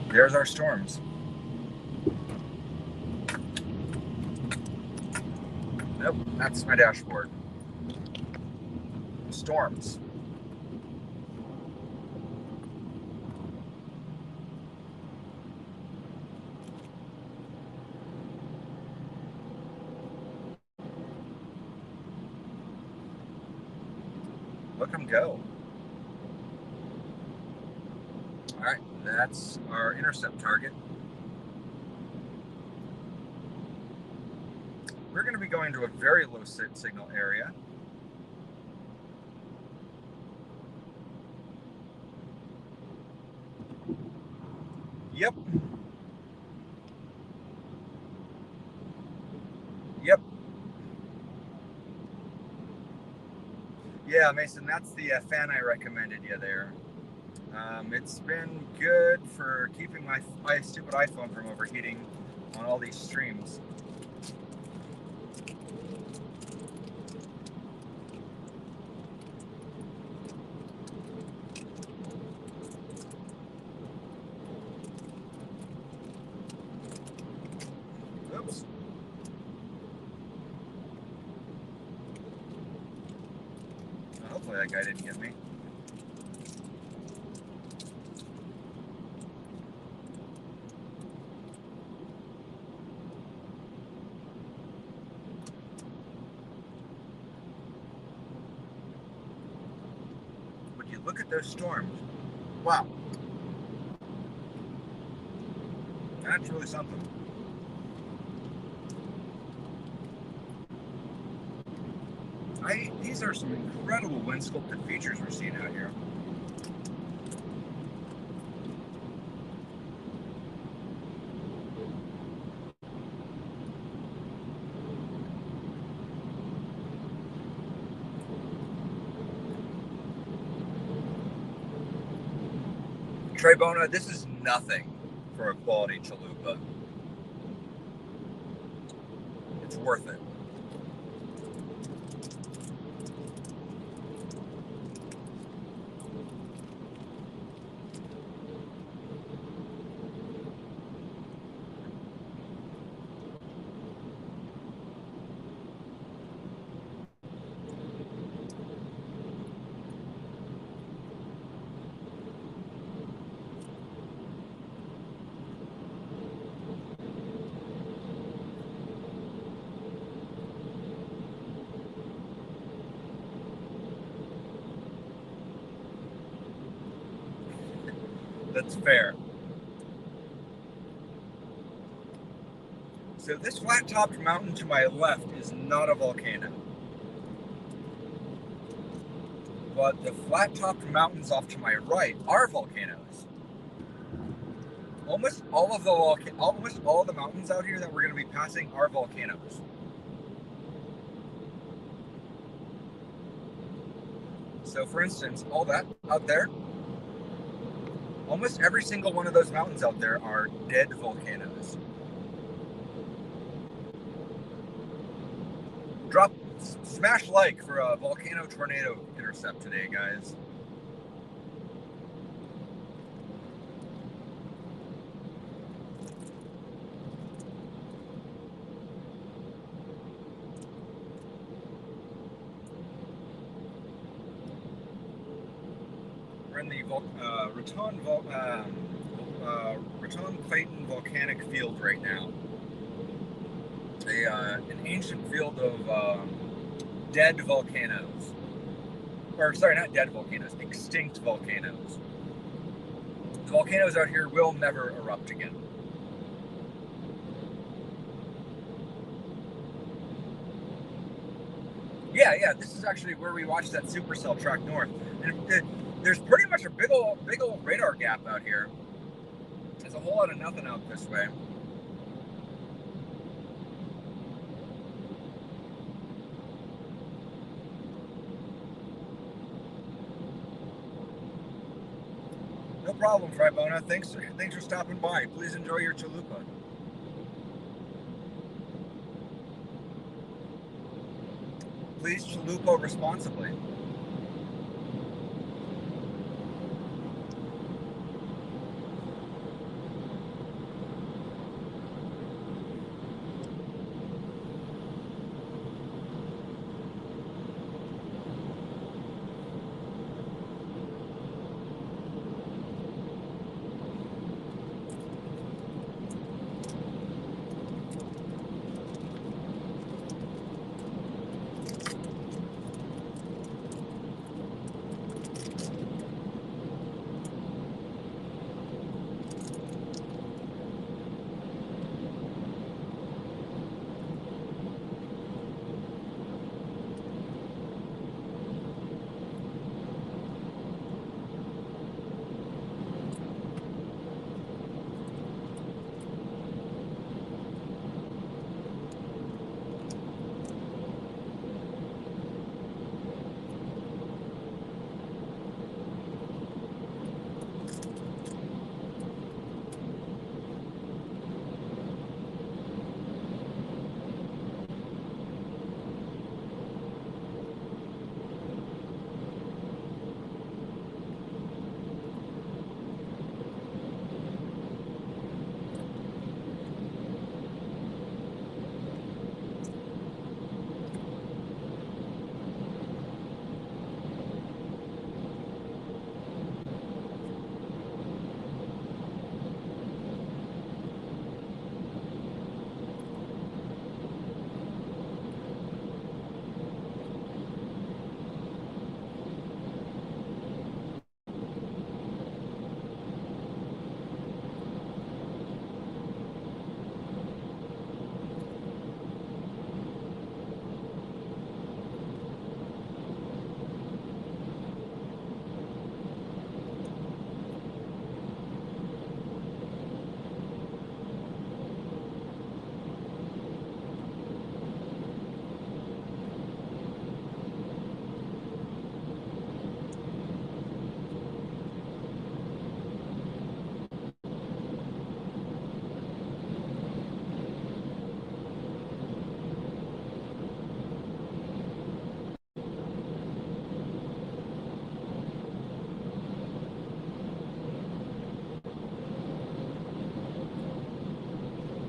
There's our storms. Nope, that's my dashboard. Storms. Look them go. All right, that's our intercept target. We're going to be going to a very low signal area. Yep. Yep. Yeah, Mason, that's the fan I recommended you there. It's been good for keeping my stupid iPhone from overheating on all these streams. Oops. Hopefully that guy didn't get me. Would you look at those storms? Wow. That's really something. These are some incredible wind sculpted features we're seeing out here. Trey Bona, this is nothing for a quality chalupa. It's worth it. That's fair. So this flat-topped mountain to my left is not a volcano. But the flat-topped mountains off to my right are volcanoes. Almost all of the mountains out here that we're going to be passing are volcanoes. So for instance, all that out there, almost every single one of those mountains out there are dead volcanoes. Smash like for a volcano tornado intercept today, guys. We're in the Raton Clayton volcanic field right now. An ancient field of dead volcanoes. Or sorry, not dead volcanoes, extinct volcanoes. The volcanoes out here will never erupt again. Yeah, this is actually where we watched that supercell track north. And there's pretty much a big old radar gap out here. There's a whole lot of nothing out this way. No problem, Tribona. Thanks for stopping by. Please enjoy your chalupa. Please chalupa responsibly.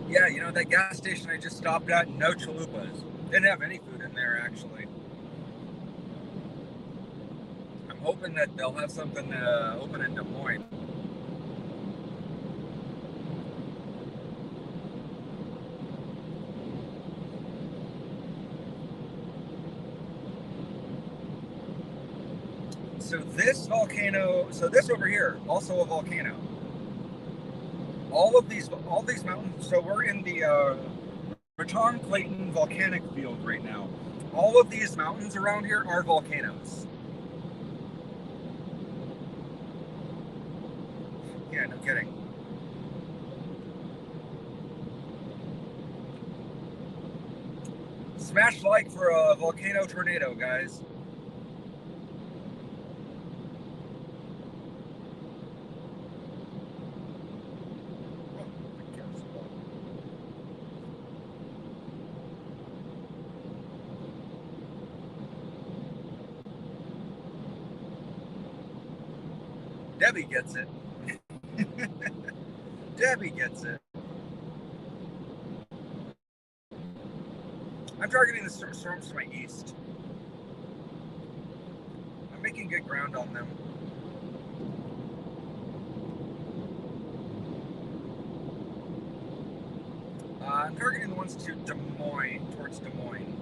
Yeah, you know, that gas station I just stopped at, no chalupas. Didn't have any food in there, actually. I'm hoping that they'll have something open in Des Moines. So this over here, also a volcano. All these mountains. So we're in the Tom Clayton volcanic field right now. All of these mountains around here are volcanoes. Yeah, no kidding. Smash like for a volcano tornado, guys. Debbie gets it. Debbie gets it. I'm targeting the storms to my east. I'm making good ground on them. I'm targeting the ones to Des Moines, towards Des Moines.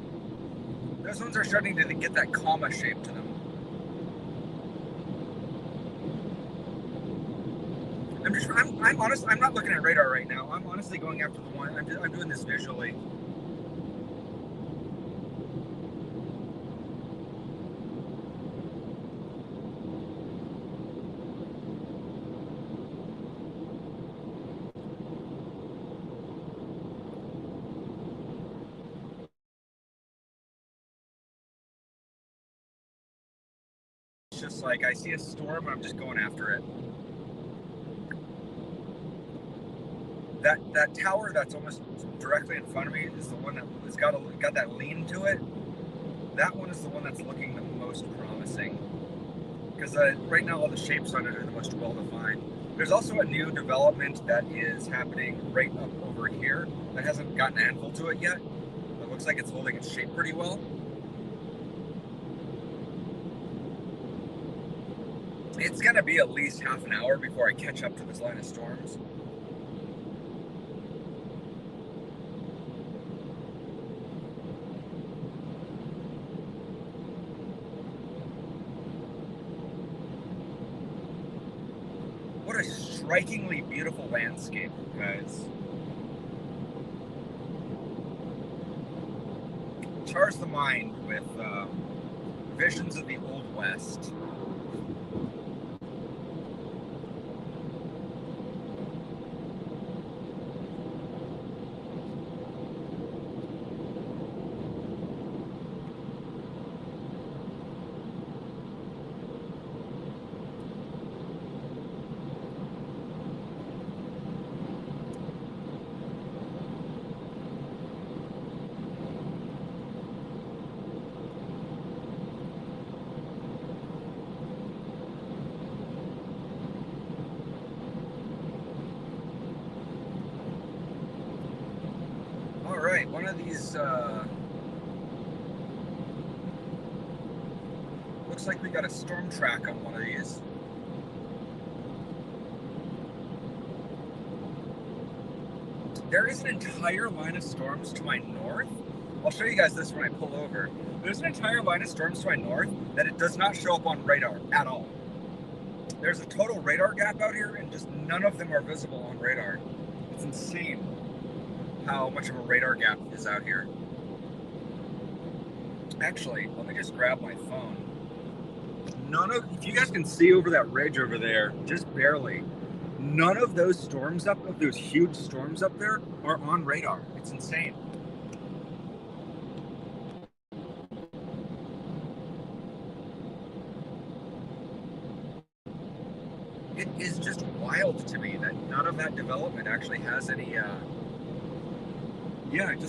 Those ones are starting to get that comma shape to them. I'm honestly, I'm not looking at radar right now. I'm honestly going after the one. I'm doing this visually. It's just like I see a storm, I'm just going after it. That tower that's almost directly in front of me is the one that's got that lean to it. That one is the one that's looking the most promising, because right now all the shapes on it are the most well defined. There's also a new development that is happening right up over here that hasn't gotten anvil to it yet. It looks like it's holding its shape pretty well. It's gonna be at least half an hour before I catch up to this line of storms. What a strikingly beautiful landscape, guys. Charge the mind with visions of the Old West. Alright, one of these, looks like we got a storm track on one of these. There is an entire line of storms to my north. I'll show you guys this when I pull over. There's an entire line of storms to my north that it does not show up on radar at all. There's a total radar gap out here, and just none of them are visible on radar. It's insane how much of a radar gap is out here. Actually, let me just grab my phone. If you guys can see over that ridge over there, just barely, none of those storms of those huge storms up there are on radar. It's insane. It is just wild to me that none of that development actually has any,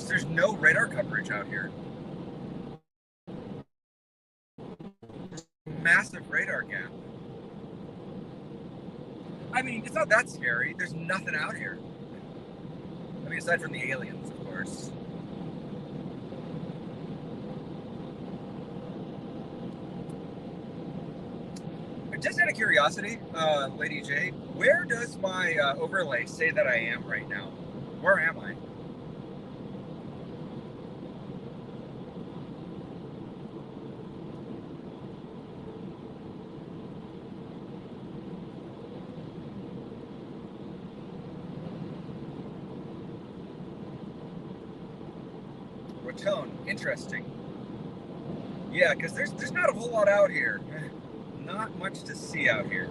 there's no radar coverage out here. Just massive radar gap. I mean, it's not that scary. There's nothing out here. I mean, aside from the aliens, of course. Just out of curiosity, Lady J, where does my overlay say that I am right now? Where am I? Raton. Interesting. Yeah, because there's not a whole lot out here. Not much to see out here.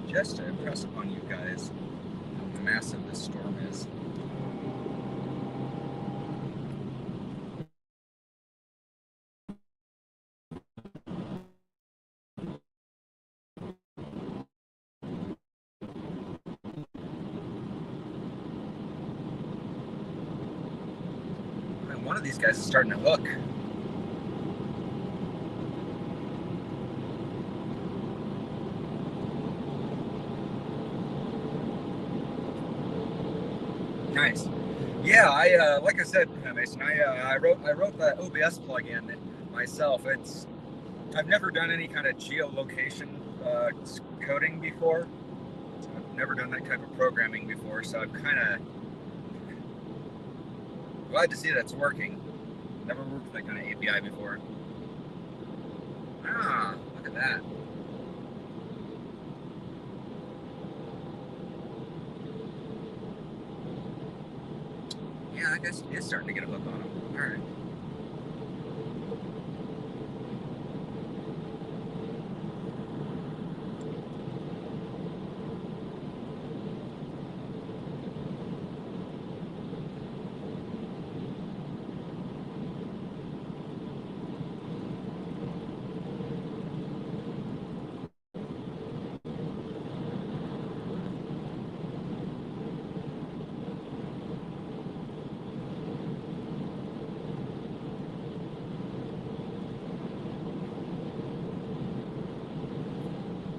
Just to impress upon you guys how massive this storm is. And one of these guys is starting to hook. Nice. Yeah, like I said, Mason, I wrote that OBS plugin myself. I've never done any kind of geolocation coding before. I've never done that type of programming before, so I'm kind of glad to see that's working. Never worked with that kind of API before. Ah, look at that. Yeah, I guess he is starting to get a hook on him. All right.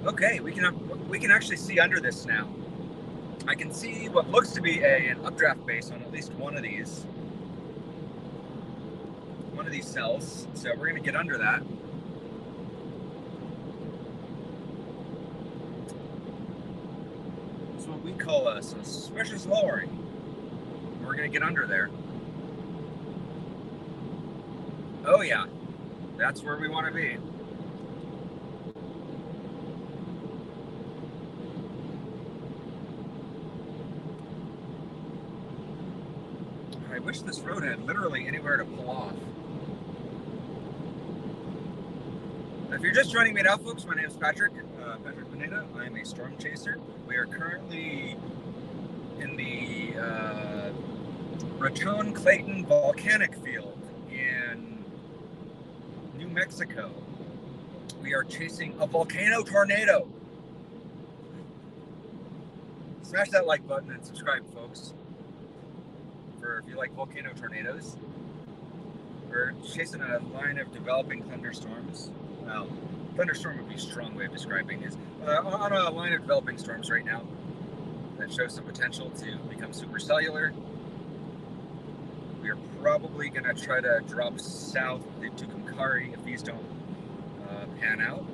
Okay, we can actually see under this now. I can see what looks to be an updraft base on at least one of these cells. So we're going to get under that. It's what we call a suspicious lowering. We're going to get under there. Oh yeah, that's where we want to be. I wish this road had literally anywhere to pull off. If you're just joining me now, folks, my name is Patrick Pineda. I'm a storm chaser. We are currently in the Raton-Clayton Volcanic field in New Mexico. We are chasing a volcano tornado. Smash that like button and subscribe, folks. If you like volcano tornadoes. We're chasing a line of developing thunderstorms. Well, thunderstorm would be a strong way of describing this. On a line of developing storms right now that shows some potential to become supercellular. We are probably going to try to drop south into Tucumcari if these don't pan out.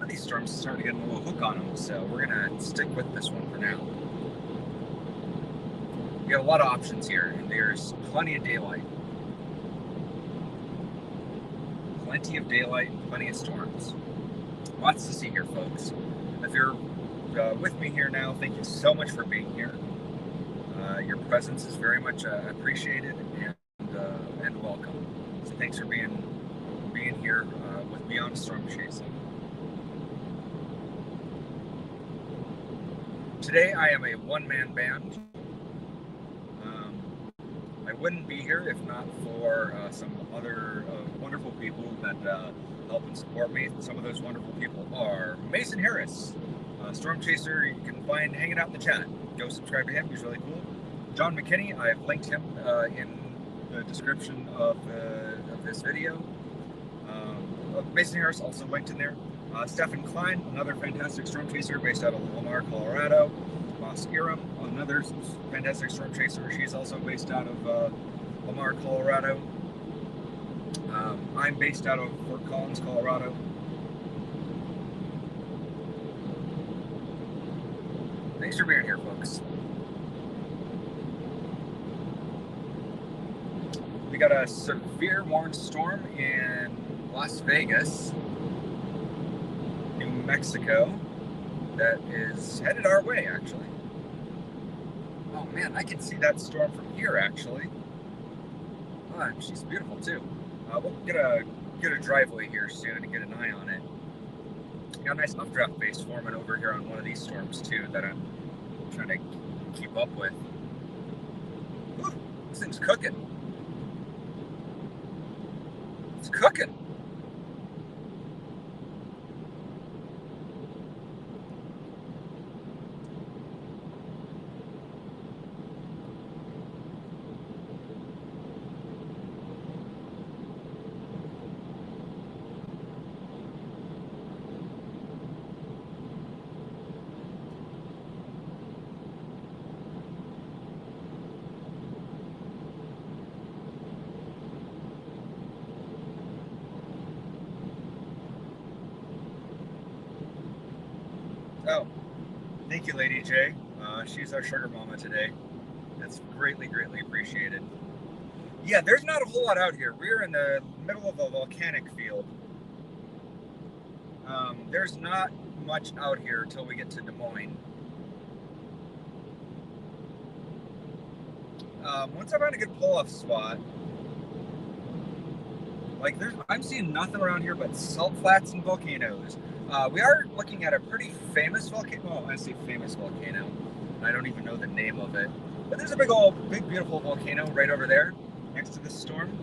These storms are starting to get a little hook on them, so we're gonna stick with this one for now. We got a lot of options here, and there's plenty of daylight. Plenty of daylight and plenty of storms. Lots to see here, folks. If you're with me here now, thank you so much for being here. Your presence is very much appreciated and welcome. So thanks for being here with me on Storm Chasing. Today I am a one-man band. I wouldn't be here if not for some other wonderful people that help and support me. Some of those wonderful people are Mason Harris, Storm Chaser. You can find hanging out in the chat. Go subscribe to him. He's really cool. John McKinney. I've linked him in the description of this video. Mason Harris also linked in there. Stephen Klein, another fantastic storm chaser based out of Lamar, Colorado. Moss Iram, another fantastic storm chaser. She's also based out of Lamar, Colorado. I'm based out of Fort Collins, Colorado. Thanks for being here, folks. We got a severe warned storm in Las Vegas, New Mexico, that is headed our way, actually. Oh man, I can see that storm from here, actually. Oh, she's beautiful too. We'll get a driveway here soon and get an eye on it. Got a nice updraft base forming over here on one of these storms too that I'm trying to keep up with. Whew, this thing's cooking. It's cooking. Oh, thank you, Lady J. She's our sugar mama today. That's greatly, greatly appreciated. Yeah, there's not a whole lot out here. We're in the middle of a volcanic field. There's not much out here until we get to Des Moines. Once I find a good pull-off spot, like I'm seeing nothing around here but salt flats and volcanoes. We are looking at a pretty famous volcano. Oh, I say famous volcano. I don't even know the name of it. But there's a big, beautiful volcano right over there next to this storm.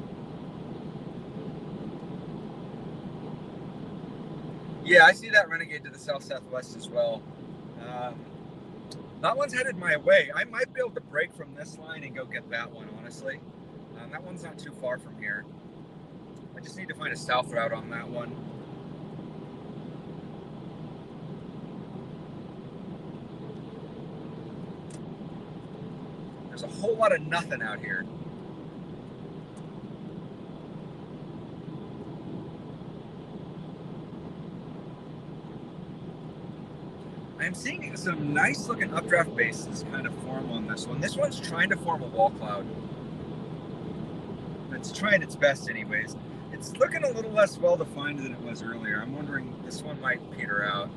Yeah, I see that renegade to the south-southwest as well. That one's headed my way. I might be able to break from this line and go get that one, honestly. That one's not too far from here. I just need to find a south route on that one. There's a whole lot of nothing out here. I'm seeing some nice looking updraft bases kind of form on this one. This one's trying to form a wall cloud. It's trying its best anyways. It's looking a little less well defined than it was earlier. I'm wondering this one might peter out.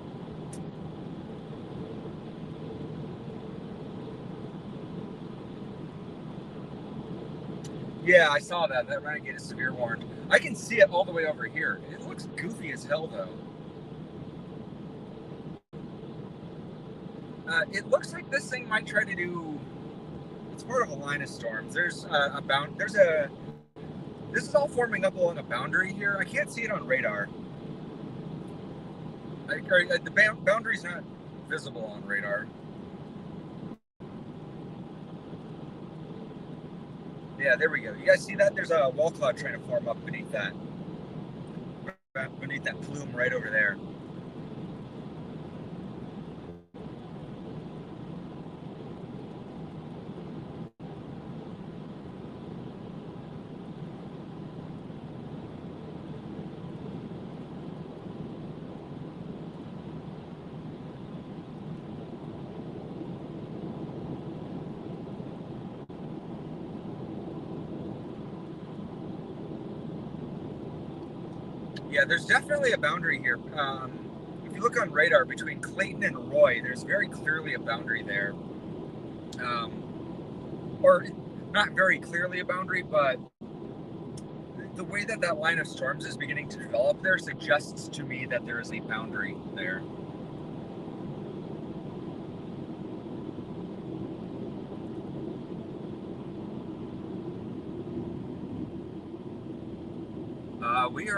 Yeah, I saw that. That renegade is severe warned. I can see it all the way over here. It looks goofy as hell though. It looks like this thing might try to do. It's part of a line of storms. There's This is all forming up along a boundary here. I can't see it on radar. The boundary's not visible on radar. Yeah, there we go. You guys see that? There's a wall cloud trying to form up beneath that plume right over there. Yeah, there's definitely a boundary here. If you look on radar between Clayton and Roy, there's very clearly a boundary there. Or not very clearly a boundary, but the way that that line of storms is beginning to develop there suggests to me that there is a boundary there. Are we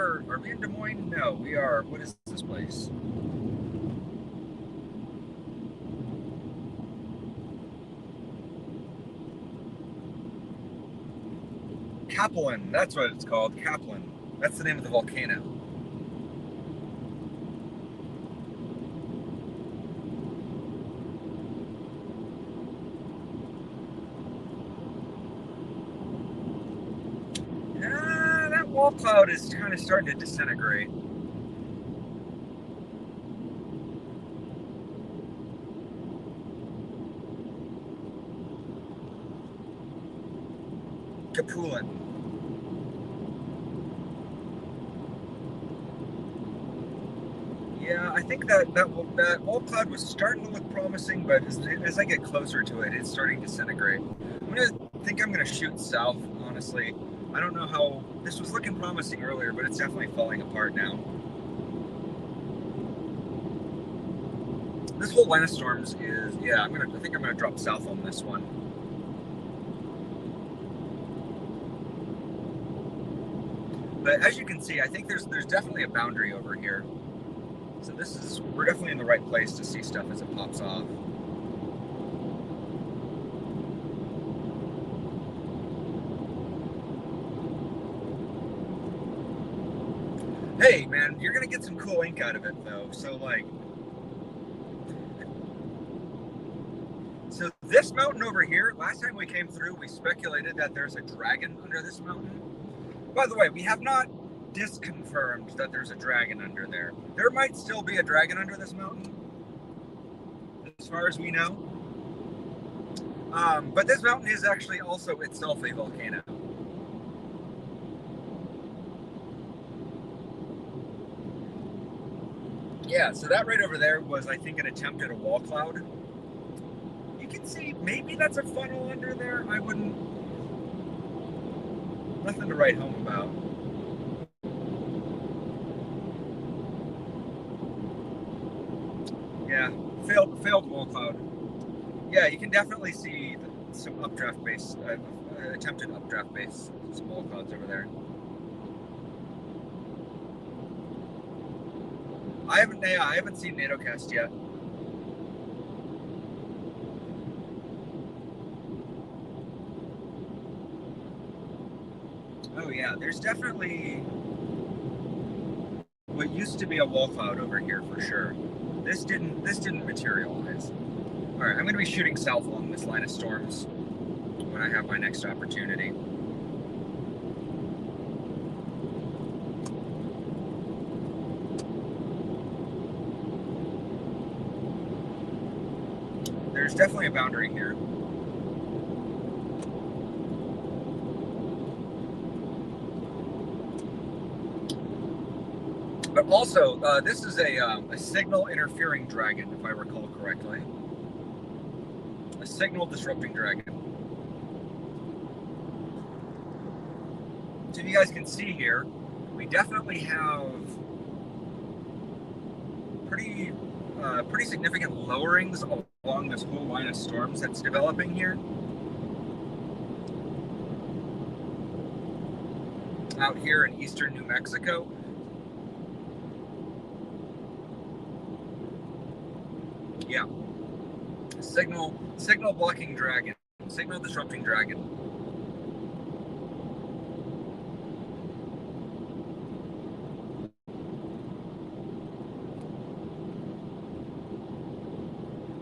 in Des Moines? No, we are, what is this place? Kaplan, that's what it's called, Kaplan. That's the name of the volcano. That wall cloud is kind of starting to disintegrate. Kapulin. Yeah, I think that wall cloud was starting to look promising, but as I get closer to it, it's starting to disintegrate. I'm gonna shoot south, honestly. I don't know how this was looking promising earlier, but it's definitely falling apart now. This whole line of storms is, yeah, I think I'm gonna drop south on this one. But as you can see, I think there's definitely a boundary over here. So we're definitely in the right place to see stuff as it pops off. Hey man, you're gonna get some cool ink out of it though. So this mountain over here, last time we came through, we speculated that there's a dragon under this mountain. By the way, we have not disconfirmed that there's a dragon under there. There might still be a dragon under this mountain, as far as we know. But this mountain is actually also itself a volcano. Yeah, so that right over there was, I think, an attempt at a wall cloud. You can see maybe that's a funnel under there. I wouldn't. Nothing to write home about. Yeah, failed wall cloud. Yeah, you can definitely see some updraft base, attempted updraft base, some wall clouds over there. I haven't seen NATOcast yet. Oh yeah, there's definitely what used to be a wall cloud over here for sure. This didn't materialize. All right, I'm going to be shooting south along this line of storms when I have my next opportunity. There's definitely a boundary here. But also, this is a signal interfering dragon, if I recall correctly. A signal disrupting dragon. So you guys can see here, we definitely have pretty significant lowerings along this whole line of storms that's developing here. Out here in eastern New Mexico. Yeah. Signal blocking dragon. Signal disrupting dragon.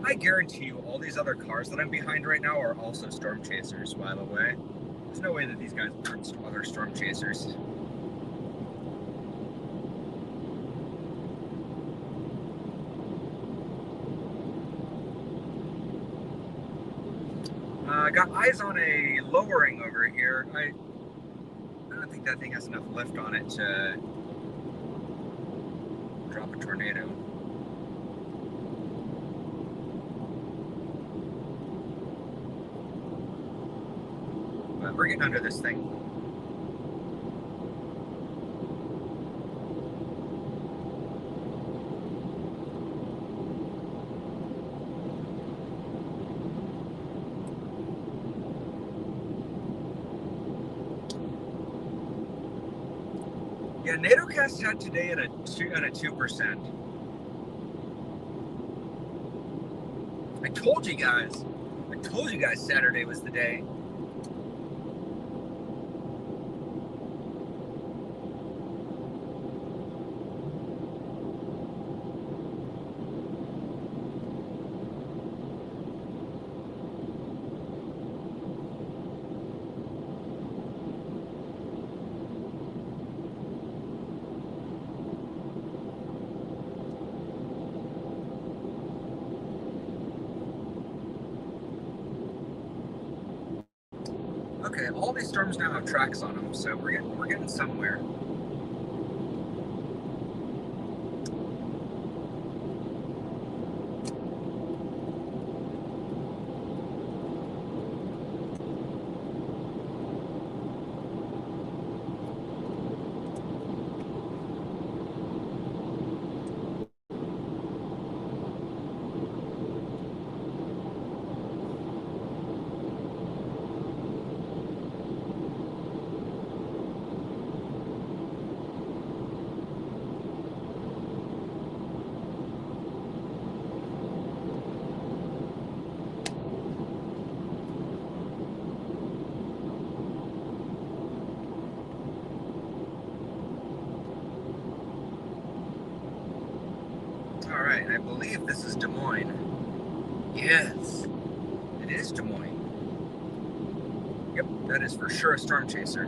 I guarantee you all these other cars that I'm behind right now are also storm chasers, by the way. There's no way that these guys aren't other storm chasers. I got eyes on a lowering over here. I don't think that thing has enough lift on it to drop a tornado. But we're getting under this thing. Yeah, NATOcast had today at a 2%. I told you guys. Saturday was the day. Okay, all these storms now have tracks on them, so we're getting somewhere. All right, I believe this is Des Moines. Yes, it is Des Moines. Yep, that is for sure a storm chaser.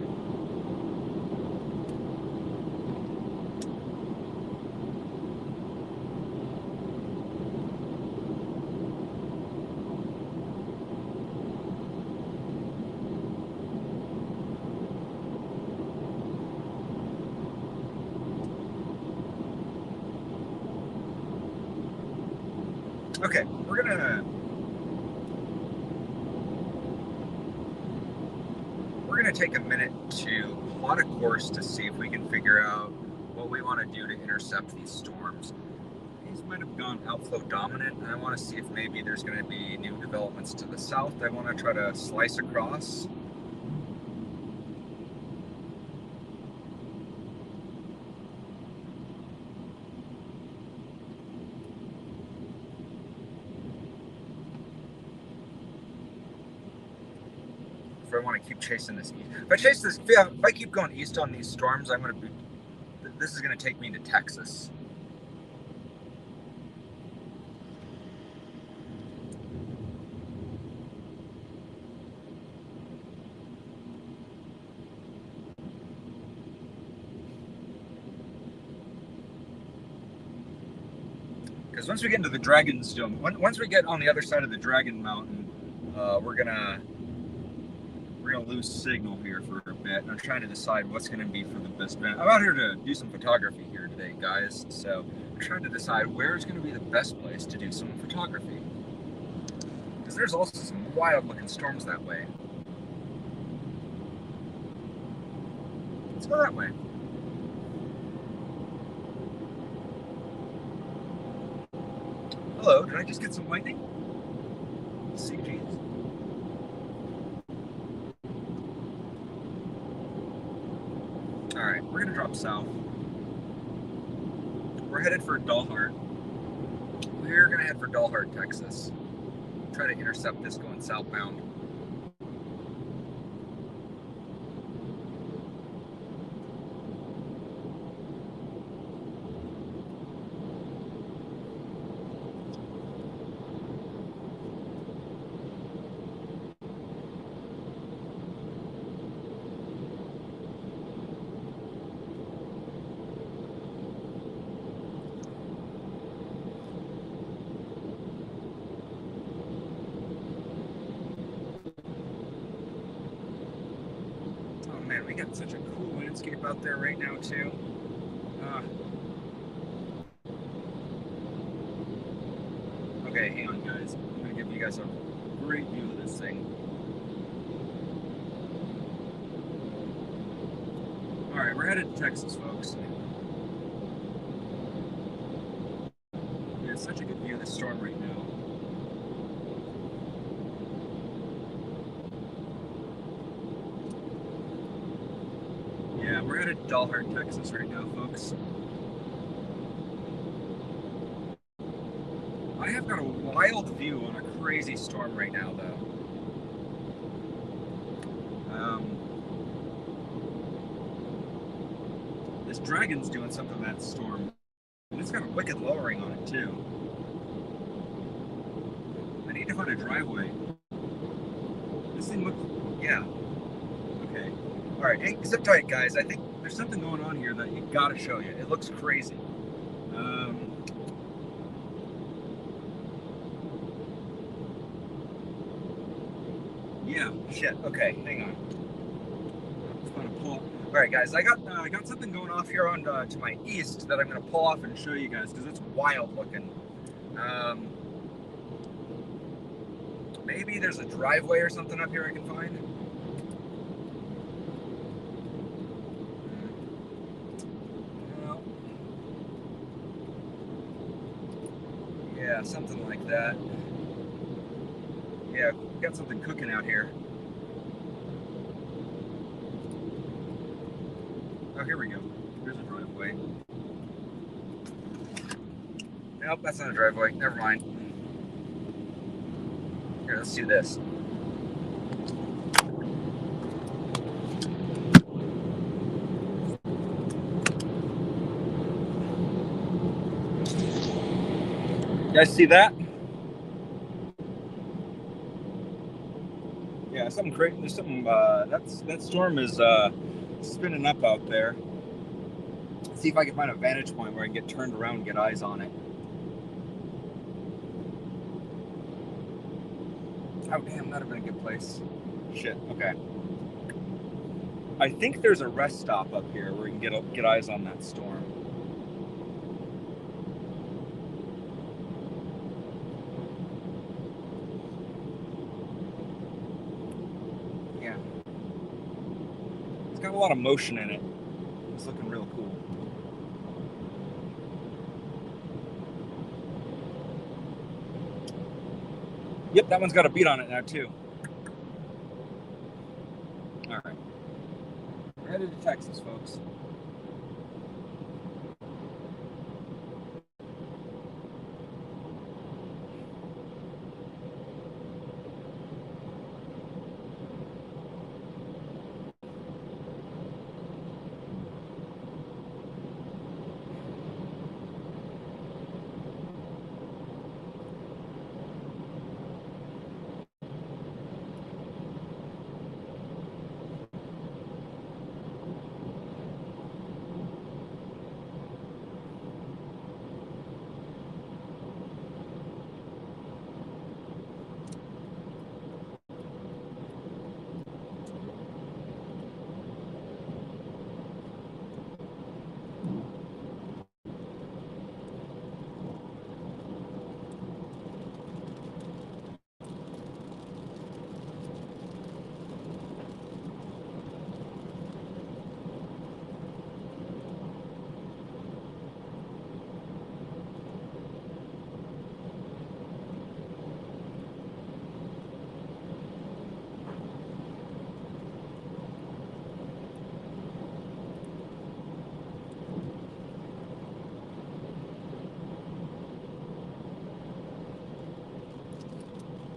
Okay, we're gonna take a minute to plot a course to see if we can figure out what we want to do to intercept these storms. These might have gone outflow dominant, and I want to see if maybe there's going to be new developments to the south. I want to try to slice across. If I want to keep chasing this east, if I keep going east on these storms, this is going to take me to Texas. Because once we get into the Dragon's Dome, once we get on the other side of the Dragon Mountain, we're gonna lose signal here for a bit. And I'm trying to decide what's gonna be for the best bet. I'm out here to do some photography here today, guys. So I'm trying to decide where is gonna be the best place to do some photography. Because there's also some wild looking storms that way. Let's go that way. Hello, did I just get some lightning? CGs. Alright, we're gonna drop south. We're headed for Dalhart. We're gonna head for Dalhart, Texas. Try to intercept this going southbound. Man, we got such a cool landscape out there right now, too. Okay, hang on, guys. I'm going to give you guys a great view of this thing. Alright, we're headed to Texas, folks. We have such a good view of this storm right now. Yeah, we're at Dalhart, Texas right now, folks. I have got a wild view on a crazy storm right now, though. This dragon's doing something to that storm. And it's got a wicked lowering on it, too. I need to find a driveway. This thing looks... yeah. Okay. Alright, hey, sit tight, guys. I think there's something going on here that you gotta show you. It looks crazy. Yeah, shit. Okay, hang on. I'm gonna pull. All right, guys. I got something going off here on to my east that I'm gonna pull off and show you guys because it's wild looking. Maybe there's a driveway or something up here I can find. No. Yeah, something like that. Yeah, got something cooking out here. Oh, here we go. Here's a driveway. Nope, that's not a driveway. Never mind. Here, let's do this. You guys see that? Yeah, something crazy. There's something. That storm is spinning up out there. Let's see if I can find a vantage point where I can get turned around and get eyes on it. Oh damn, that'd have been a good place. Shit. Okay. I think there's a rest stop up here where we can get eyes on that storm. Yeah. It's got a lot of motion in it. It's looking real cool. Yep, that one's got a beat on it now too. All right. We're headed to Texas, folks.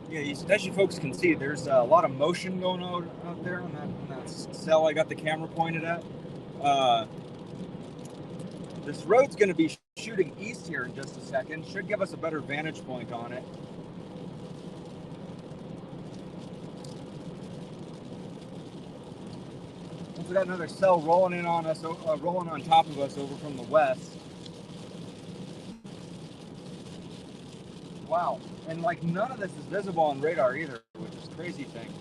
Yeah, as you folks can see, there's a lot of motion going on out there on that cell I got the camera pointed at. This road's going to be shooting east here in just a second. Should give us a better vantage point on it. Once we got another cell rolling in on us, rolling on top of us over from the west. Wow. And like none of this is visible on radar either, which is a crazy thing.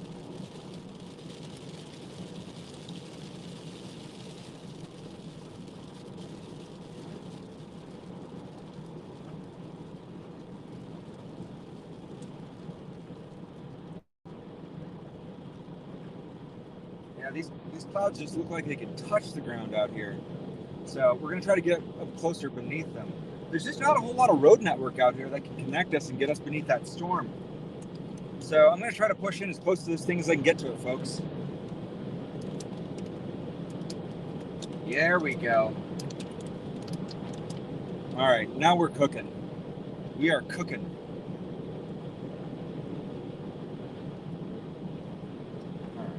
Yeah, these clouds just look like they can touch the ground out here. So we're gonna try to get up closer beneath them. There's just not a whole lot of road network out here that can connect us and get us beneath that storm. So I'm gonna try to push in as close to this thing as I can get to it, folks. There we go. All right, now we're cooking. We are cooking. All right.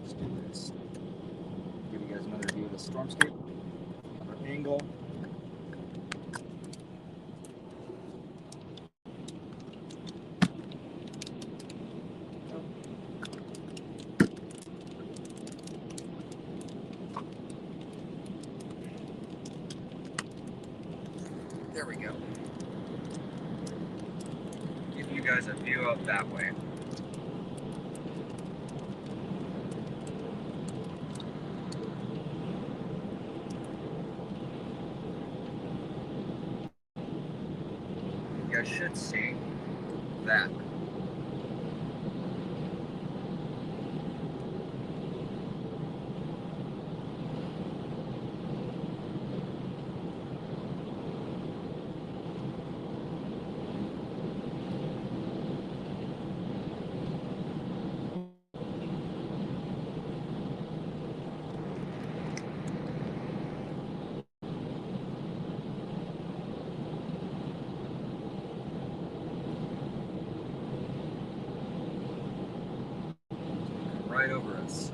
Let's do this. Give you guys another view of the stormscape. Another angle. There we go. Give you guys a view up that way. You guys should see that. Right over us.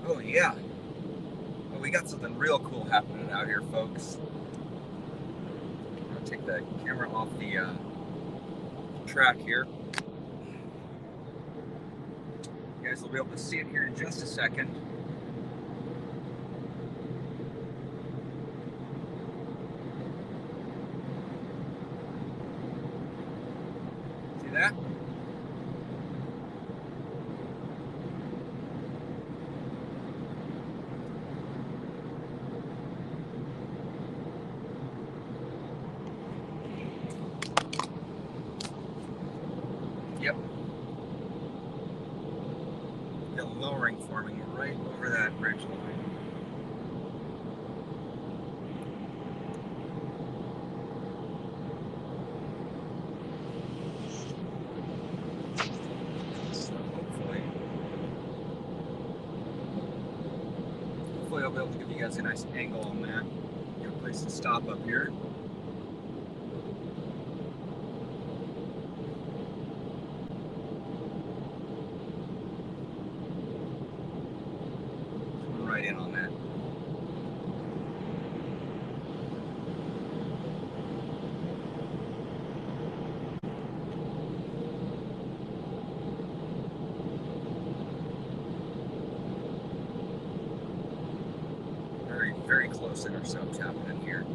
Oh yeah. Well, we got something real cool happening out here, folks. I'm gonna take the camera off the track here. You guys will be able to see it here in just a second. See that? Yep. Got lowering forming right over that ridge line. So hopefully I'll be able to give you guys a nice angle on that. Good place to stop up here. Right in on that. Very, very close intercepts happening here.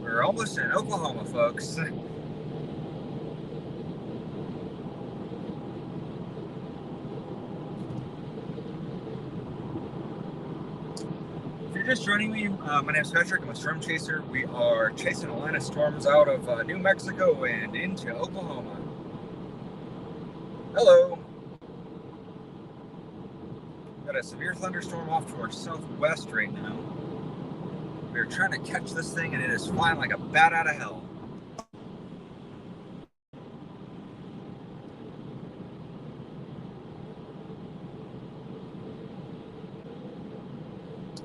We're almost in Oklahoma, folks. If you're Just joining me, my name is Patrick. I'm a storm chaser. We are chasing a line of storms out of New Mexico and into Oklahoma. Hello. Got a severe thunderstorm off to our southwest right now. We're trying to catch this thing and it is flying like a bat out of hell.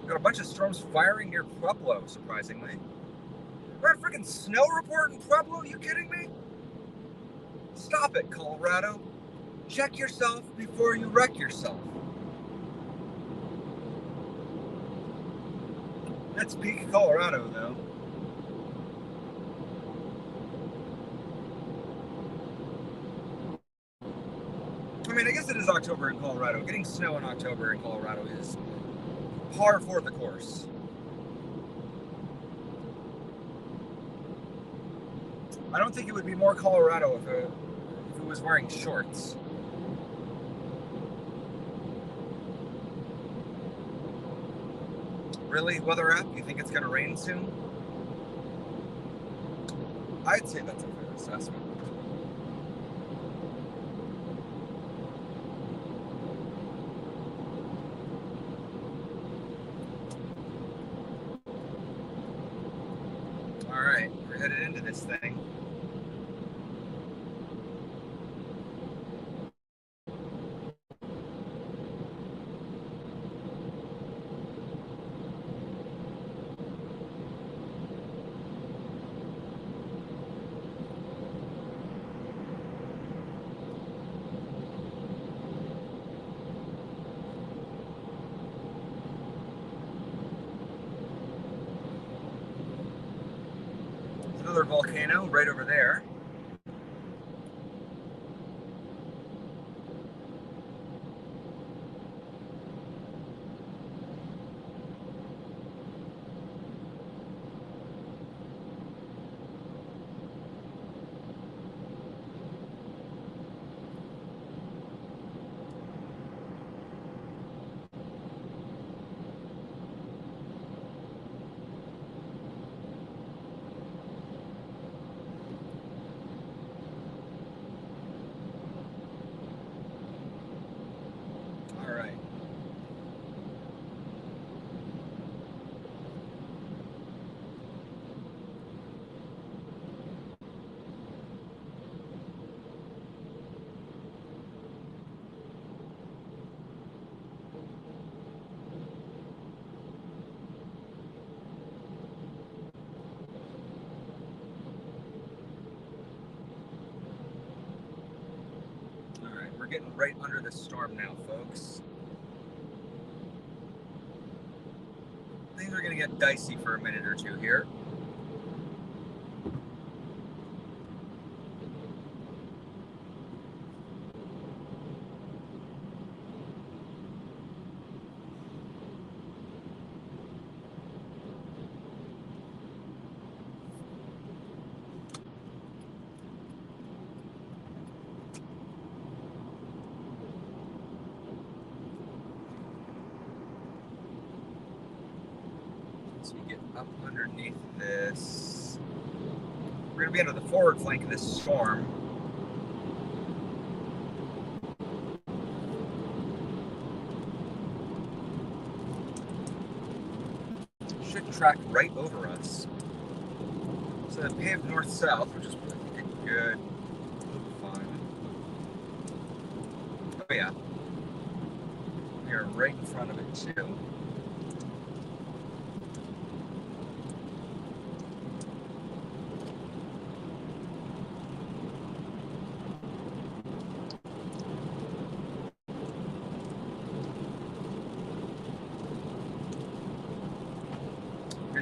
Got a bunch of storms firing near Pueblo, surprisingly. We're on freaking snow report in Pueblo? Are you kidding me? Stop it, Colorado. Check yourself before you wreck yourself. That's peak Colorado, though. I mean, I guess it is October in Colorado. Getting snow in October in Colorado is par for the course. I don't think it would be more Colorado if it was wearing shorts. Really, weather app? You think it's going to rain soon? I'd say that's a fair assessment. All right, we're headed into this thing. Another volcano right over there. We're getting right under the storm now, folks. Things are going to get dicey for a minute or two here. So we get up underneath this. We're going to be under the forward flank of this storm. Should track right over us. So paved north-south, which is pretty good. Fine. Oh yeah. We are right in front of it too.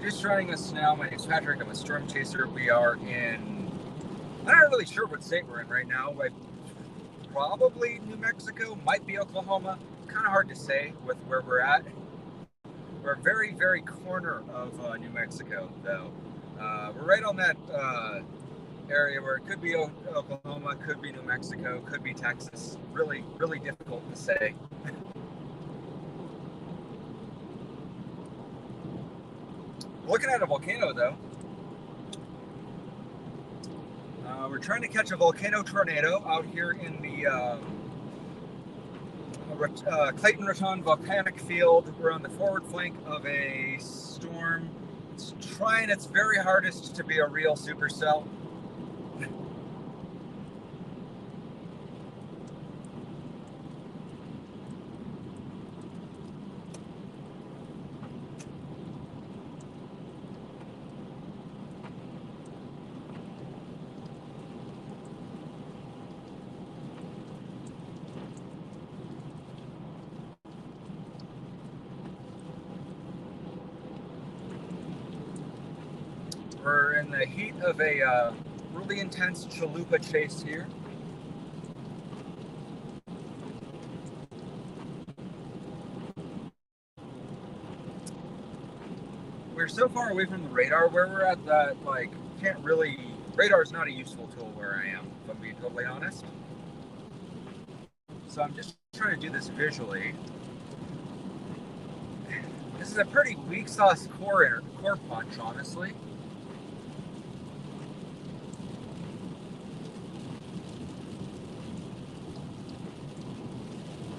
Just joining us now, my name's Patrick. I'm a storm chaser. We are I'm not really sure what state we're in right now. Probably New Mexico, might be Oklahoma. Kind of hard to say with where we're at. We're very, very corner of New Mexico, though. We're right on that area where it could be Oklahoma, could be New Mexico, could be Texas. Really, really difficult to say. Looking at a volcano, though. We're trying to catch a volcano tornado out here in the Clayton Raton volcanic field. We're on the forward flank of a storm. It's trying its very hardest to be a real supercell. We're in the heat of a really intense chalupa chase here. We're so far away from the radar where we're at that, like, can't really, radar is not a useful tool where I am, if I'm being totally honest. So I'm just trying to do this visually. This is a pretty weak sauce core punch, honestly.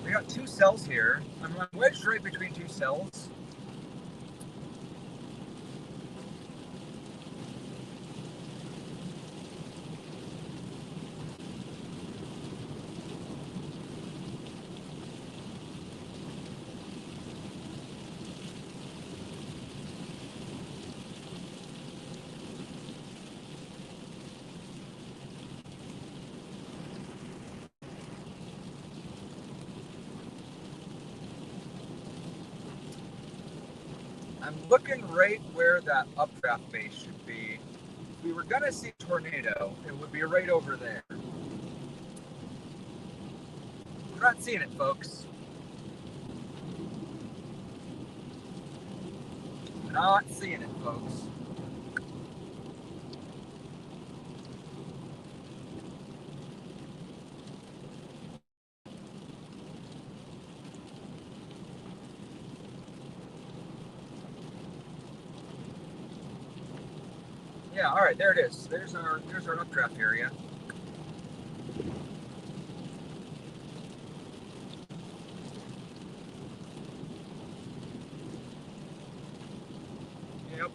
We got two cells here. I'm wedged right between two cells. I'm looking right where that updraft base should be. If we were gonna see a tornado, it would be right over there. We're not seeing it, folks. We're not seeing it, folks. Yeah, all right, there it is. There's our updraft area. Yep.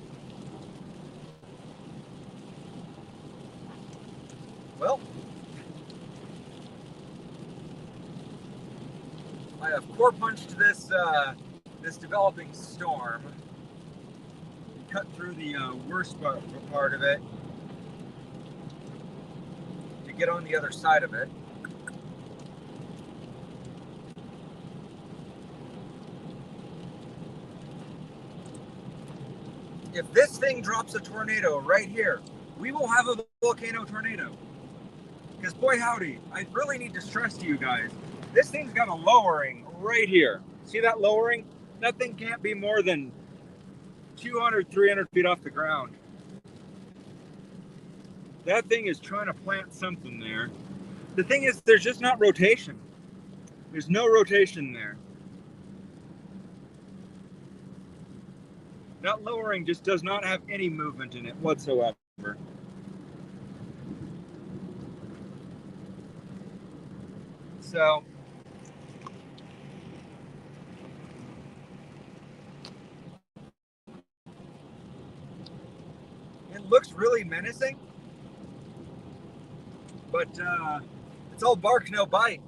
Well, I have core punched this this developing storm. Cut through the worst part of it to get on the other side of it. If this thing drops a tornado right here, we will have a volcano tornado. Because boy howdy, I really need to stress to you guys, this thing's got a lowering right here. See that lowering? That thing can't be more than 200, 300 feet off the ground. That thing is trying to plant something there. The thing is, there's just not rotation. There's no rotation there. That lowering just does not have any movement in it whatsoever. So it looks really menacing, but it's all bark, no bite.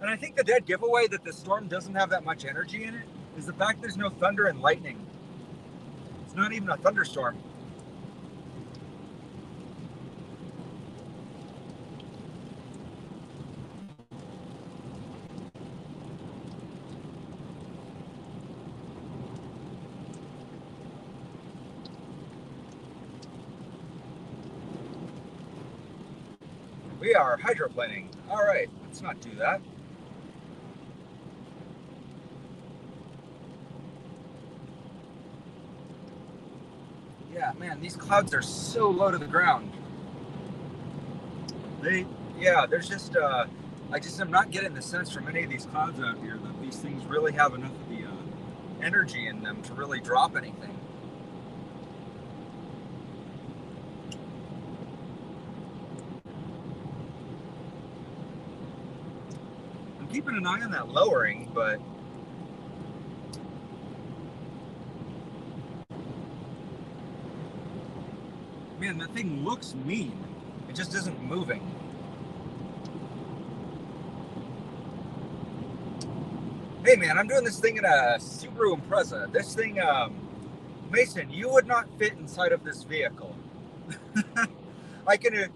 And I think the dead giveaway that the storm doesn't have that much energy in it is the fact there's no thunder and lightning. It's not even a thunderstorm. We are hydroplaning. All right, let's not do that. Yeah, man, these clouds are so low to the ground. There's just, I'm not getting the sense from any of these clouds out here that these things really have enough of the energy in them to really drop anything. I'm keeping an eye on that lowering, but man, that thing looks mean. It just isn't moving. Hey man, I'm doing this thing in a Subaru Impreza. This thing, Mason, you would not fit inside of this vehicle. I can, if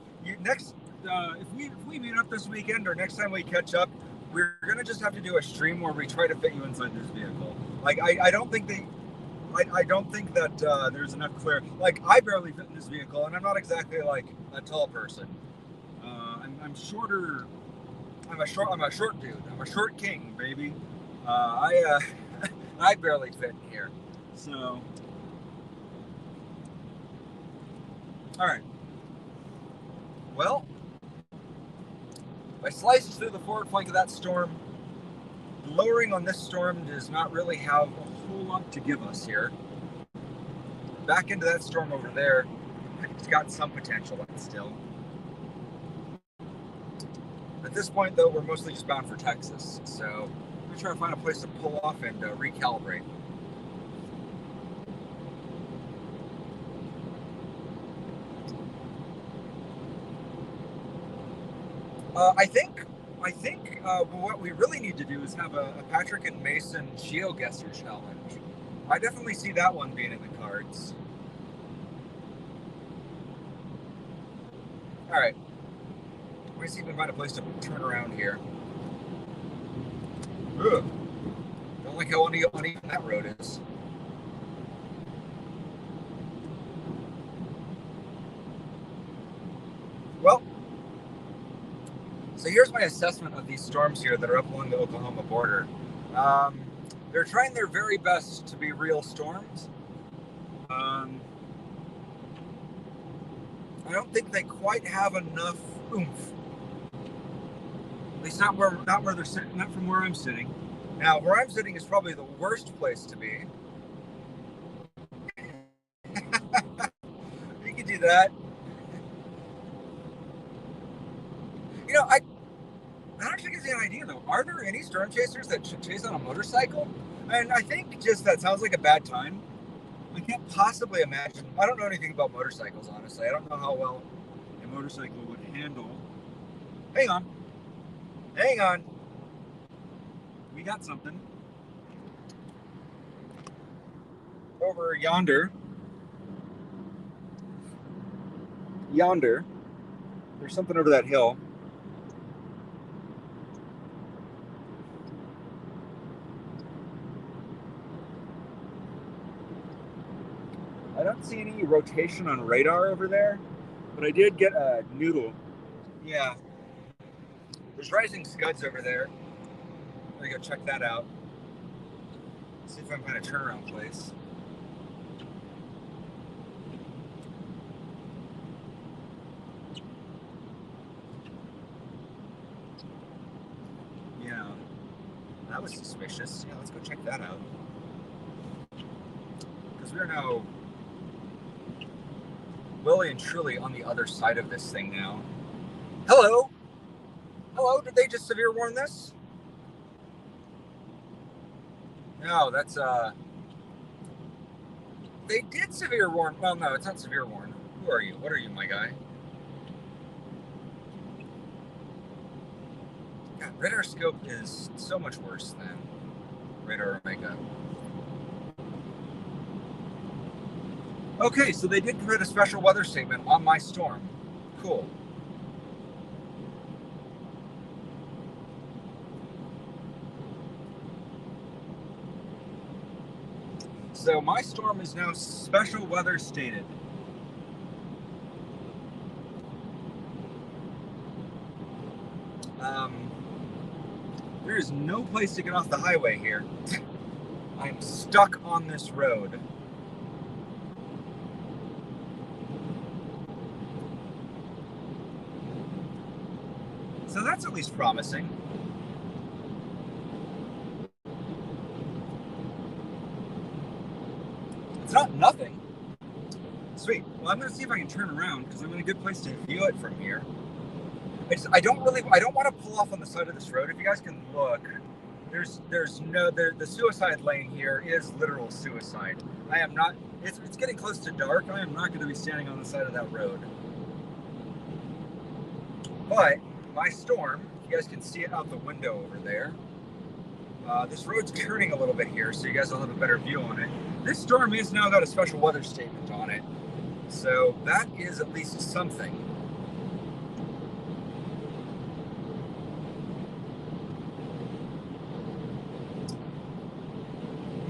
we meet up this weekend or next time we catch up, we're gonna just have to do a stream where we try to fit you inside this vehicle. Like I don't think that there's enough clear. Like I barely fit in this vehicle, and I'm not exactly like a tall person. I'm shorter. I'm a short dude. I'm a short king, baby. I barely fit in here. So, all right. Well, I sliced through the forward flank of that storm. The lowering on this storm does not really have a whole lot to give us here. Back into that storm over there, it's got some potential still. At this point, though, we're mostly just bound for Texas, so I'm going to try to find a place to pull off and recalibrate. I think what we really need to do is have a Patrick and Mason GeoGuessr challenge. I definitely see that one being in the cards. All right. Let me see if we can find a place to turn around here. Ugh. Don't like how uneven that road is. Well, so here's my assessment of these storms here that are up along the Oklahoma border. They're trying their very best to be real storms. I don't think they quite have enough oomph. At least not where they're sitting, not from where I'm sitting. Now, where I'm sitting is probably the worst place to be. You can do that. You know, that actually gives you an idea, though. Are there any storm chasers that chase on a motorcycle? And I think just that sounds like a bad time. I can't possibly imagine. I don't know anything about motorcycles, honestly. I don't know how well a motorcycle would handle. Hang on. Hang on. We got something. Over yonder. Yonder. There's something over that hill. I don't see any rotation on radar over there, but I did get a noodle. Yeah. There's rising scuds over there. I'm gonna go check that out. See if I can find a turnaround place. Yeah. That was suspicious. Yeah, let's go check that out. Because we're now really and truly on the other side of this thing now. Hello? Hello? Did they just severe warn this? No, that's they did severe warn. Well, no, it's not severe warn. Who are you? What are you, my guy? God, radar scope is so much worse than radar Omega. Okay, so they did create a special weather statement on my storm. Cool. So my storm is now special weather stated. There is no place to get off the highway here. I'm stuck on this road. So that's at least promising. It's not nothing. Sweet. Well, I'm going to see if I can turn around because I'm in a good place to view it from here. I don't want to pull off on the side of this road. If you guys can look, the suicide lane here is literal suicide. I am not, it's getting close to dark. I am not going to be standing on the side of that road. But my storm, you guys can see it out the window over there. This road's turning a little bit here, so you guys will have a better view on it. This storm has now got a special weather statement on it. So that is at least something.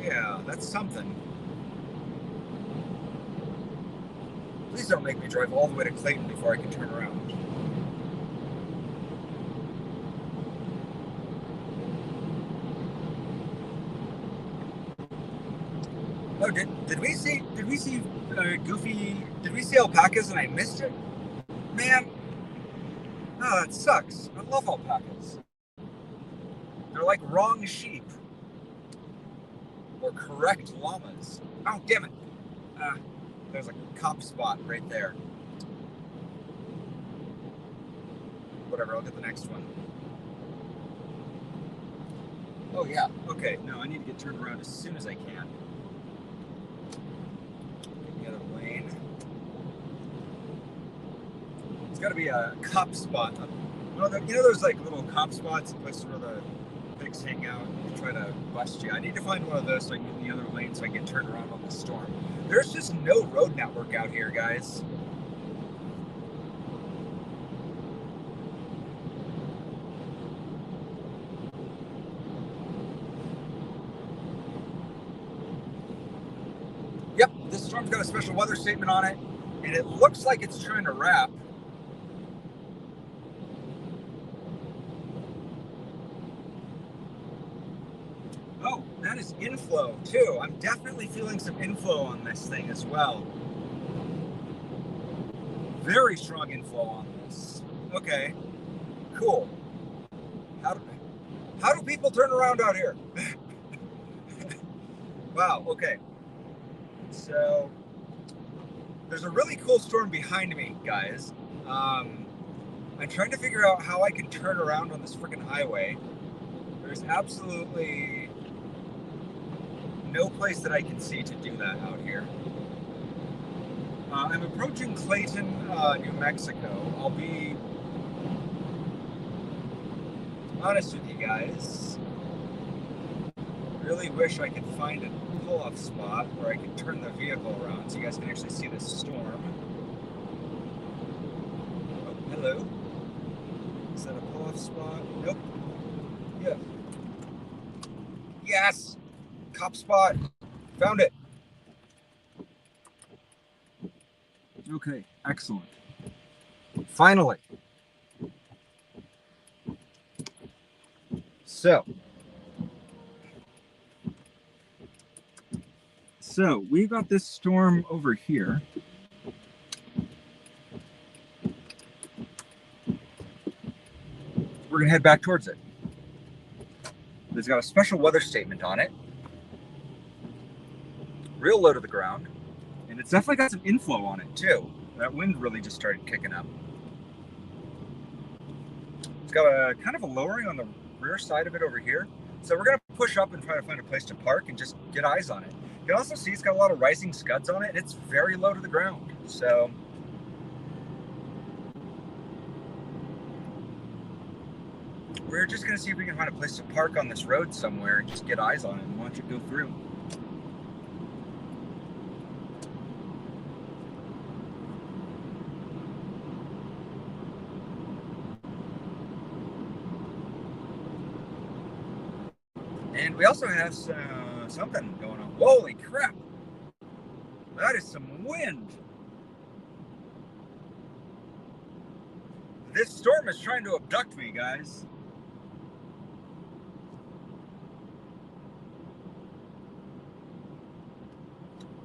Yeah, that's something. Please don't make me drive all the way to Clayton before I can turn around. Oh, did we see Goofy? Did we see alpacas and I missed it? Man, oh, that sucks. I love alpacas. They're like wrong sheep. Or correct llamas. Oh, damn it. There's a cop spot right there. Whatever, I'll get the next one. Oh, yeah. Okay, no, I need to get turned around as soon as I can. Get the other lane. It's got to be a cop spot. You know those like little cop spots, a place where the pigs hang out and try to bust you? I need to find one of those so I can get in the other lane so I can turn around on the storm. There's just no road network out here, guys. Yep, this storm's got a special weather statement on it, and it looks like it's trying to wrap. Oh, that is inflow too. I'm definitely feeling some inflow on this thing as well. Very strong inflow on this. Okay, cool. How do people turn around out here? Wow, okay. So there's a really cool storm behind me, guys. I'm trying to figure out how I can turn around on this freaking highway. There's absolutely no place that I can see to do that out here. I'm approaching Clayton, New Mexico. I'll be honest with you guys. Really wish I could find a pull-off spot where I could turn the vehicle around so you guys can actually see the storm. Oh, hello. Is that a pull-off spot? Nope. Yeah. Yes! Cop spot. Found it. Okay, excellent. Finally. So we've got this storm over here. We're gonna head back towards it. It's got a special weather statement on it. Real low to the ground. And it's definitely got some inflow on it too. That wind really just started kicking up. It's got a kind of a lowering on the rear side of it over here. So we're gonna push up and try to find a place to park and just get eyes on it. You can also see it's got a lot of rising scuds on it, and it's very low to the ground. So we're just gonna see if we can find a place to park on this road somewhere and just get eyes on it and watch it go through. And we also have something going on. Holy crap! That is some wind. This storm is trying to abduct me, guys.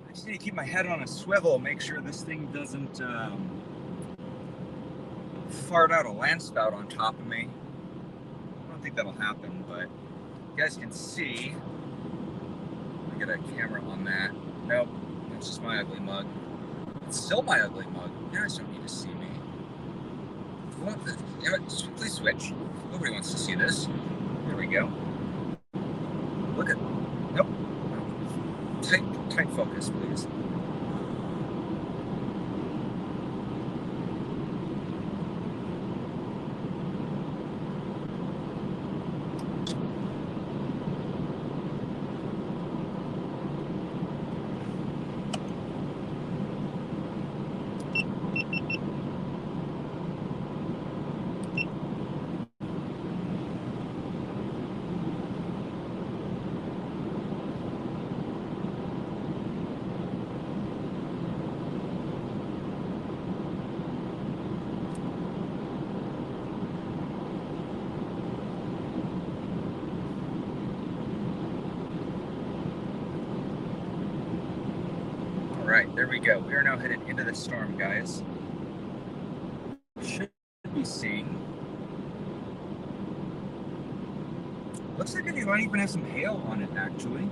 I just need to keep my head on a swivel, make sure this thing doesn't fart out a landspout on top of me. I don't think that'll happen, but you guys can see. Let me get a camera on that. Nope, it's just my ugly mug. It's still my ugly mug. You guys don't need to see me. Please switch. Nobody wants to see this. There we go. Look at. Nope. Tight focus, please. Alright, there we go. We are now headed into the storm, guys. Should be seeing. Looks like you might even have some hail on it, actually.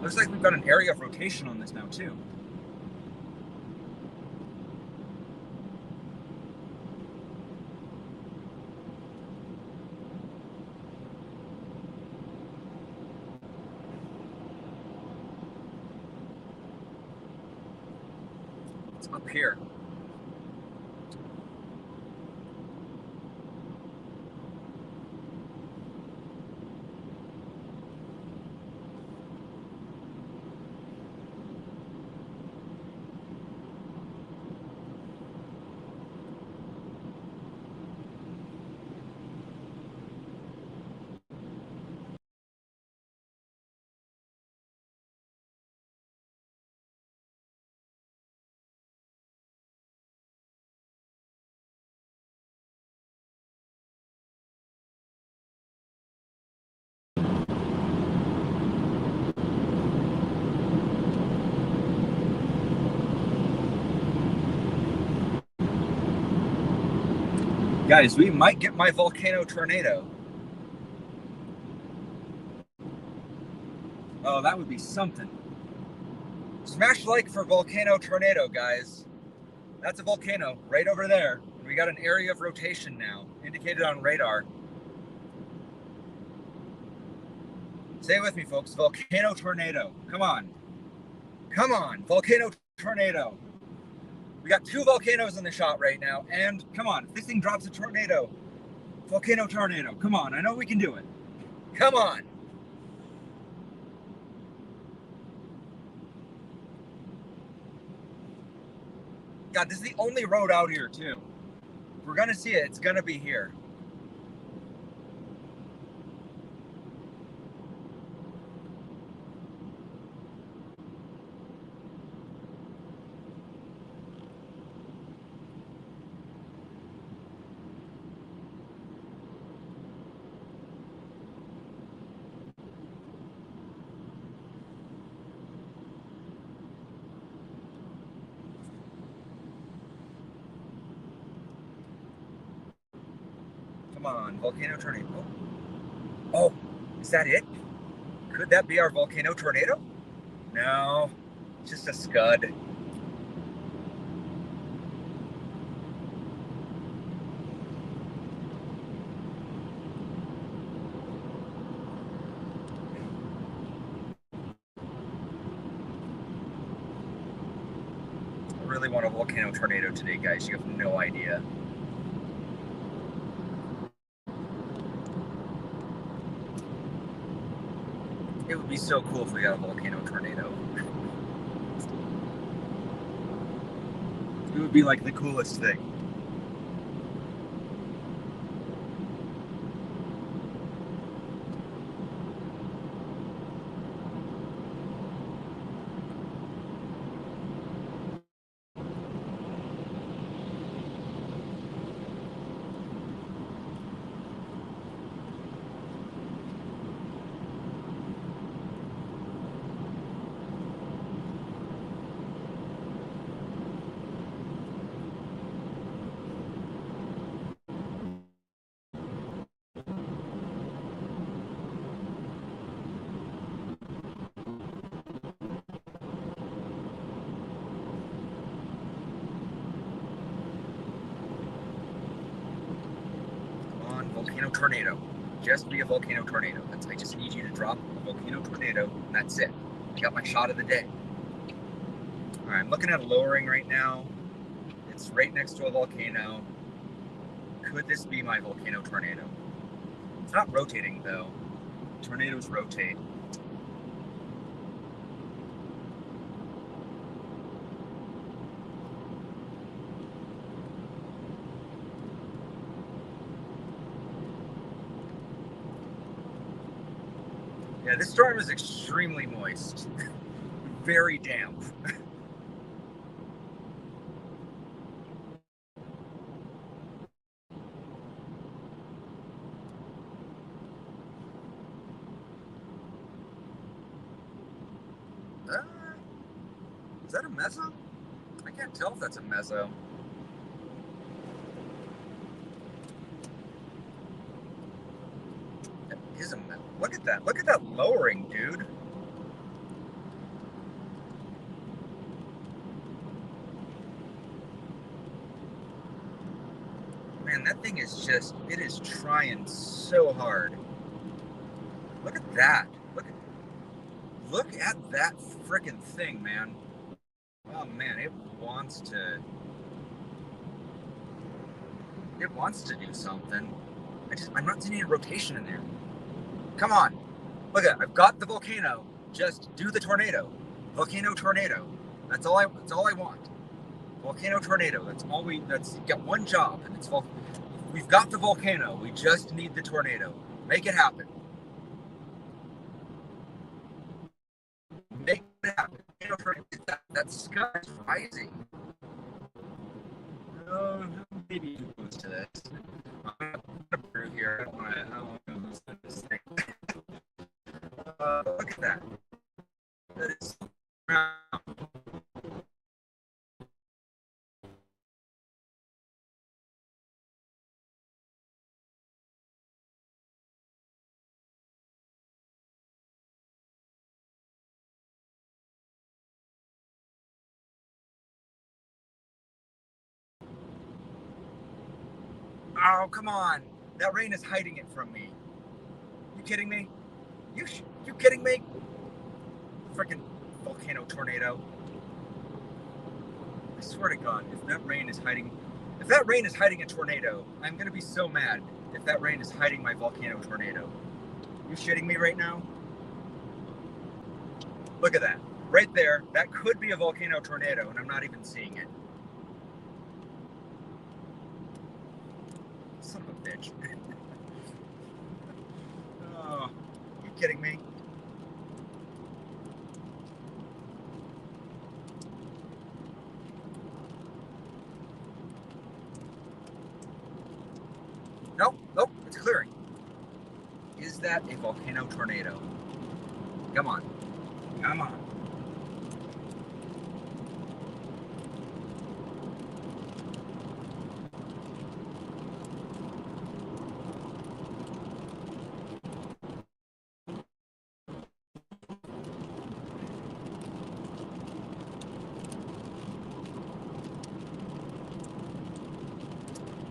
Looks like we've got an area of rotation on this now, too. It's up here. Guys, we might get my volcano tornado. Oh, that would be something. Smash like for volcano tornado, guys. That's a volcano right over there. We got an area of rotation now, indicated on radar. Say it with me, folks. Volcano tornado. Come on. Come on. Volcano tornado. We got 2 volcanoes in the shot right now. And come on, if this thing drops a tornado, volcano tornado. Come on. I know we can do it. Come on. God, this is the only road out here, too. If we're going to see it, it's going to be here. Come on, volcano tornado. Oh, is that it? Could that be our volcano tornado? No, just a scud. I really want a volcano tornado today, guys. You have no idea. It would be so cool if we got a volcano tornado. It would be like the coolest thing. volcano tornado. Just be a volcano tornado. I just need you to drop a volcano tornado, and that's it. I got my shot of the day. All right, I'm looking at a lowering right now. It's right next to a volcano. Could this be my volcano tornado? It's not rotating though. Tornadoes rotate. Yeah, this storm is extremely moist. Very damp. Uh, is that a meso? I can't tell if that's a meso. That is a meso. Look at that. Look at that lowering, dude. Man, that thing is just, it is trying so hard. Look at that. Look at that freaking thing, man. Oh man, it wants to do something. I'm not seeing any rotation in there. Come on. Look at it. I've got the volcano. Just do the tornado. Volcano tornado. That's all I want. Volcano tornado. That's got one job, and we've got the volcano. We just need the tornado. Make it happen. Make it happen. That sky is rising. Oh, maybe too close to this. I'm gonna brew here. I don't want to lose this thing. Look at that. That is oh, come on. That rain is hiding it from me. You kidding me? You kidding me? Freaking volcano tornado. I swear to God, if that rain is hiding a tornado, I'm gonna be so mad if that rain is hiding my volcano tornado. You shitting me right now? Look at that. Right there. That could be a volcano tornado, and I'm not even seeing it. Son of a bitch. Oh, you kidding me? Nope, it's clearing. Is that a volcano tornado? Come on.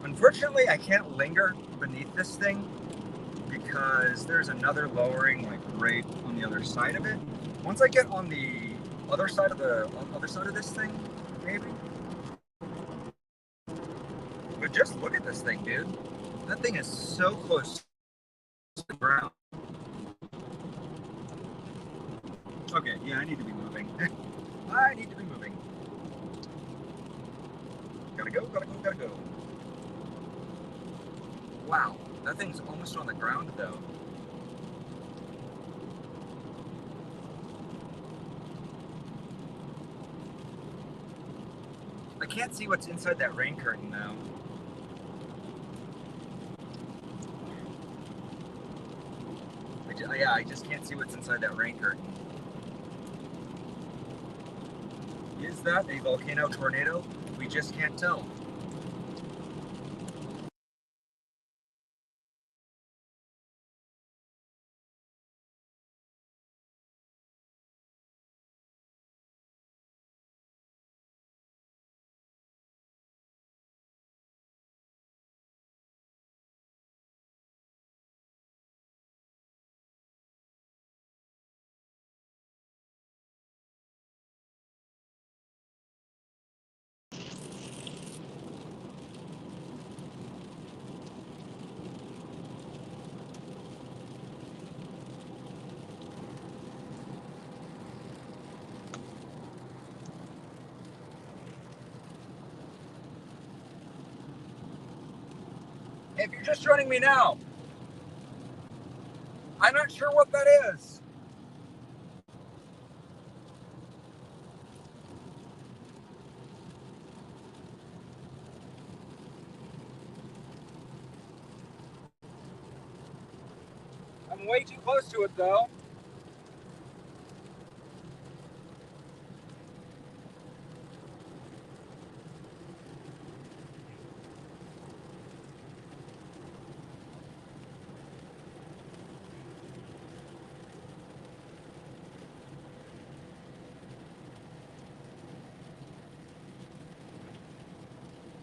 Unfortunately, I can't linger beneath this thing because there's another lowering like right on the other side of it. Once I get on the other side of this thing, maybe. But just look at this thing, dude. That thing is so close to the ground. Okay, yeah, I need to be moving. I need to be moving. Gotta go. Wow, that thing's almost on the ground though. I can't see what's inside that rain curtain though. I just can't see what's inside that rain curtain. Is that a volcano tornado? We just can't tell. If you're just joining me now, I'm not sure what that is. I'm way too close to it though.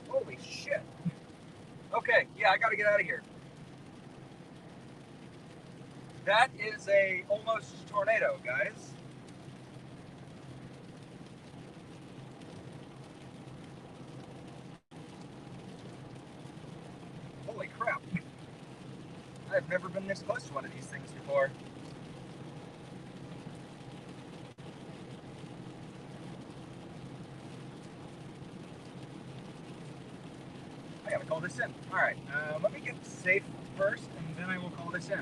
Holy shit. Okay, yeah, I gotta get out of here. That is a almost tornado, guys. Holy crap. I've never been this close to one of these things before. I gotta call this in. Alright, let me get safe first, and then I will call this in.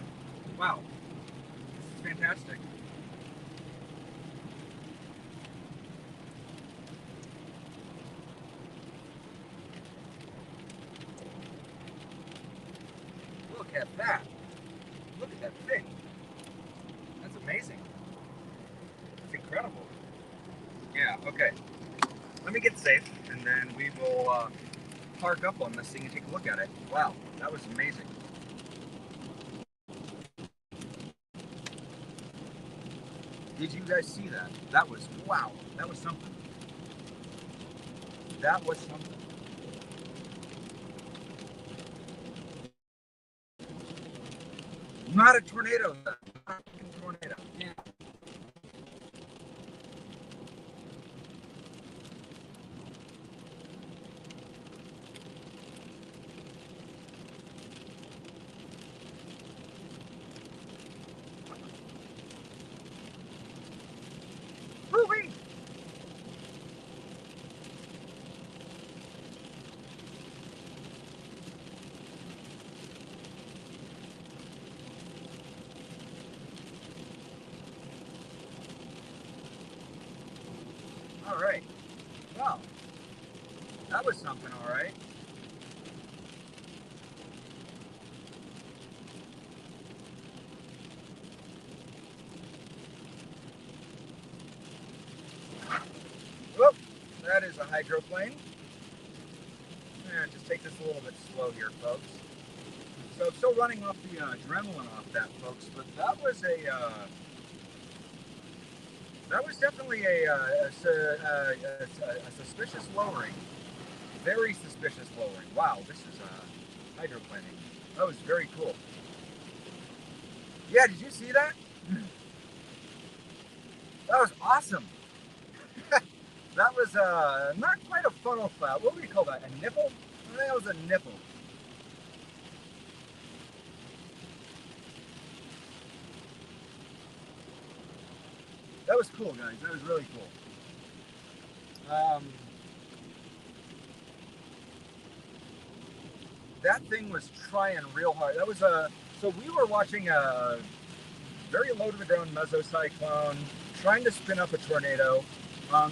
Wow, this is fantastic. Look at that. Look at that thing. That's amazing. That's incredible. Yeah, okay. Let me get safe, and then we will park up on this thing and take a look at it. Wow, that was amazing. Did you guys see that? That was, wow, that was something. That was something. Not a tornado, not a tornado. Yeah. Woo-wee! All right. Wow. That was something, all right. Whoop. That is a hydroplane. Yeah, just take this a little bit slow here, folks. So I'm still running off the adrenaline off that, folks, but that was definitely a suspicious lowering. Very suspicious lowering. Wow, this is hydroplaning. That was very cool. Yeah, did you see that? That was awesome. That was not quite a funnel cloud. What would you call that? A nipple? I think that was a nipple. That was cool, guys. That was really cool. That thing was trying real hard. That was a so we were watching a very low to the ground mesocyclone trying to spin up a tornado.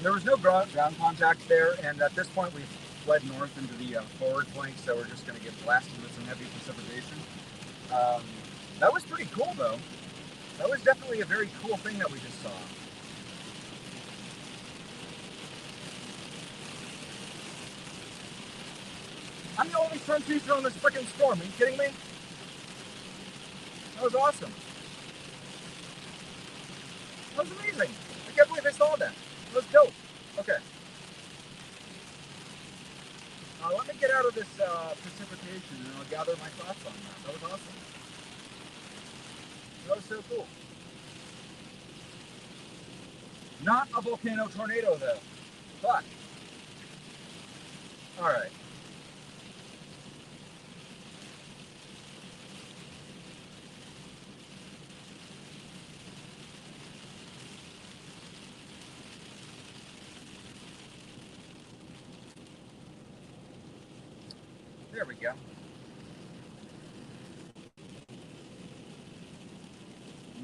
There was no ground contact there, and at this point we fled north into the forward flank, so we're just going to get blasted with some heavy precipitation. Um, that was pretty cool, though. That was definitely a very cool thing that we just saw. I'm the only front feature on this freaking storm. Are you kidding me? That was awesome. That was amazing. I can't believe I saw that. That was dope. Okay. Let me get out of this precipitation and I'll gather my thoughts on that. That was awesome. That was so cool. Not a volcano tornado though. Fuck. Alright. There we go.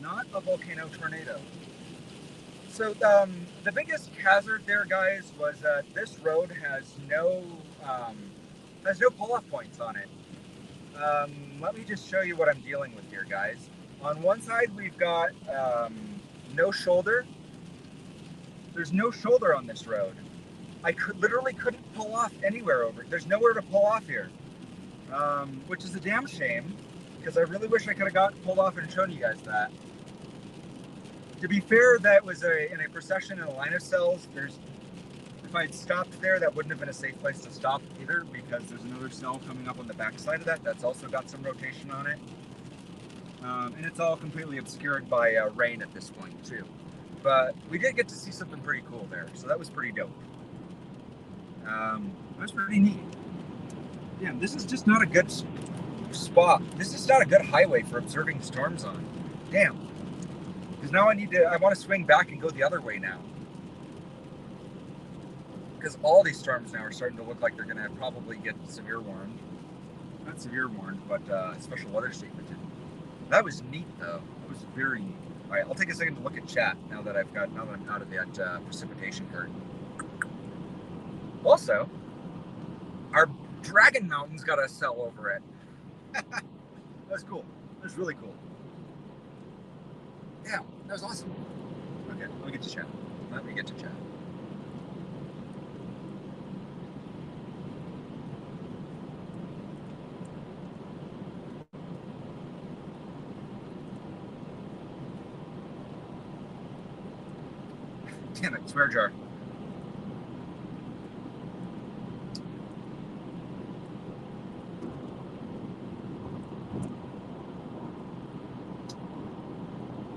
not a volcano tornado. So the biggest hazard there, guys, was this road has no pull-off points on it. Let me just show you what I'm dealing with here, guys. On one side, we've got no shoulder. There's no shoulder on this road. I literally couldn't pull off anywhere over it. There's nowhere to pull off here, which is a damn shame, because I really wish I could have pulled off and shown you guys that. To be fair, that was in a procession in a line of cells. If I had stopped there, that wouldn't have been a safe place to stop either, because there's another cell coming up on the back side of that that's also got some rotation on it. And it's all completely obscured by rain at this point too. But we did get to see something pretty cool there, so that was pretty dope. That was pretty neat. Yeah, this is just not a good spot. This is not a good highway for observing storms on. Damn. Because now I want to swing back and go the other way now. Because all these storms now are starting to look like they're going to probably get severe warned. Not severe warned, but special weather statement. That was neat, though. That was very neat. All right, I'll take a second to look at chat now that I'm out of that precipitation curtain. Also, our Dragon Mountain's got a cell over it. That's cool. That's really cool. Yeah, that was awesome. Okay, let me get to chat. Damn it, swear jar.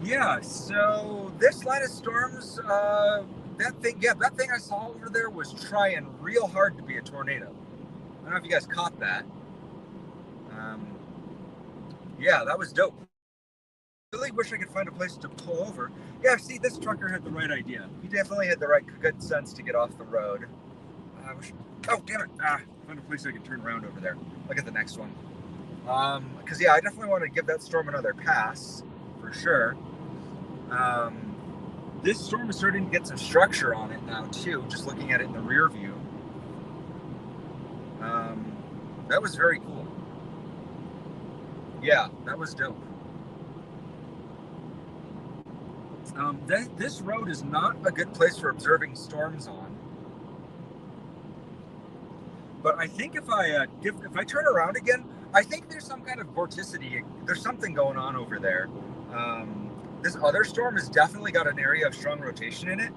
Yeah, so this line of storms, that thing I saw over there was trying real hard to be a tornado. I don't know if you guys caught that. Yeah, that was dope. Really wish I could find a place to pull over. Yeah, see, this trucker had the right idea. He definitely had the right good sense to get off the road. Oh, damn it. Found a place I could turn around over there. Look at the next one. Because, yeah, I definitely want to give that storm another pass, for sure. This storm is starting to get some structure on it now, too, just looking at it in the rear view. That was very cool. Yeah, that was dope. This road is not a good place for observing storms on. But I think if I turn around again, I think there's some kind of vorticity. There's something going on over there. This other storm has definitely got an area of strong rotation in it.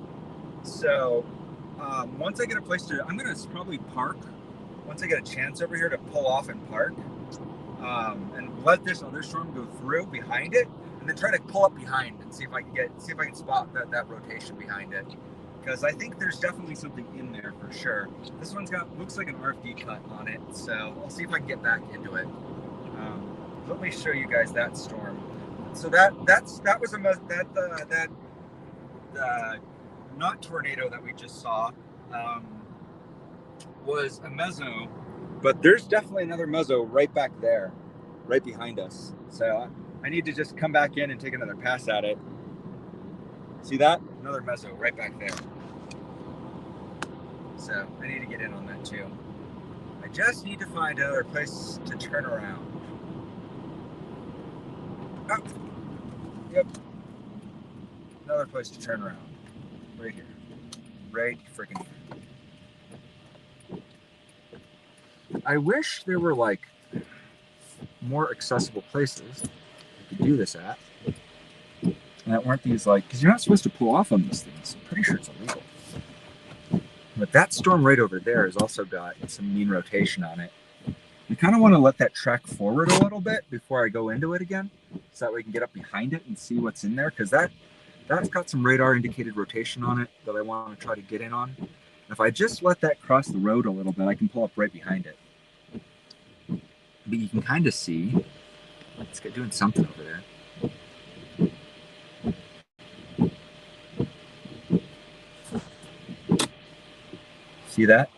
So once I get a place I'm going to probably park. Once I get a chance over here to pull off and park, and let this other storm go through behind it, and then try to pull up behind and see if I can spot that rotation behind it. Because I think there's definitely something in there for sure. This one's looks like an RFD cut on it, so I'll see if I can get back into it. Let me show you guys that storm. So that was not tornado that we just saw. Was a mezzo, but there's definitely another mezzo right back there, right behind us. So I need to just come back in and take another pass at it. See that? Another mezzo right back there. So I need to get in on that too. I just need to find another place to turn around. Oh, yep. Another place to turn around. Right here. Right freaking here. I wish there were like more accessible places you could do this at. And that weren't these because you're not supposed to pull off on these things. I'm pretty sure it's illegal. But that storm right over there has also got some mean rotation on it. I kind of want to let that track forward a little bit before I go into it again, so that we can get up behind it and see what's in there, because that's got some radar indicated rotation on it that I want to try to get in on. If I just let that cross the road a little bit, I can pull up right behind it. But you can kind of see it's doing something over there. See that?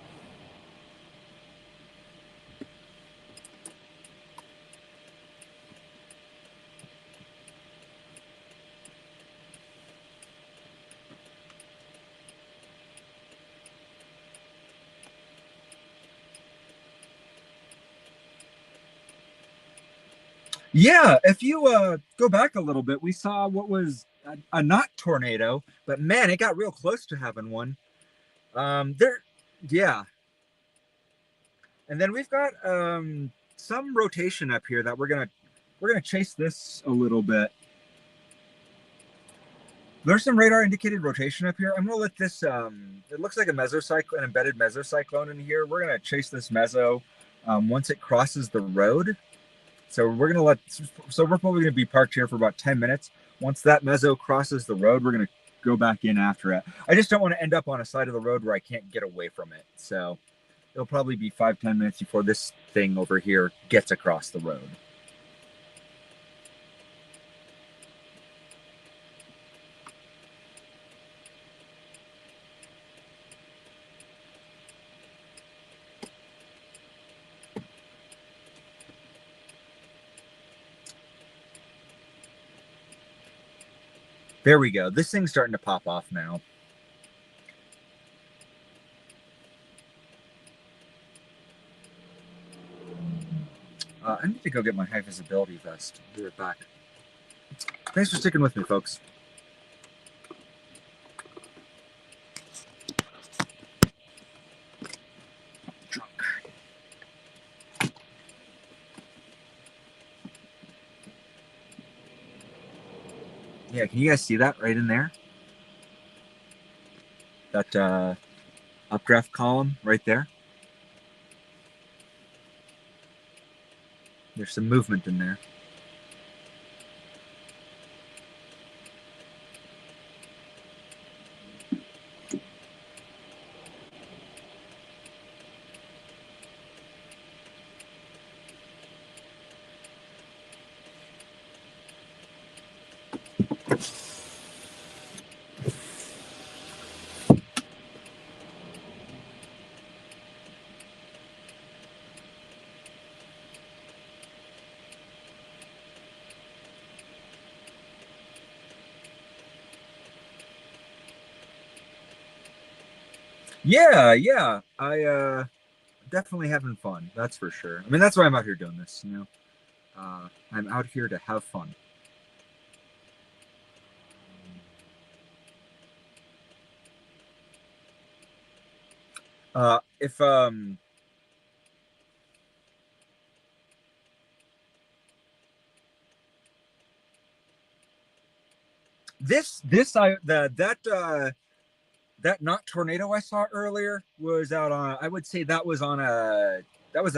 Yeah, if you go back a little bit, we saw what was a not tornado, but man, it got real close to having one. There, yeah, and then we've got some rotation up here that we're gonna chase this a little bit. There's some radar indicated rotation up here. I'm gonna let this. It looks like a mesocyclone, an embedded mesocyclone in here. We're gonna chase this meso once it crosses the road. So we're gonna let. So we're probably gonna be parked here for about 10 minutes. Once that meso crosses the road, we're gonna go back in after it. I just don't want to end up on a side of the road where I can't get away from it. So it'll probably be 5-10 minutes before this thing over here gets across the road. There we go. This thing's starting to pop off now. I need to go get my high visibility vest. I'll be right back. Thanks for sticking with me, folks. Drunk. Yeah, can you guys see that right in there? That updraft column right there. There's some movement in there. Yeah. I definitely having fun. That's for sure. I mean, that's why I'm out here doing this. You know, I'm out here to have fun. If this I the that not tornado I saw earlier was out on. I would say that was on a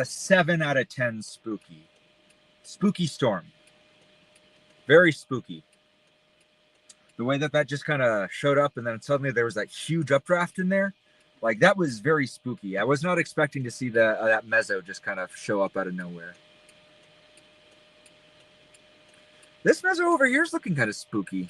7 out of 10 spooky storm. Very spooky. The way that just kind of showed up, and then suddenly there was that huge updraft in there. Like that was very spooky. I was not expecting to see that meso just kind of show up out of nowhere. This meso over here is looking kind of spooky.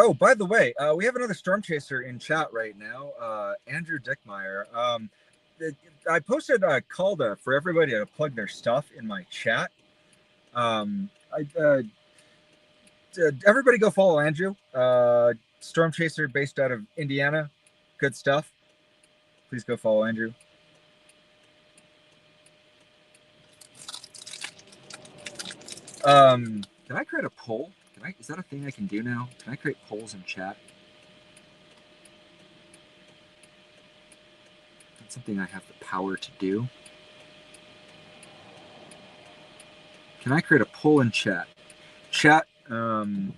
Oh, by the way, we have another storm chaser in chat right now, Andrew Dickmeyer. I posted a call for everybody to plug their stuff in my chat. Everybody go follow Andrew, storm chaser based out of Indiana. Good stuff. Please go follow Andrew. Can I create a poll? Is that a thing I can do now? Can I create polls in chat? That's something I have the power to do. Can I create a poll in chat? Chat, that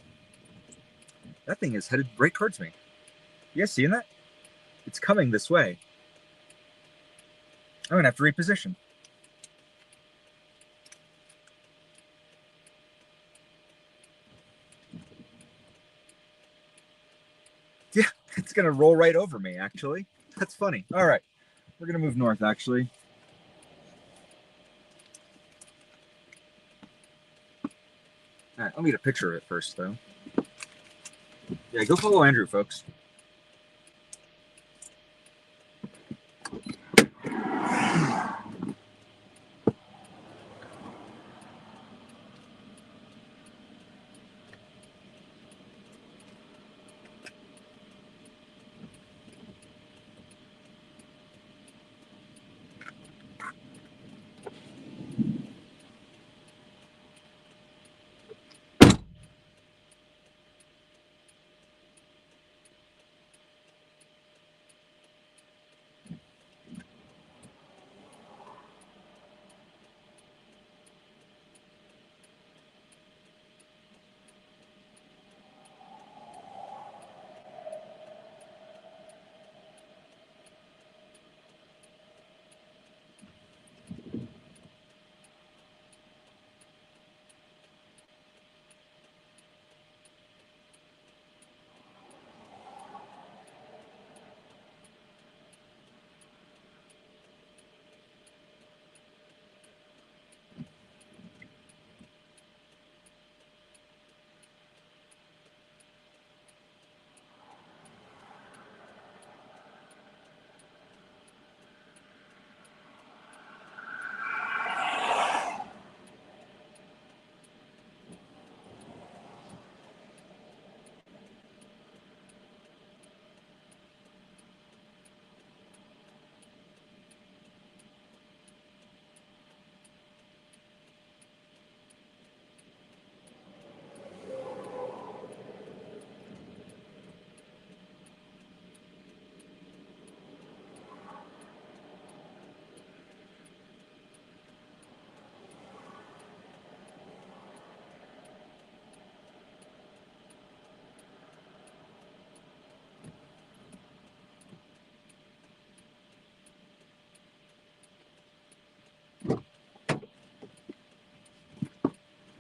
thing is headed right towards me. You guys seeing that? It's coming this way. I'm gonna have to reposition. Yeah, it's gonna roll right over me, actually. That's funny. All right. We're gonna move north, actually. All right, I'll need a picture of it first, though. Yeah, go follow Andrew, folks.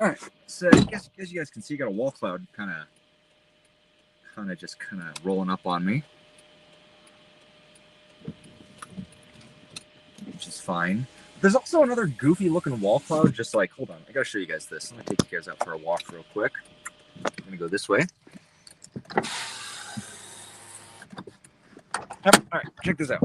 All right, so I guess as you guys can see, got a wall cloud kind of just rolling up on me, which is fine. There's also another goofy looking wall cloud, just like, hold on, I gotta show you guys this. Let me take you guys out for a walk real quick. I'm gonna go this way. Yep. All right, check this out.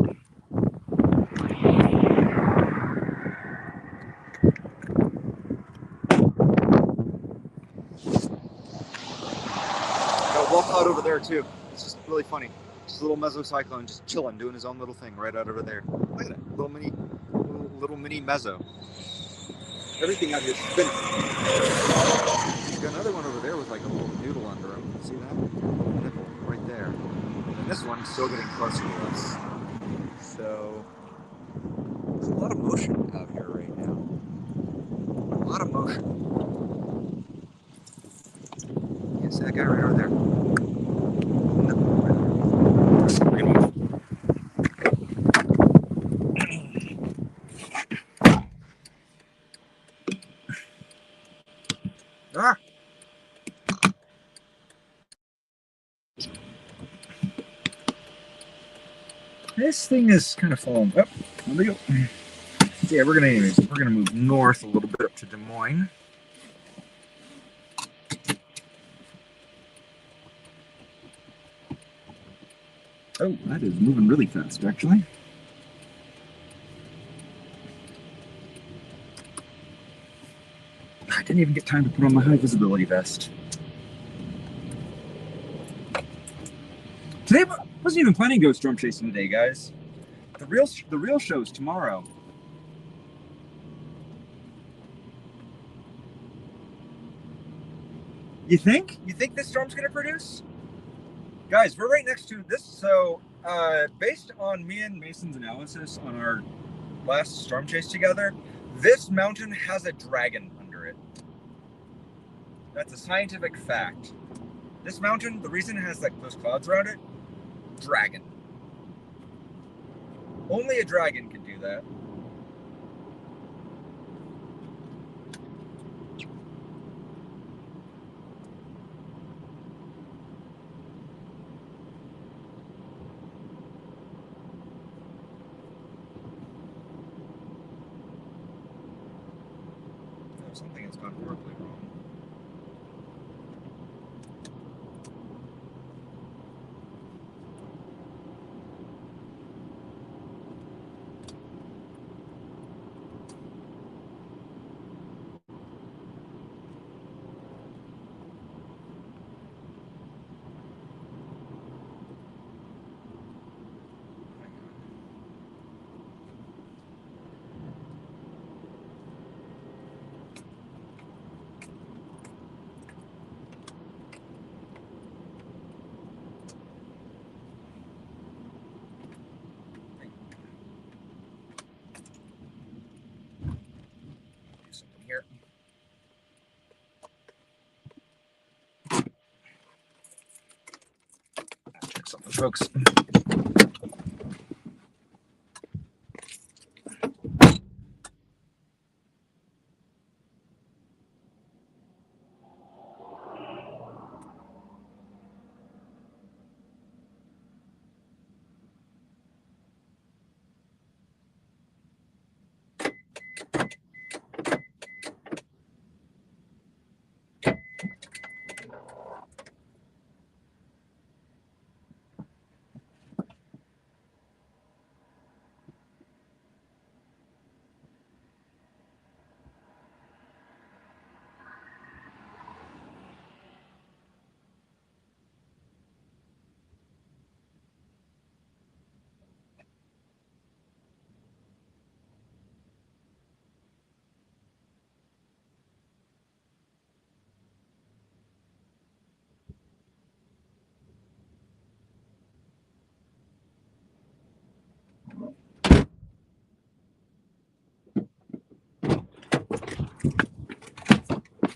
Got a wall cloud over there too. It's just really funny. Just a little mesocyclone just chilling, doing his own little thing right out over there. Look at that, little mini meso. Everything out here is spinning. Got another one over there with like a little noodle under him. See that? Little nipple right there. And this one's still getting closer to us. So there's a lot of motion out here right now. A lot of motion. You see that guy right over there? No, right there. We're gonna move. Ah! This thing is kind of falling. Oh, there we go. So yeah, we're gonna move north a little bit up to Des Moines. Oh, that is moving really fast, actually. I didn't even get time to put on my high visibility vest. Today, I wasn't even planning to go storm chasing today, guys. The real show's tomorrow. You think? You think this storm's gonna produce? Guys, we're right next to this. So, based on me and Mason's analysis on our last storm chase together, this mountain has a dragon under it. That's a scientific fact. This mountain, the reason it has like those clouds around it, dragon. Only a dragon can do that. No, something has gone horribly wrong. Do something here. Check something, folks.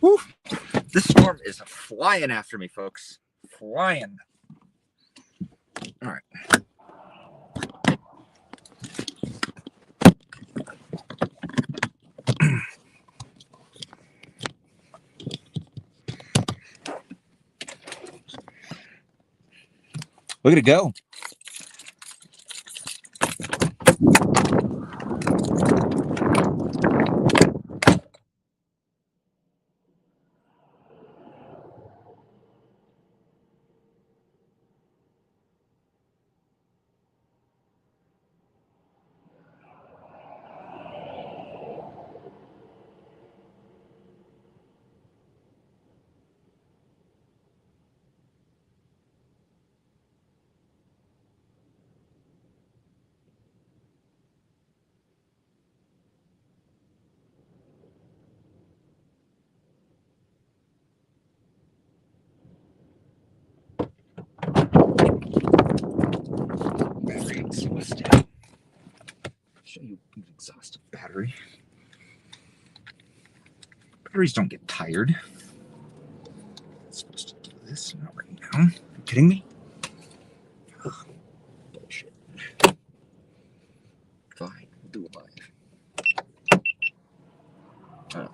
Woo! This storm is flying after me, folks. Flying. All right. Look at it go. Battery exhausted. Show you an exhausted battery. Batteries don't get tired. I'm supposed to do this, not right now. Are you kidding me? Ugh, bullshit. Fine, we'll do it live. Oh.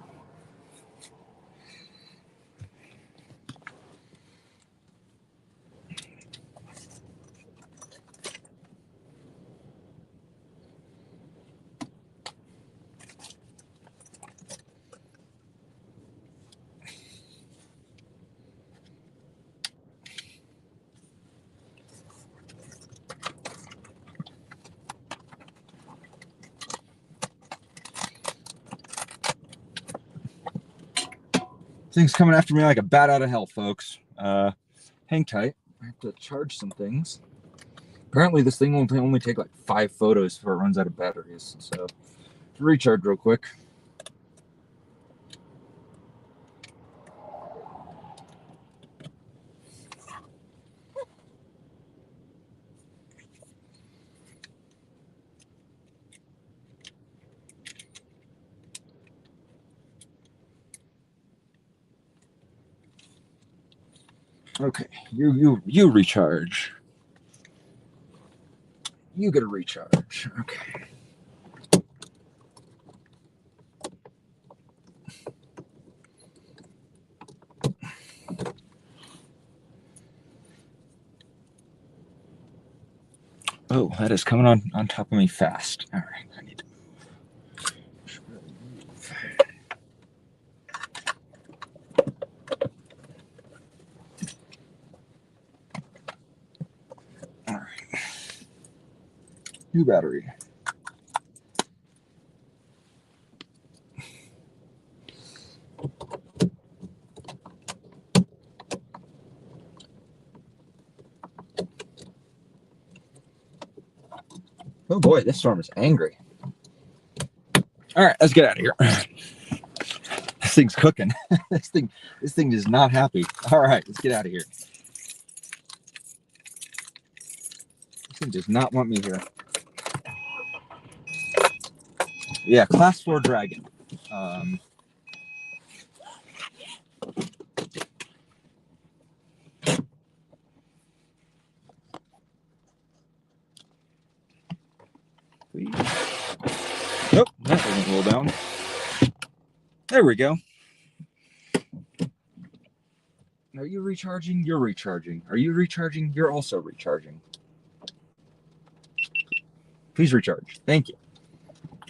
Thing's coming after me like a bat out of hell, folks. Hang tight. I have to charge some things. Apparently, this thing will only take like 5 photos before it runs out of batteries. So, recharge real quick. Okay, you recharge. You get a recharge. Okay. Oh, that is coming on top of me fast. All right, I need to move. New battery. Oh boy, this storm is angry. All right, let's get out of here. This thing's cooking. This thing is not happy. All right, let's get out of here. This thing does not want me here. Yeah, class 4 dragon. Please. Nope, that doesn't roll down. There we go. Are you recharging? You're recharging. Are you recharging? You're also recharging. Please recharge. Thank you.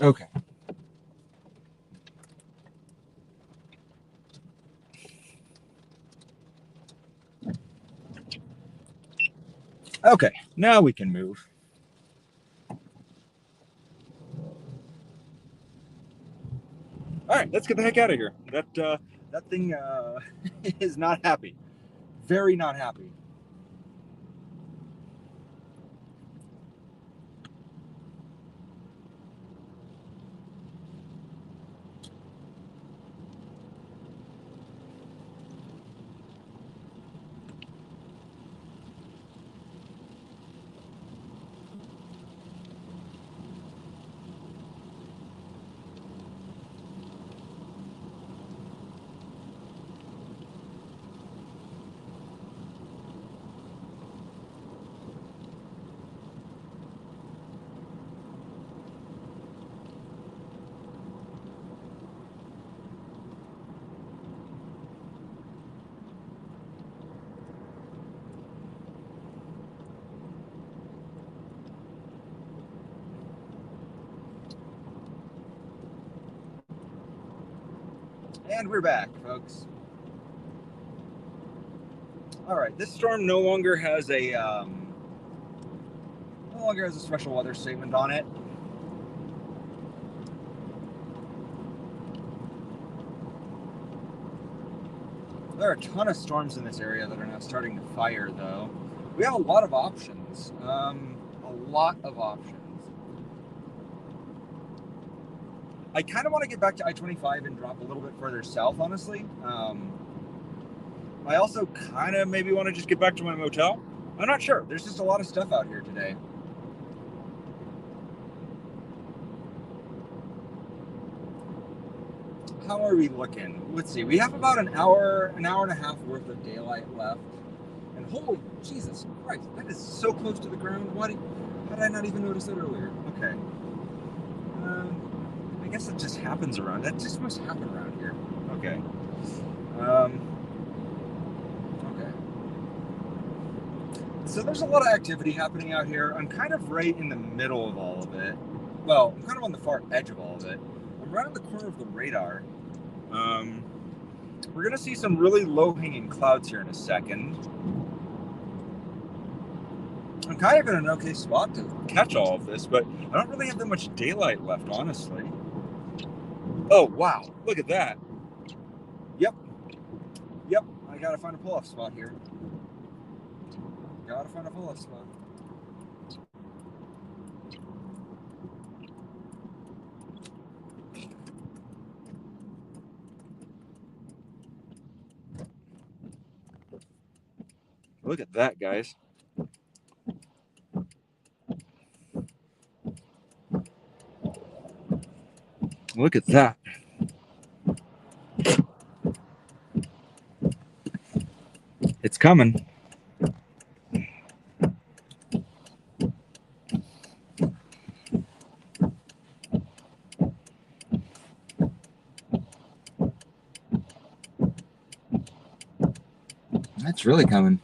Okay. Okay, now we can move. All right, let's get the heck out of here. That thing is not happy. Very not happy. And we're back, folks. All right, this storm no longer has a special weather statement on it. There are a ton of storms in this area that are now starting to fire, though. We have a lot of options. I kind of want to get back to I-25 and drop a little bit further south, honestly. I also kind of maybe want to just get back to my motel. I'm not sure. There's just a lot of stuff out here today. How are we looking? Let's see. We have about an hour and a half worth of daylight left. And holy Jesus Christ, that is so close to the ground. How did I not even notice that earlier? Okay. I guess it just happens around. That just must happen around here. Okay. Okay. So there's a lot of activity happening out here. I'm kind of right in the middle of all of it. Well, I'm kind of on the far edge of all of it. I'm right on the corner of the radar. We're going to see some really low-hanging clouds here in a second. I'm kind of in an okay spot to catch all of this, but I don't really have that much daylight left, honestly. Oh, wow. Look at that. Yep. I got to find a pull-off spot here. Look at that, guys. Look at that. It's coming. That's really coming.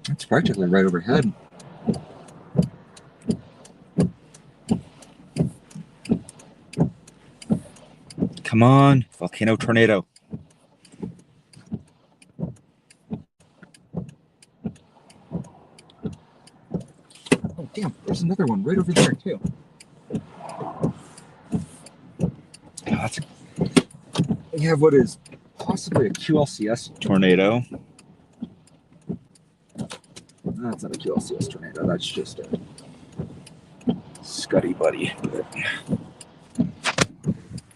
It's practically right overhead. Come on, volcano tornado. Oh, damn, there's another one right over there, too. We have what is possibly a QLCS tornado. That's not a QLCS tornado, that's just a Scuddy Buddy.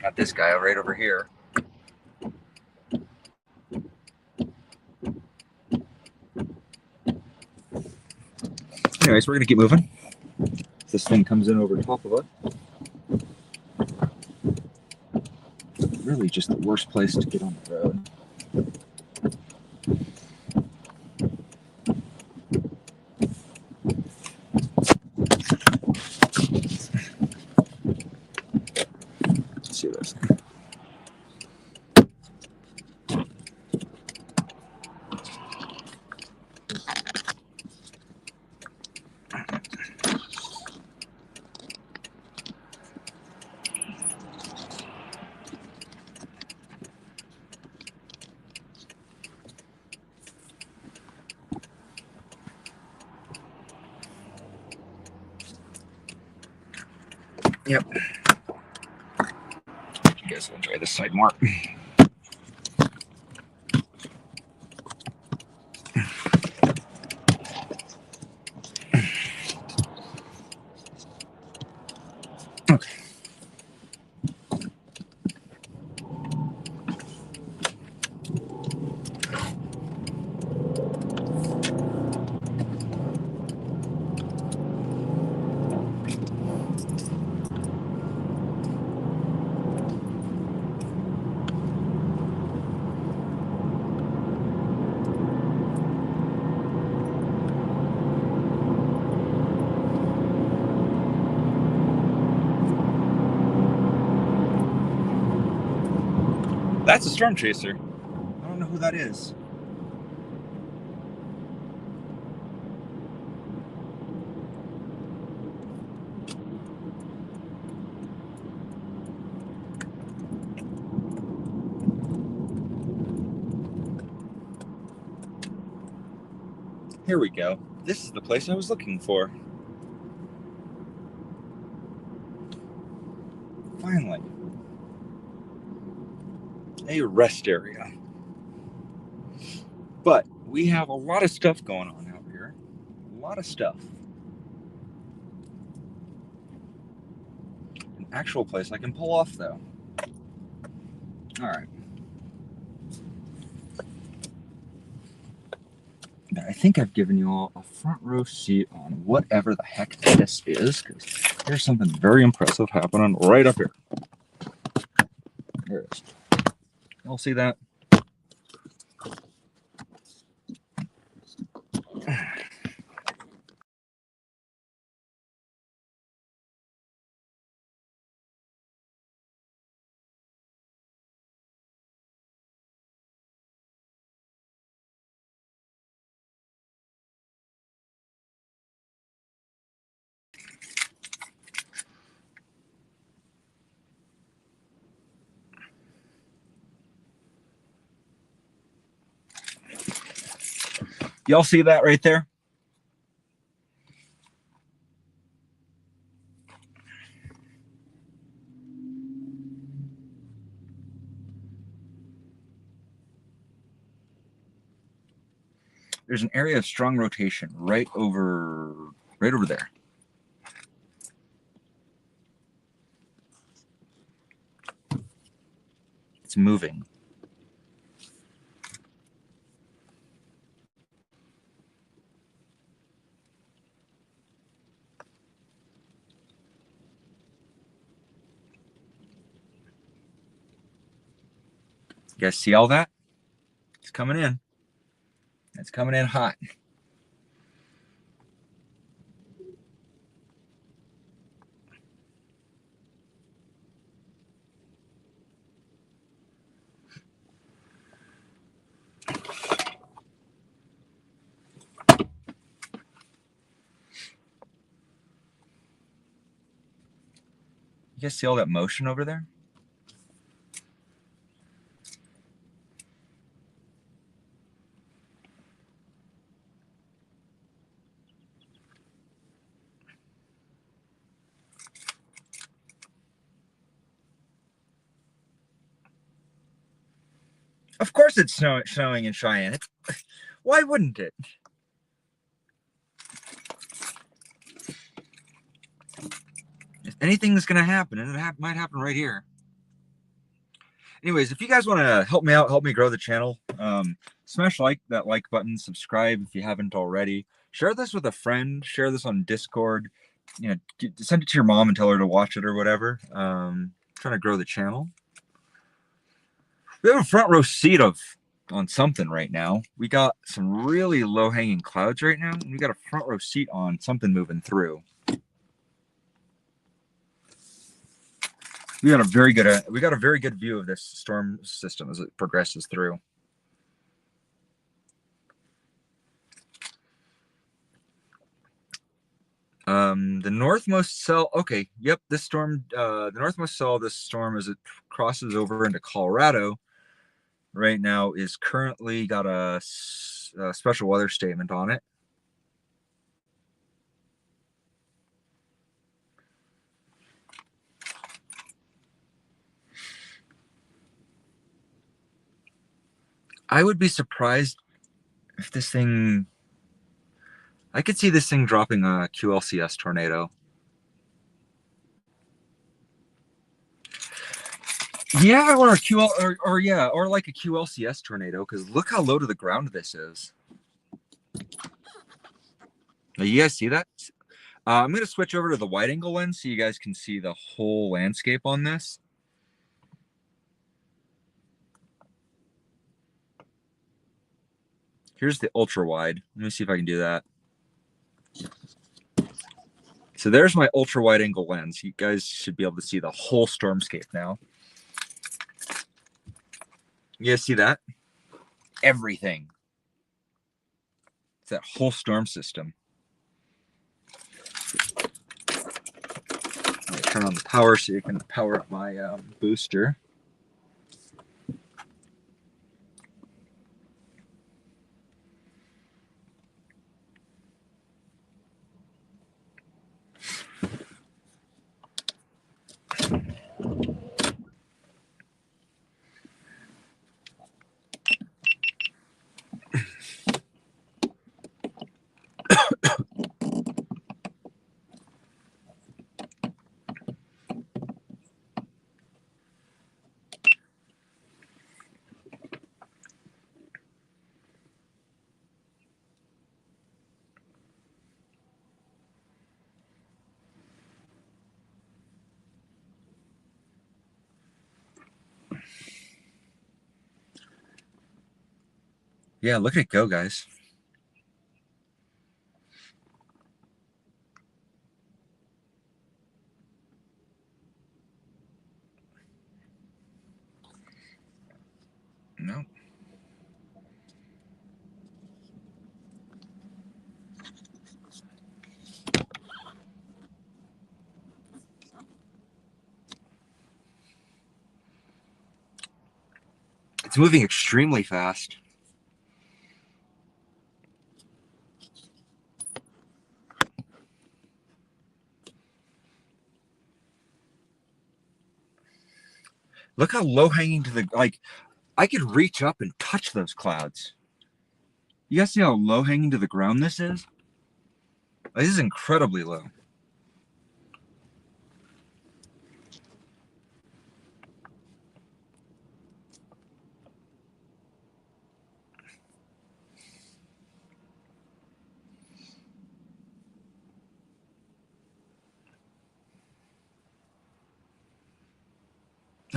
Got this guy right over here. Anyways, we're going to keep moving. This thing comes in over top of us. Really just the worst place to get on the road. Let's see this. Yep. You guys will enjoy this side more. Okay. That's a storm chaser. I don't know who that is. Here we go. This is the place I was looking for. Finally. A rest area. But we have a lot of stuff going on out here. A lot of stuff. An actual place I can pull off, though. Alright. I think I've given you all a front row seat on whatever the heck this is, because there's something very impressive happening right up here. There it is. Y'all see that? Y'all see that right there? There's an area of strong rotation right over there. It's moving. You guys see all that? It's coming in. It's coming in hot. You guys see all that motion over there? Of course it's snowing in Cheyenne. Why wouldn't it? If anything's going to happen, and it might happen right here. Anyways, if you guys want to help me out, help me grow the channel, smash that like button, subscribe if you haven't already. Share this with a friend. Share this on Discord. You know, send it to your mom and tell her to watch it or whatever. Trying to grow the channel. We have a front row seat on something right now. We got some really low-hanging clouds right now, and we got a front row seat on something moving through. We got a very good view of this storm system as it progresses through. The northmost cell. Okay, yep. This storm, the northmost cell of this storm, as it crosses over into Colorado, right now is currently got a special weather statement on it. I would be surprised if this thing. I could see this thing dropping a QLCS tornado. Yeah, or a QL or like a QLCS tornado, because look how low to the ground this is. Now, you guys see that? I'm going to switch over to the wide angle lens so you guys can see the whole landscape on this. Here's the ultra wide. Let me see if I can do that. So there's my ultra wide angle lens. You guys should be able to see the whole stormscape now. You guys see that? Everything. It's that whole storm system. I'll turn on the power so you can power up my booster. Yeah, look at it go, guys. No. It's moving extremely fast. Look how low hanging to the, like, I could reach up and touch those clouds. You guys see how low hanging to the ground this is? This is incredibly low.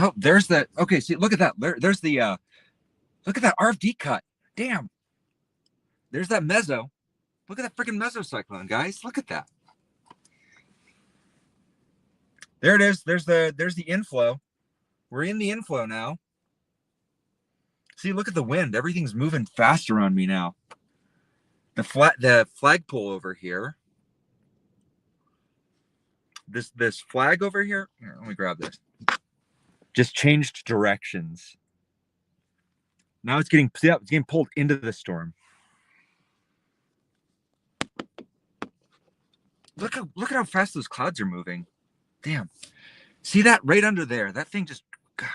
Oh, there's that. Okay, see, look at that. There's the, look at that RFD cut. Damn. There's that meso. Look at that freaking mesocyclone, guys. Look at that. There it is. There's the inflow. We're in the inflow now. See, look at the wind. Everything's moving faster on me now. The flagpole over here. This flag over here. Here, let me grab this. Just changed directions. Now it's getting pulled into the storm. Look at how fast those clouds are moving. Damn. See that right under there? That thing just, God,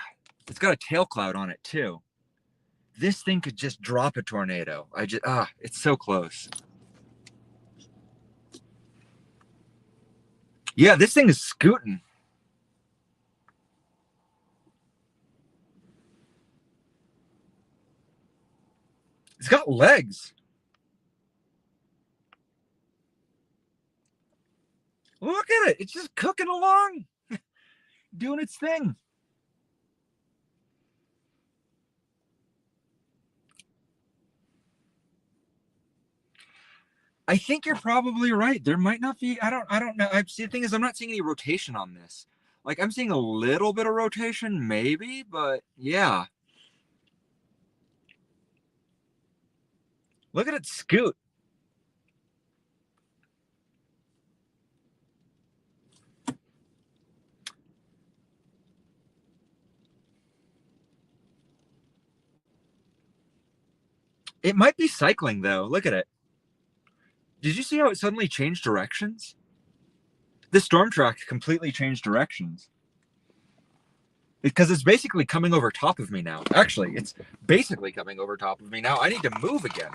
it's got a tail cloud on it too. This thing could just drop a tornado. It's so close. Yeah, this thing is scooting. It's got legs. Look at it. It's just cooking along, doing its thing. I think you're probably right. There might not be. I don't know. The thing is, I'm not seeing any rotation on this. Like, I'm seeing a little bit of rotation, maybe, but yeah. Look at it scoot. It might be cycling, though. Look at it. Did you see how it suddenly changed directions? The storm track completely changed directions. Because it's basically coming over top of me now. Actually, it's basically coming over top of me now. I need to move again.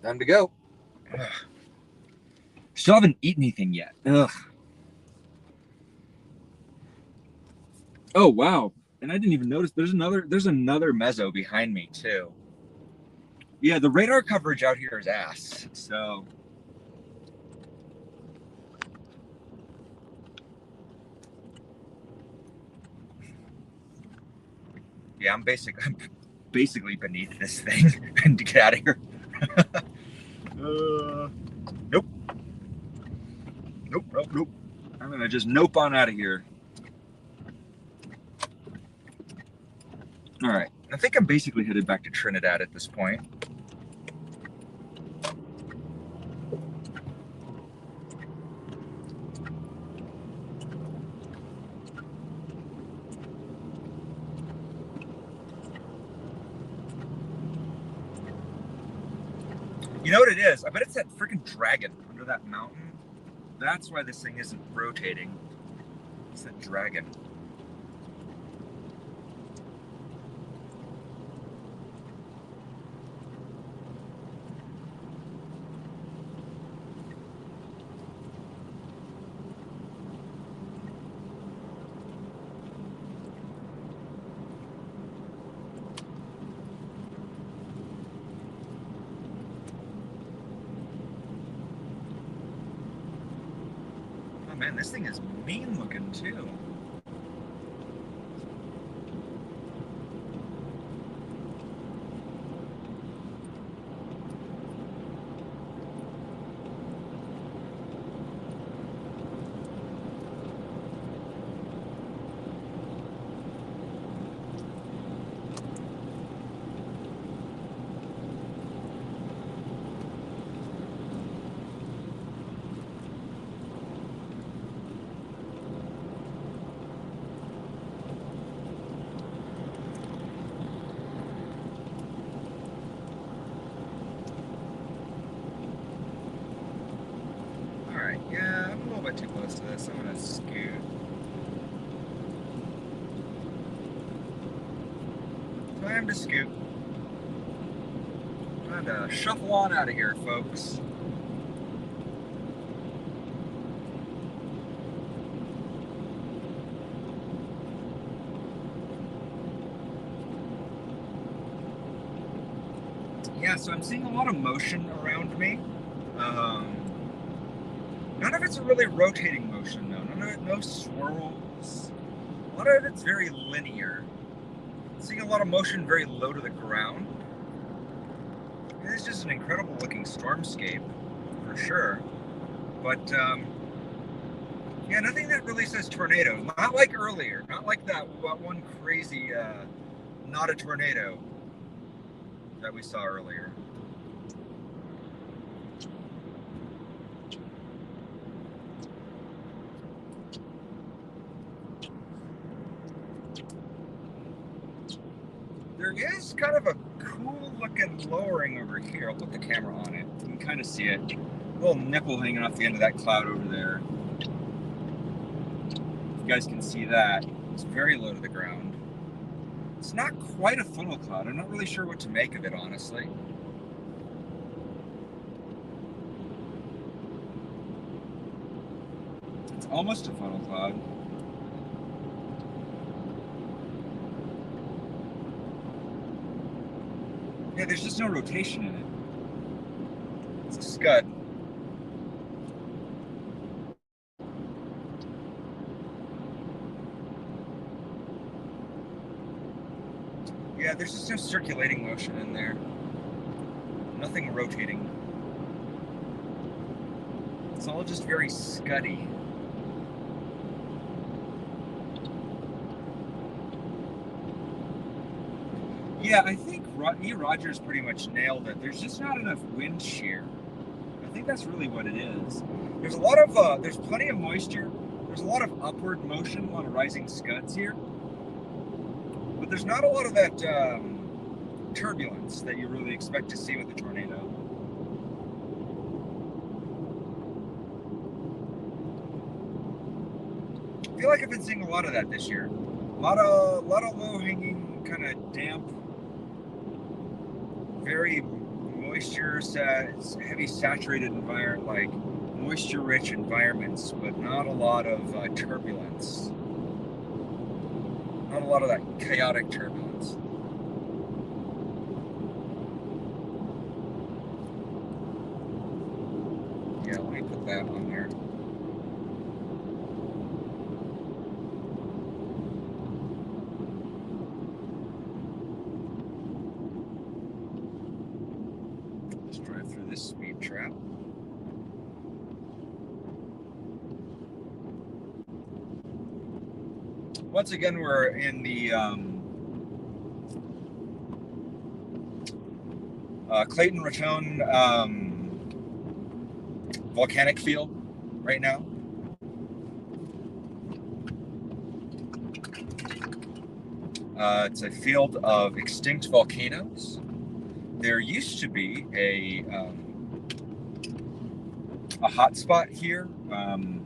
Time to go. Ugh. Still haven't eaten anything yet. Ugh. Oh, wow. And I didn't even notice there's another mezzo behind me too. Yeah, the radar coverage out here is ass. So yeah, I'm basically beneath this thing and to get out of here. Nope. Nope. I'm gonna just nope on out of here. All right. I think I'm basically headed back to Trinidad at this point. You know what it is? I bet it's that freaking dragon under that mountain. That's why this thing isn't rotating. It's that dragon. Man, this thing is mean looking too. Yeah, I'm a little bit too close to this. I'm gonna scoot. Time to scoot. Time to shuffle on out of here, folks. Yeah, so I'm seeing a lot of motion around me. None of it's a really rotating motion, though. None of it, no swirls. A lot of it's very linear. I'm seeing a lot of motion very low to the ground. It's just an incredible looking stormscape, for sure. But, yeah, nothing that really says tornado. Not like earlier. Not like that one crazy, not a tornado that we saw earlier. There is kind of a cool looking lowering over here. I'll put the camera on it. You can kind of see it. little nipple hanging off the end of that cloud over there. You guys can see that. It's very low to the ground. It's not quite a funnel cloud. I'm not really sure what to make of it, honestly. It's almost a funnel cloud. Yeah, there's just no rotation in it. It's a scud. Yeah, there's just no circulating motion in there. Nothing rotating. It's all just very scuddy. Yeah, I think E. Rogers pretty much nailed it. There's just not enough wind shear. I think that's really what it is. There's a lot of, there's plenty of moisture. There's a lot of upward motion, a lot of rising scuds here. But there's not a lot of that turbulence that you really expect to see with a tornado. I feel like I've been seeing a lot of that this year. A lot of low-hanging, kind of damp, very moisture, heavy saturated environment, like moisture-rich environments, but not a lot of turbulence. Not a lot of that chaotic turbulence. Yeah, let me put that on there. Let's drive through this speed trap. Once again, we're in the Clayton Raton volcanic field right now. It's a field of extinct volcanoes. There used to be a hotspot here. I'm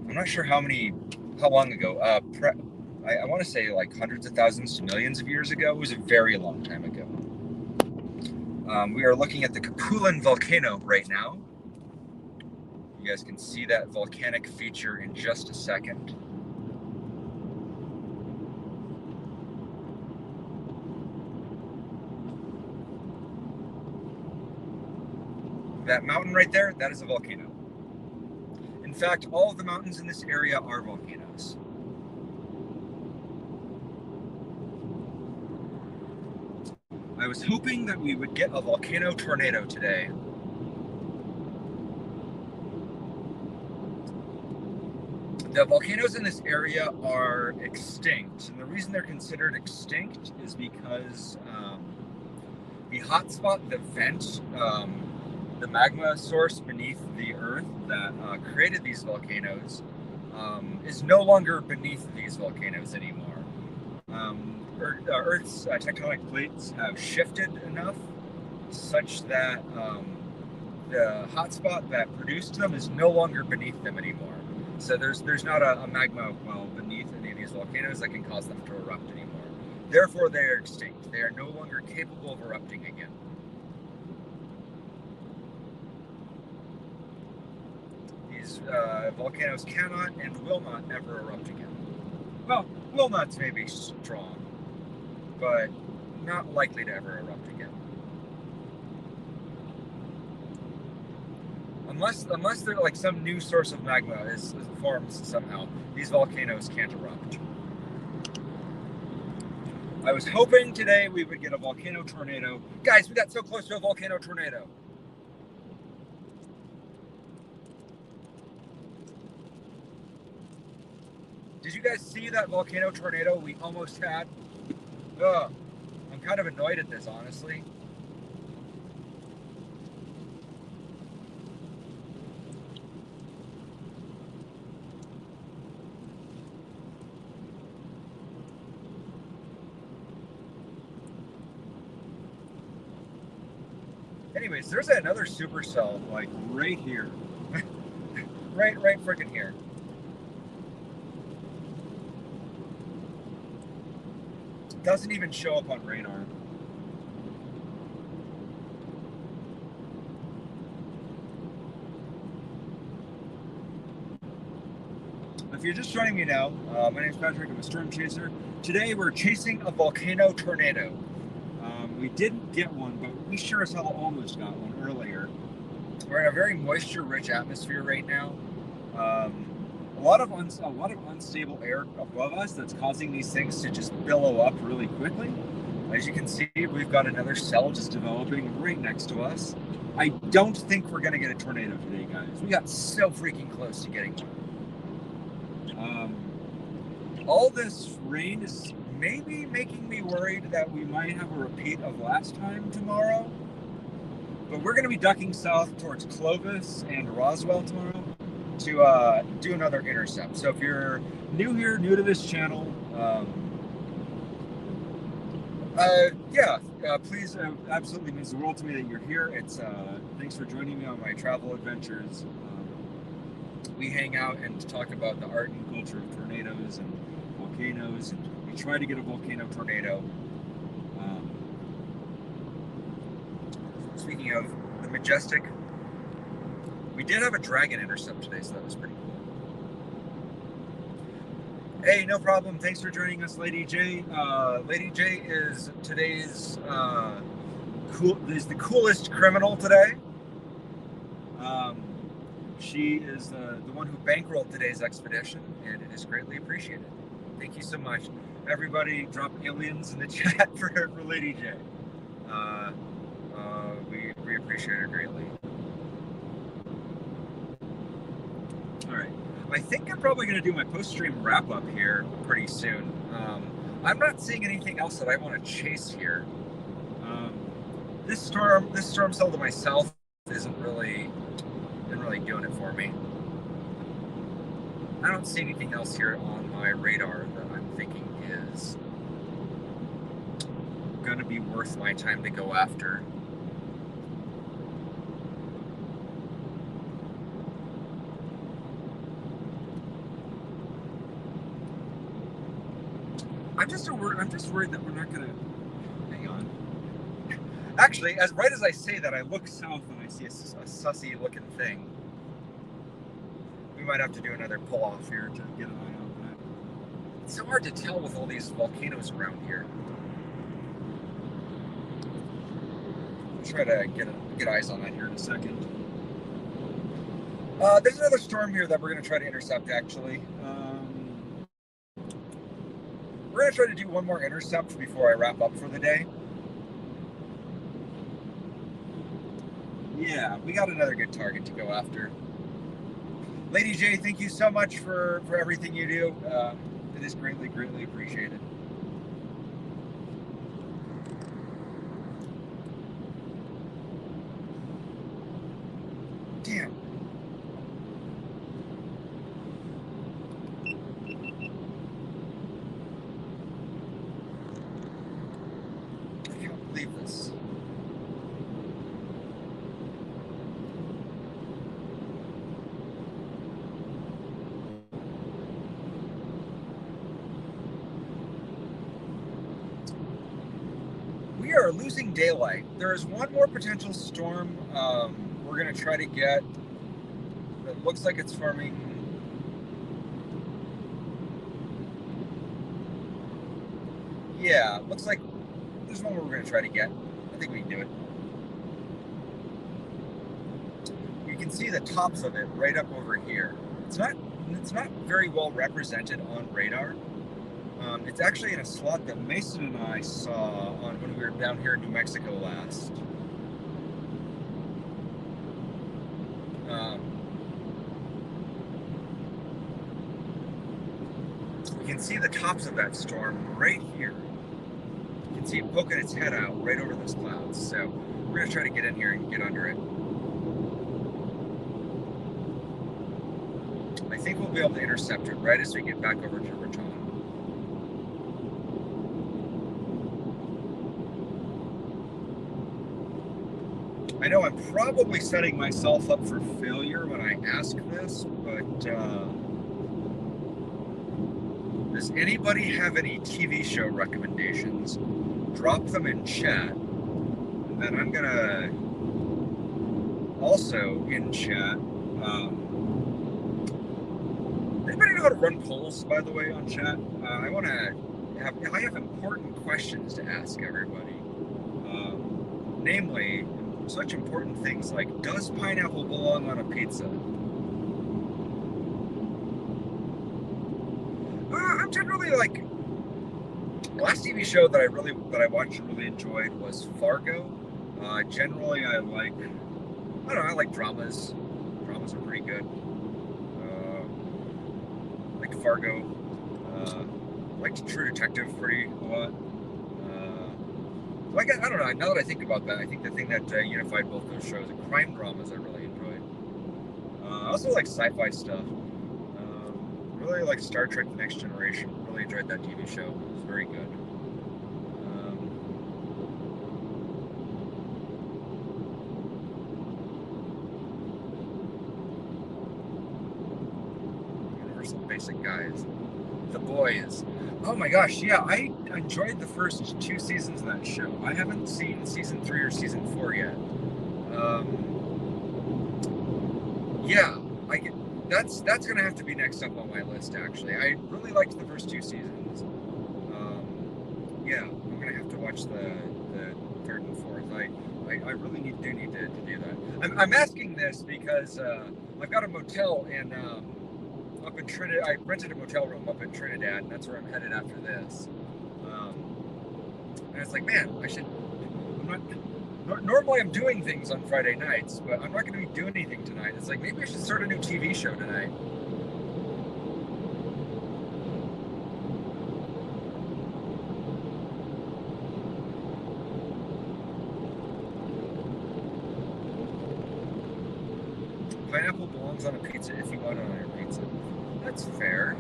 not sure how long ago. I want to say like hundreds of thousands to millions of years ago. It was a very long time ago. We are looking at the Capulin volcano right now. You guys can see that volcanic feature in just a second. That mountain right there, that is a volcano. In fact, all of the mountains in this area are volcanoes. I was hoping that we would get a volcano tornado today. The volcanoes in this area are extinct, and the reason they're considered extinct is because the hotspot, the vent, the magma source beneath the earth that created these volcanoes is no longer beneath these volcanoes anymore. Earth's tectonic plates have shifted enough such that the hotspot that produced them is no longer beneath them anymore. So there's not a magma well beneath any of these volcanoes that can cause them to erupt anymore. Therefore, they are extinct. They are no longer capable of erupting again. These volcanoes cannot and will not ever erupt again. Well, will not's maybe strong, but not likely to ever erupt again. Unless they're like some new source of magma is formed somehow, these volcanoes can't erupt. I was hoping today we would get a volcano tornado. Guys, we got so close to a volcano tornado. Did you guys see that volcano tornado we almost had? Ugh, I'm kind of annoyed at this, honestly. anyways, there's another supercell like right here. right freaking here. Doesn't even show up on radar. If you're just joining me now, my name is Patrick. I'm a storm chaser. Today we're chasing a volcano tornado. We didn't get one, but we sure as hell almost got one earlier. We're in a very moisture-rich atmosphere right now. A lot of unstable air above us that's causing these things to just billow up really quickly. As you can see, we've got another cell just developing right next to us. I don't think we're gonna get a tornado today, guys. We got so freaking close to getting one. All this rain is maybe making me worried that we might have a repeat of last time tomorrow. But we're going to be ducking south towards Clovis and Roswell tomorrow to do another intercept. So if you're new here, new to this channel, please, absolutely means the world to me that you're here. It's thanks for joining me on my travel adventures. We hang out and talk about the art and culture of tornadoes and volcanoes, and we try to get a volcano tornado. Speaking of the majestic, we did have a dragon intercept today, so that was pretty cool. Hey, no problem. Thanks for joining us, Lady J. Lady J is today's is the coolest criminal today. She is the one who bankrolled today's expedition, and it is greatly appreciated. Thank you so much. Everybody drop aliens in the chat for Lady J. We appreciate her greatly. All right. I think I'm probably going to do my post-stream wrap-up here pretty soon. I'm not seeing anything else that I want to chase here. This storm cell to myself isn't really doing it for me. I don't see anything else here on my radar that I'm thinking is going to be worth my time to go after. I'm just worried that we're not going to... Hang on. Actually, right as I say that, I look south and I see a sussy looking thing. We might have to do another pull off here to get an eye on that. It's so hard to tell with all these volcanoes around here. I'll try to get eyes on that here in a second. There's another storm here that we're going to try to intercept, actually. We're going to try to do one more intercept before I wrap up for the day. Yeah, we got another good target to go after. Lady J, thank you so much for everything you do. It is greatly appreciated. Damn. I can't believe this. We are losing daylight. There is one more potential storm we're going to try to get. It looks like it's forming. Yeah, looks like there's one we're going to try to get. I think we can do it. You can see the tops of it right up over here. It's not very well represented on radar. It's actually in a slot that Mason and I saw when we were down here in New Mexico last. You can see the tops of that storm right here. You can see it poking its head out right over those clouds. So we're going to try to get in here and get under it. I think we'll be able to intercept it right as we get back over to Raton. I know I'm probably setting myself up for failure when I ask this, but does anybody have any TV show recommendations? Drop them in chat, and then I'm gonna also in chat. Anybody know how to run polls, by the way, on chat? I have important questions to ask everybody. Namely, such important things like, does pineapple belong on a pizza? I'm generally like, the last TV show that I watched and really enjoyed was Fargo. Generally, I like dramas. Dramas are pretty good. Like Fargo. Liked True Detective pretty a lot. I don't know. Now that I think about that, I think the thing that unified both those shows, the crime dramas, I really enjoyed. I also like sci-fi stuff. Really like Star Trek: The Next Generation. Really enjoyed that TV show. It was very good. Universal Basic Guys. The Boys. Oh my gosh, yeah, I enjoyed the first 2 seasons of that show. I haven't seen season 3 or season 4 yet. Yeah, that's gonna have to be next up on my list. Actually, I really liked the first 2 seasons. Yeah, I'm gonna have to watch the 3rd and 4th. I really need to do that. I'm asking this because I've got a motel in. Up in Trinidad. I rented a motel room up in Trinidad, and that's where I'm headed after this. And it's like, man, normally I'm doing things on Friday nights, but I'm not going to be doing anything tonight. It's like, maybe I should start a new TV show tonight. Pineapple belongs on a pizza if you want it on your pizza. That's fair.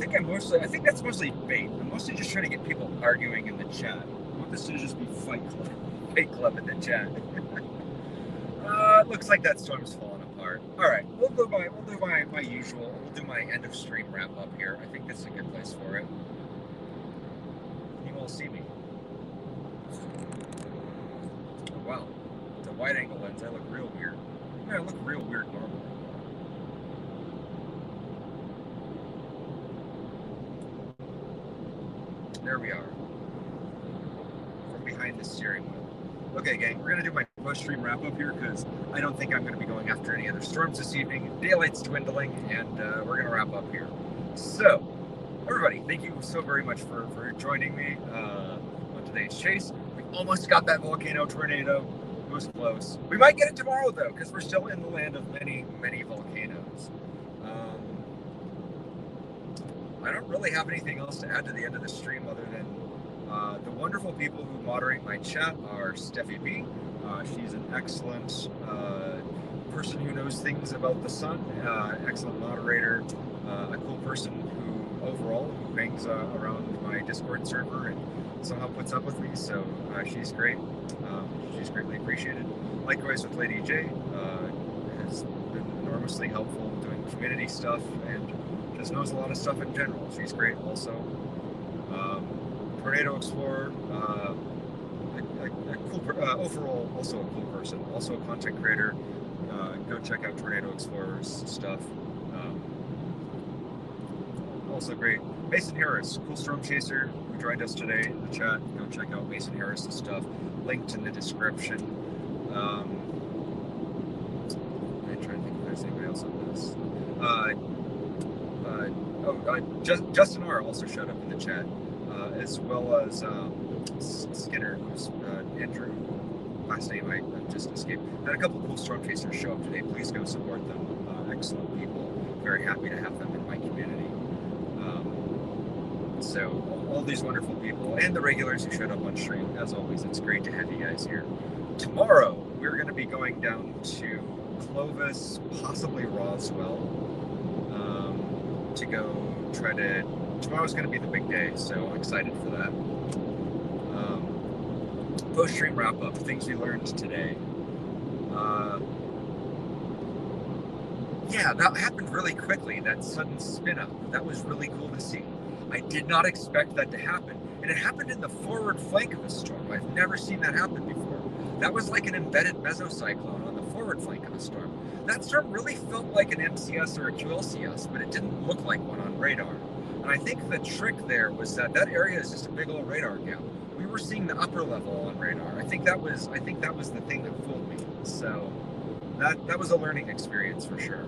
I think that's mostly bait. I'm mostly just trying to get people arguing in the chat. I want this to just be fight club in the chat. Looks like that storm's falling apart. All right, we'll do my usual. We'll do my end of stream wrap up here. I think this is a good place for it. You all see me. Oh, wow, it's a wide angle lens. I look real weird. I look real weird normally. There we are. From behind the steering wheel. Okay, gang, we're going to do my post-stream wrap-up here because I don't think I'm going to be going after any other storms this evening. Daylight's dwindling, and we're going to wrap up here. So, everybody, thank you so very much for joining me on today's chase. We almost got that volcano tornado. It was close. We might get it tomorrow, though, because we're still in the land of many, many volcanoes. I don't really have anything else to add to the end of the stream other than the wonderful people who moderate my chat are Steffi B. She's an excellent person who knows things about the sun, excellent moderator, a cool person who hangs around my Discord server and somehow puts up with me, so she's great. She's greatly appreciated. Likewise with Lady J, has been enormously helpful doing community stuff and just knows a lot of stuff in general. She's great also. Tornado Explorer, overall also a cool person, also a content creator. Go check out Tornado Explorer's stuff. Also great. Mason Harris, cool storm chaser, who joined us today in the chat. Go check out Mason Harris's stuff, linked in the description. I'm trying to think if there's anybody else on this. Justin R. also showed up in the chat, as well as Skinner, who's Andrew, last name I just escaped. Had a couple cool storm chasers show up today. Please go support them. Excellent people. Very happy to have them in my community. So all these wonderful people and the regulars who showed up on stream, as always, it's great to have you guys here. Tomorrow we're going to be going down to Clovis, possibly Roswell, to go try tomorrow's going to be the big day, so I'm excited for that. post-stream wrap-up, things we learned today. Uh, yeah, that happened really quickly, that sudden spin-up. That was really cool to see. I did not expect that to happen. And it happened in the forward flank of a storm. I've never seen that happen before. That was like an embedded mesocyclone on the forward flank of a storm. That storm really felt like an MCS or a QLCS, but it didn't look like one on radar. And I think the trick there was that area is just a big old radar gap. We were seeing the upper level on radar. I think that was the thing that fooled me. So that was a learning experience for sure.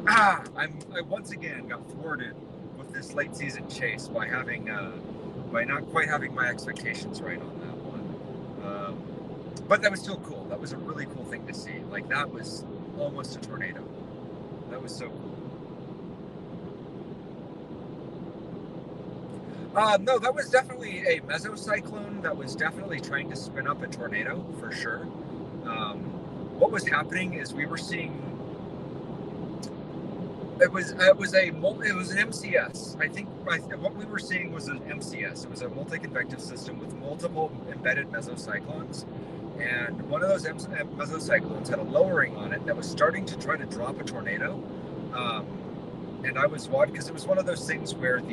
I once again got thwarted with this late season chase by not quite having my expectations right on that one. But that was still cool. That was a really cool thing to see. Like, that was almost a tornado. That was so cool. No, that was definitely a mesocyclone that was definitely trying to spin up a tornado for sure. What was happening is we were seeing it was an MCS. I think what we were seeing was an MCS. It was a multi-convective system with multiple embedded mesocyclones, and one of those mesocyclones had a lowering on it that was starting to try to drop a tornado. And I was watching because it was one of those things where it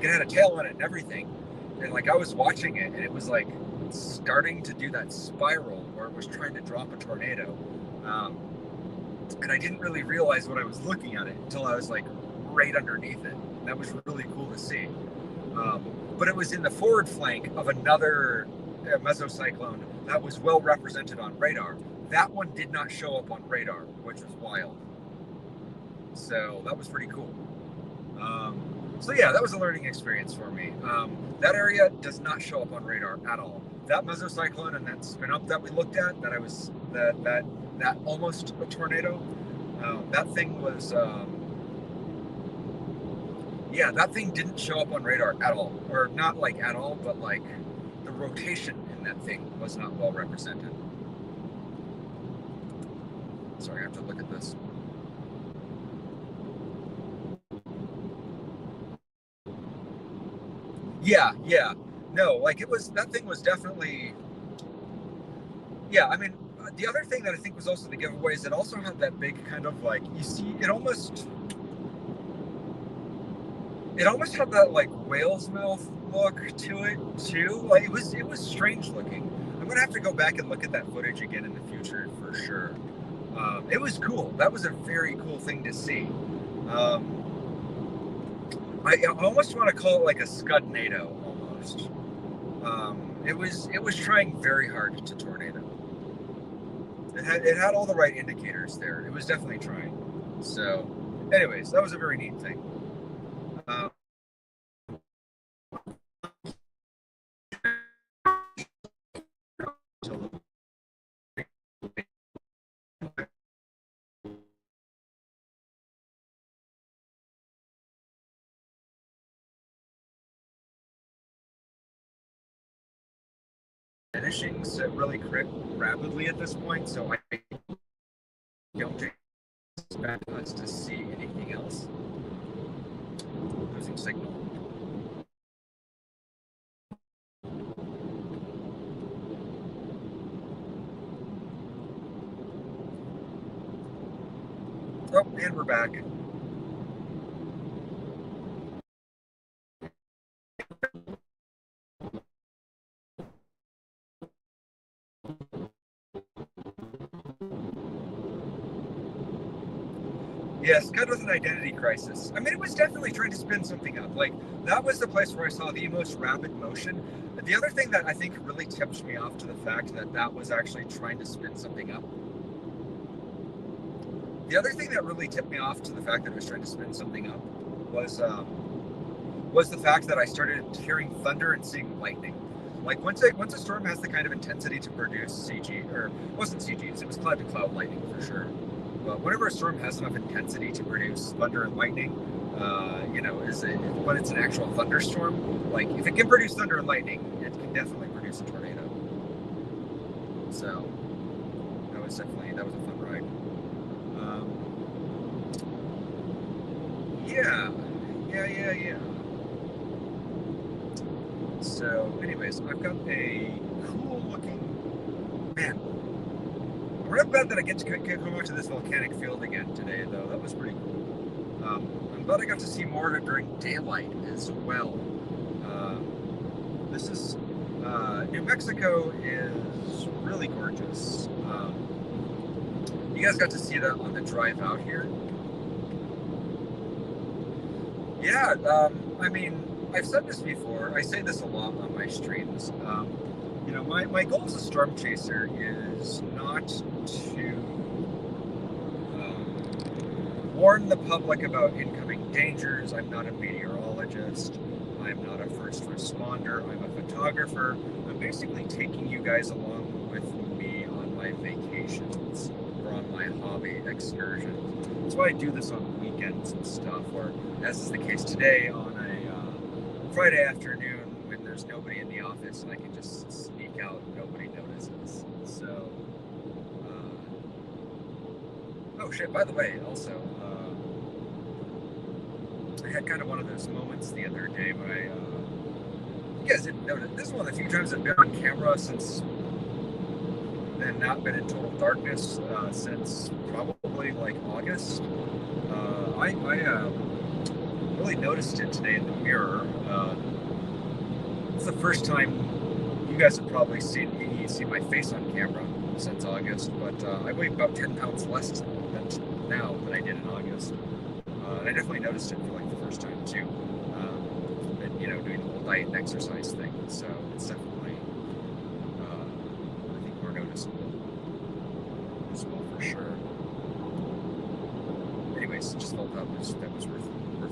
had a tail on it and everything, and like I was watching it, and it was like starting to do that spiral where it was trying to drop a tornado. And I didn't really realize when I was looking at it until I was like right underneath it. And that was really cool to see. But it was in the forward flank of another mesocyclone that was well represented on radar. That one did not show up on radar, which was wild. So that was pretty cool. So yeah, that was a learning experience for me. That area does not show up on radar at all. That mesocyclone and that spin up that we looked at, that almost a tornado, that thing was, that thing didn't show up on radar at all, or not like at all, but like the rotation in that thing was not well represented. Sorry, I have to look at this. Yeah. No, like that thing was definitely, yeah, I mean, the other thing that I think was also the giveaway is it also had that big kind of like, you see, it almost had that like whale's mouth look to it too. Like it was strange looking. I'm gonna have to go back and look at that footage again in the future for sure. It was cool. That was a very cool thing to see. I almost want to call it like a scudnado almost. It was trying very hard to tornado. It had all the right indicators there. It was definitely trying. So, anyways, that was a very neat thing. Finishing so really rapidly at this point, so I don't expect us to see anything else. Losing signal. Oh, and we're back. Yes, Scud was an identity crisis. I mean, it was definitely trying to spin something up. Like, that was the place where I saw the most rapid motion. The other thing that I think really tipped me off to the fact that was actually trying to spin something up. The other thing that really tipped me off to the fact that it was trying to spin something up was the fact that I started hearing thunder and seeing lightning. Like once a storm has the kind of intensity to produce CG, or it wasn't CGs, it was cloud-to-cloud lightning for sure. But whenever a storm has enough intensity to produce thunder and lightning, when it's an actual thunderstorm, like if it can produce thunder and lightning, it can definitely produce a tornado. So that was a fun ride. Yeah. So anyways, I've got a cool looking, man, I'm real glad that I get to come out to this volcanic field again today, though. That was pretty cool. I'm glad I got to see more of it during daylight as well. This is, New Mexico is really gorgeous. You guys got to see that on the drive out here. Yeah, I mean, I've said this before. I say this a lot on my streams. You know, my goal as a storm chaser is not to warn the public about incoming dangers. I'm not a meteorologist. I'm not a first responder. I'm a photographer. I'm basically taking you guys along with me on my vacations or on my hobby excursions. That's why I do this on weekends and stuff, or as is the case today on a Friday afternoon when there's nobody in the office and I can just sneak out and nobody notices. So, oh shit, by the way, also, I had kind of one of those moments the other day when you guys didn't notice, this is one of the few times I've been on camera since then, not been in total darkness since probably like August. I really noticed it today in the mirror. It's the first time you guys have probably seen me see my face on camera since August, but I weigh about 10 pounds less now than I did in August. And I definitely noticed it for like the first time too. And, you know, doing the whole diet and exercise thing. So it's definitely, I think more noticeable for sure. Anyways, just felt that was worth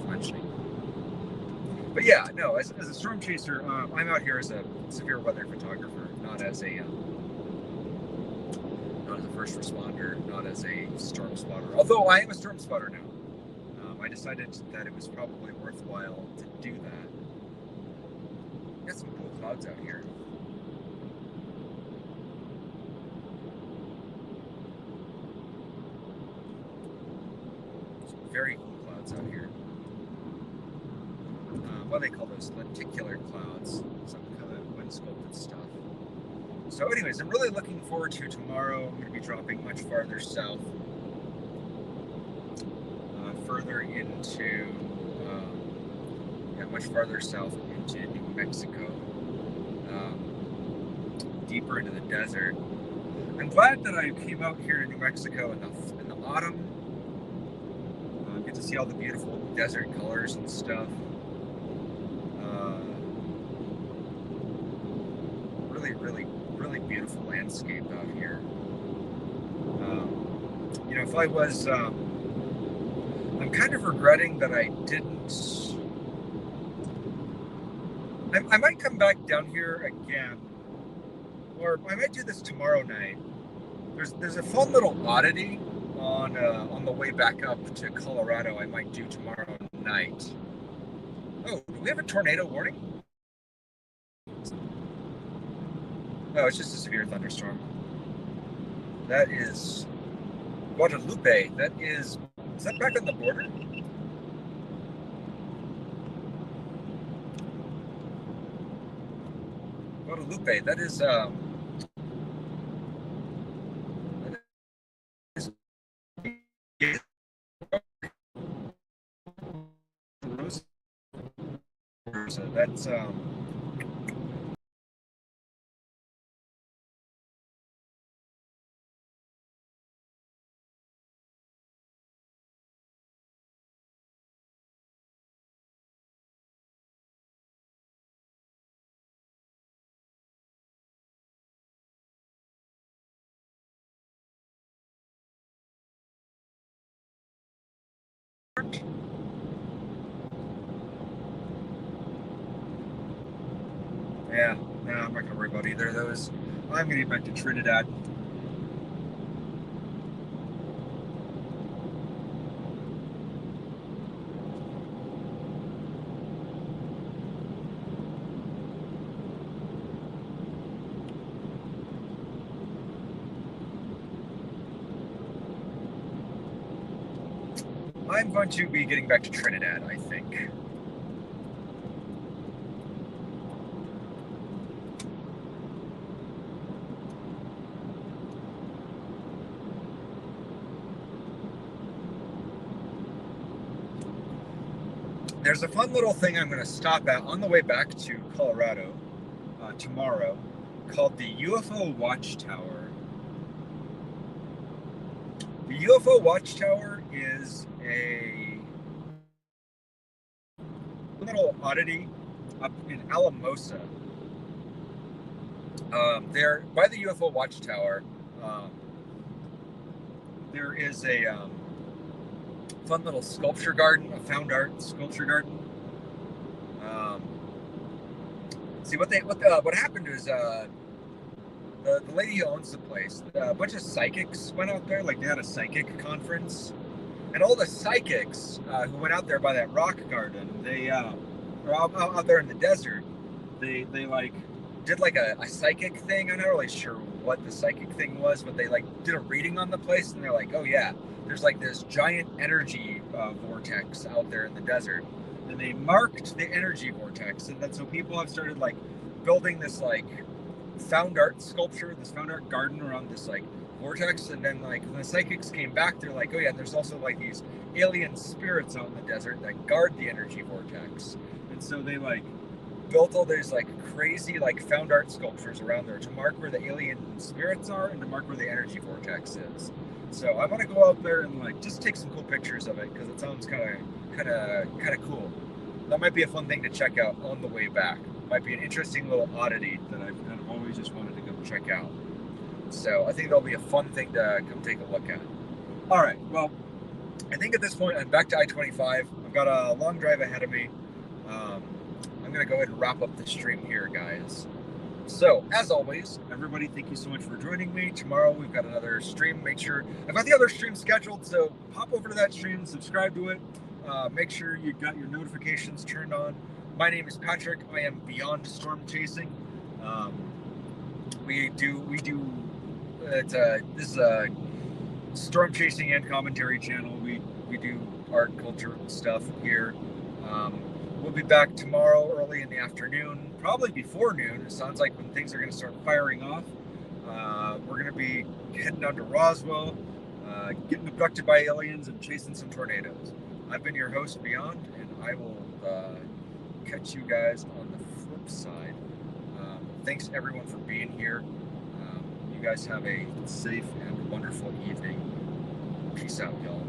mentioning. But yeah, no, as a storm chaser, I'm out here as a severe weather photographer, not as a first responder, not as a storm spotter. Although I am a storm spotter now. I decided that it was probably worthwhile to do that. Got some cool clouds out here. Some very cool clouds out here. What do they call those? Lenticular clouds. Some kind of wind sculpted stuff. So anyways, I'm really looking forward to tomorrow. I'm going to be dropping much farther south. Further into, much farther south into New Mexico, deeper into the desert. I'm glad that I came out here to New Mexico in the autumn. Get to see all the beautiful desert colors and stuff. Really beautiful landscape out here. You know, if I was I'm kind of regretting that I didn't. I might come back down here again, or I might do this tomorrow night. There's a fun little oddity on the way back up to Colorado. I might do tomorrow night. Oh, do we have a tornado warning? No, it's just a severe thunderstorm. That is Guadalupe. Is that back on the border? Guadalupe, that is that's yeah, no, I'm not gonna worry about either of those. I'm gonna get back to Trinidad. I'm going to be getting back to Trinidad, I think. there's a fun little thing I'm going to stop at on the way back to Colorado tomorrow called the UFO Watchtower. The UFO Watchtower is a little oddity up in Alamosa. There, by the UFO Watchtower, there is a fun little sculpture garden, a found art sculpture garden. See what happened is the lady who owns the place, a bunch of psychics went out there, like they had a psychic conference, and all the psychics who went out there by that rock garden, they were out there in the desert. They like did like a psychic thing. I'm not really sure what the psychic thing was, but they like did a reading on the place, and they're like, oh yeah, there's like this giant energy vortex out there in the desert, and they marked the energy vortex, and then so people have started like building this like found art sculpture, this found art garden around this like vortex. And then like when the psychics came back, they're like, oh yeah, there's also like these alien spirits out in the desert that guard the energy vortex. And so they like built all these like crazy like found art sculptures around there to mark where the alien spirits are and to mark where the energy vortex is. So I want to go out there and like just take some cool pictures of it because it sounds kind of cool. That might be a fun thing to check out on the way back. Might be an interesting little oddity that I've kind of always just wanted to go check out. So I think that'll be a fun thing to come take a look at. All right, well, I think at this point I'm back to I-25. I've got a long drive ahead of me. I'm going to go ahead and wrap up the stream here, guys. So, as always, everybody, thank you so much for joining me. Tomorrow we've got another stream. Make sure, I've got the other stream scheduled, so pop over to that stream, subscribe to it. Make sure you got your notifications turned on. My name is Patrick. I am Beyond Storm Chasing. This is a storm chasing and commentary channel. We do art, culture stuff here. We'll be back tomorrow early in the afternoon, probably before noon. It sounds like when things are going to start firing off. We're going to be heading down to Roswell, getting abducted by aliens and chasing some tornadoes. I've been your host, Beyond, and I will catch you guys on the flip side. Thanks everyone for being here. You guys have a safe and wonderful evening. Peace out, y'all.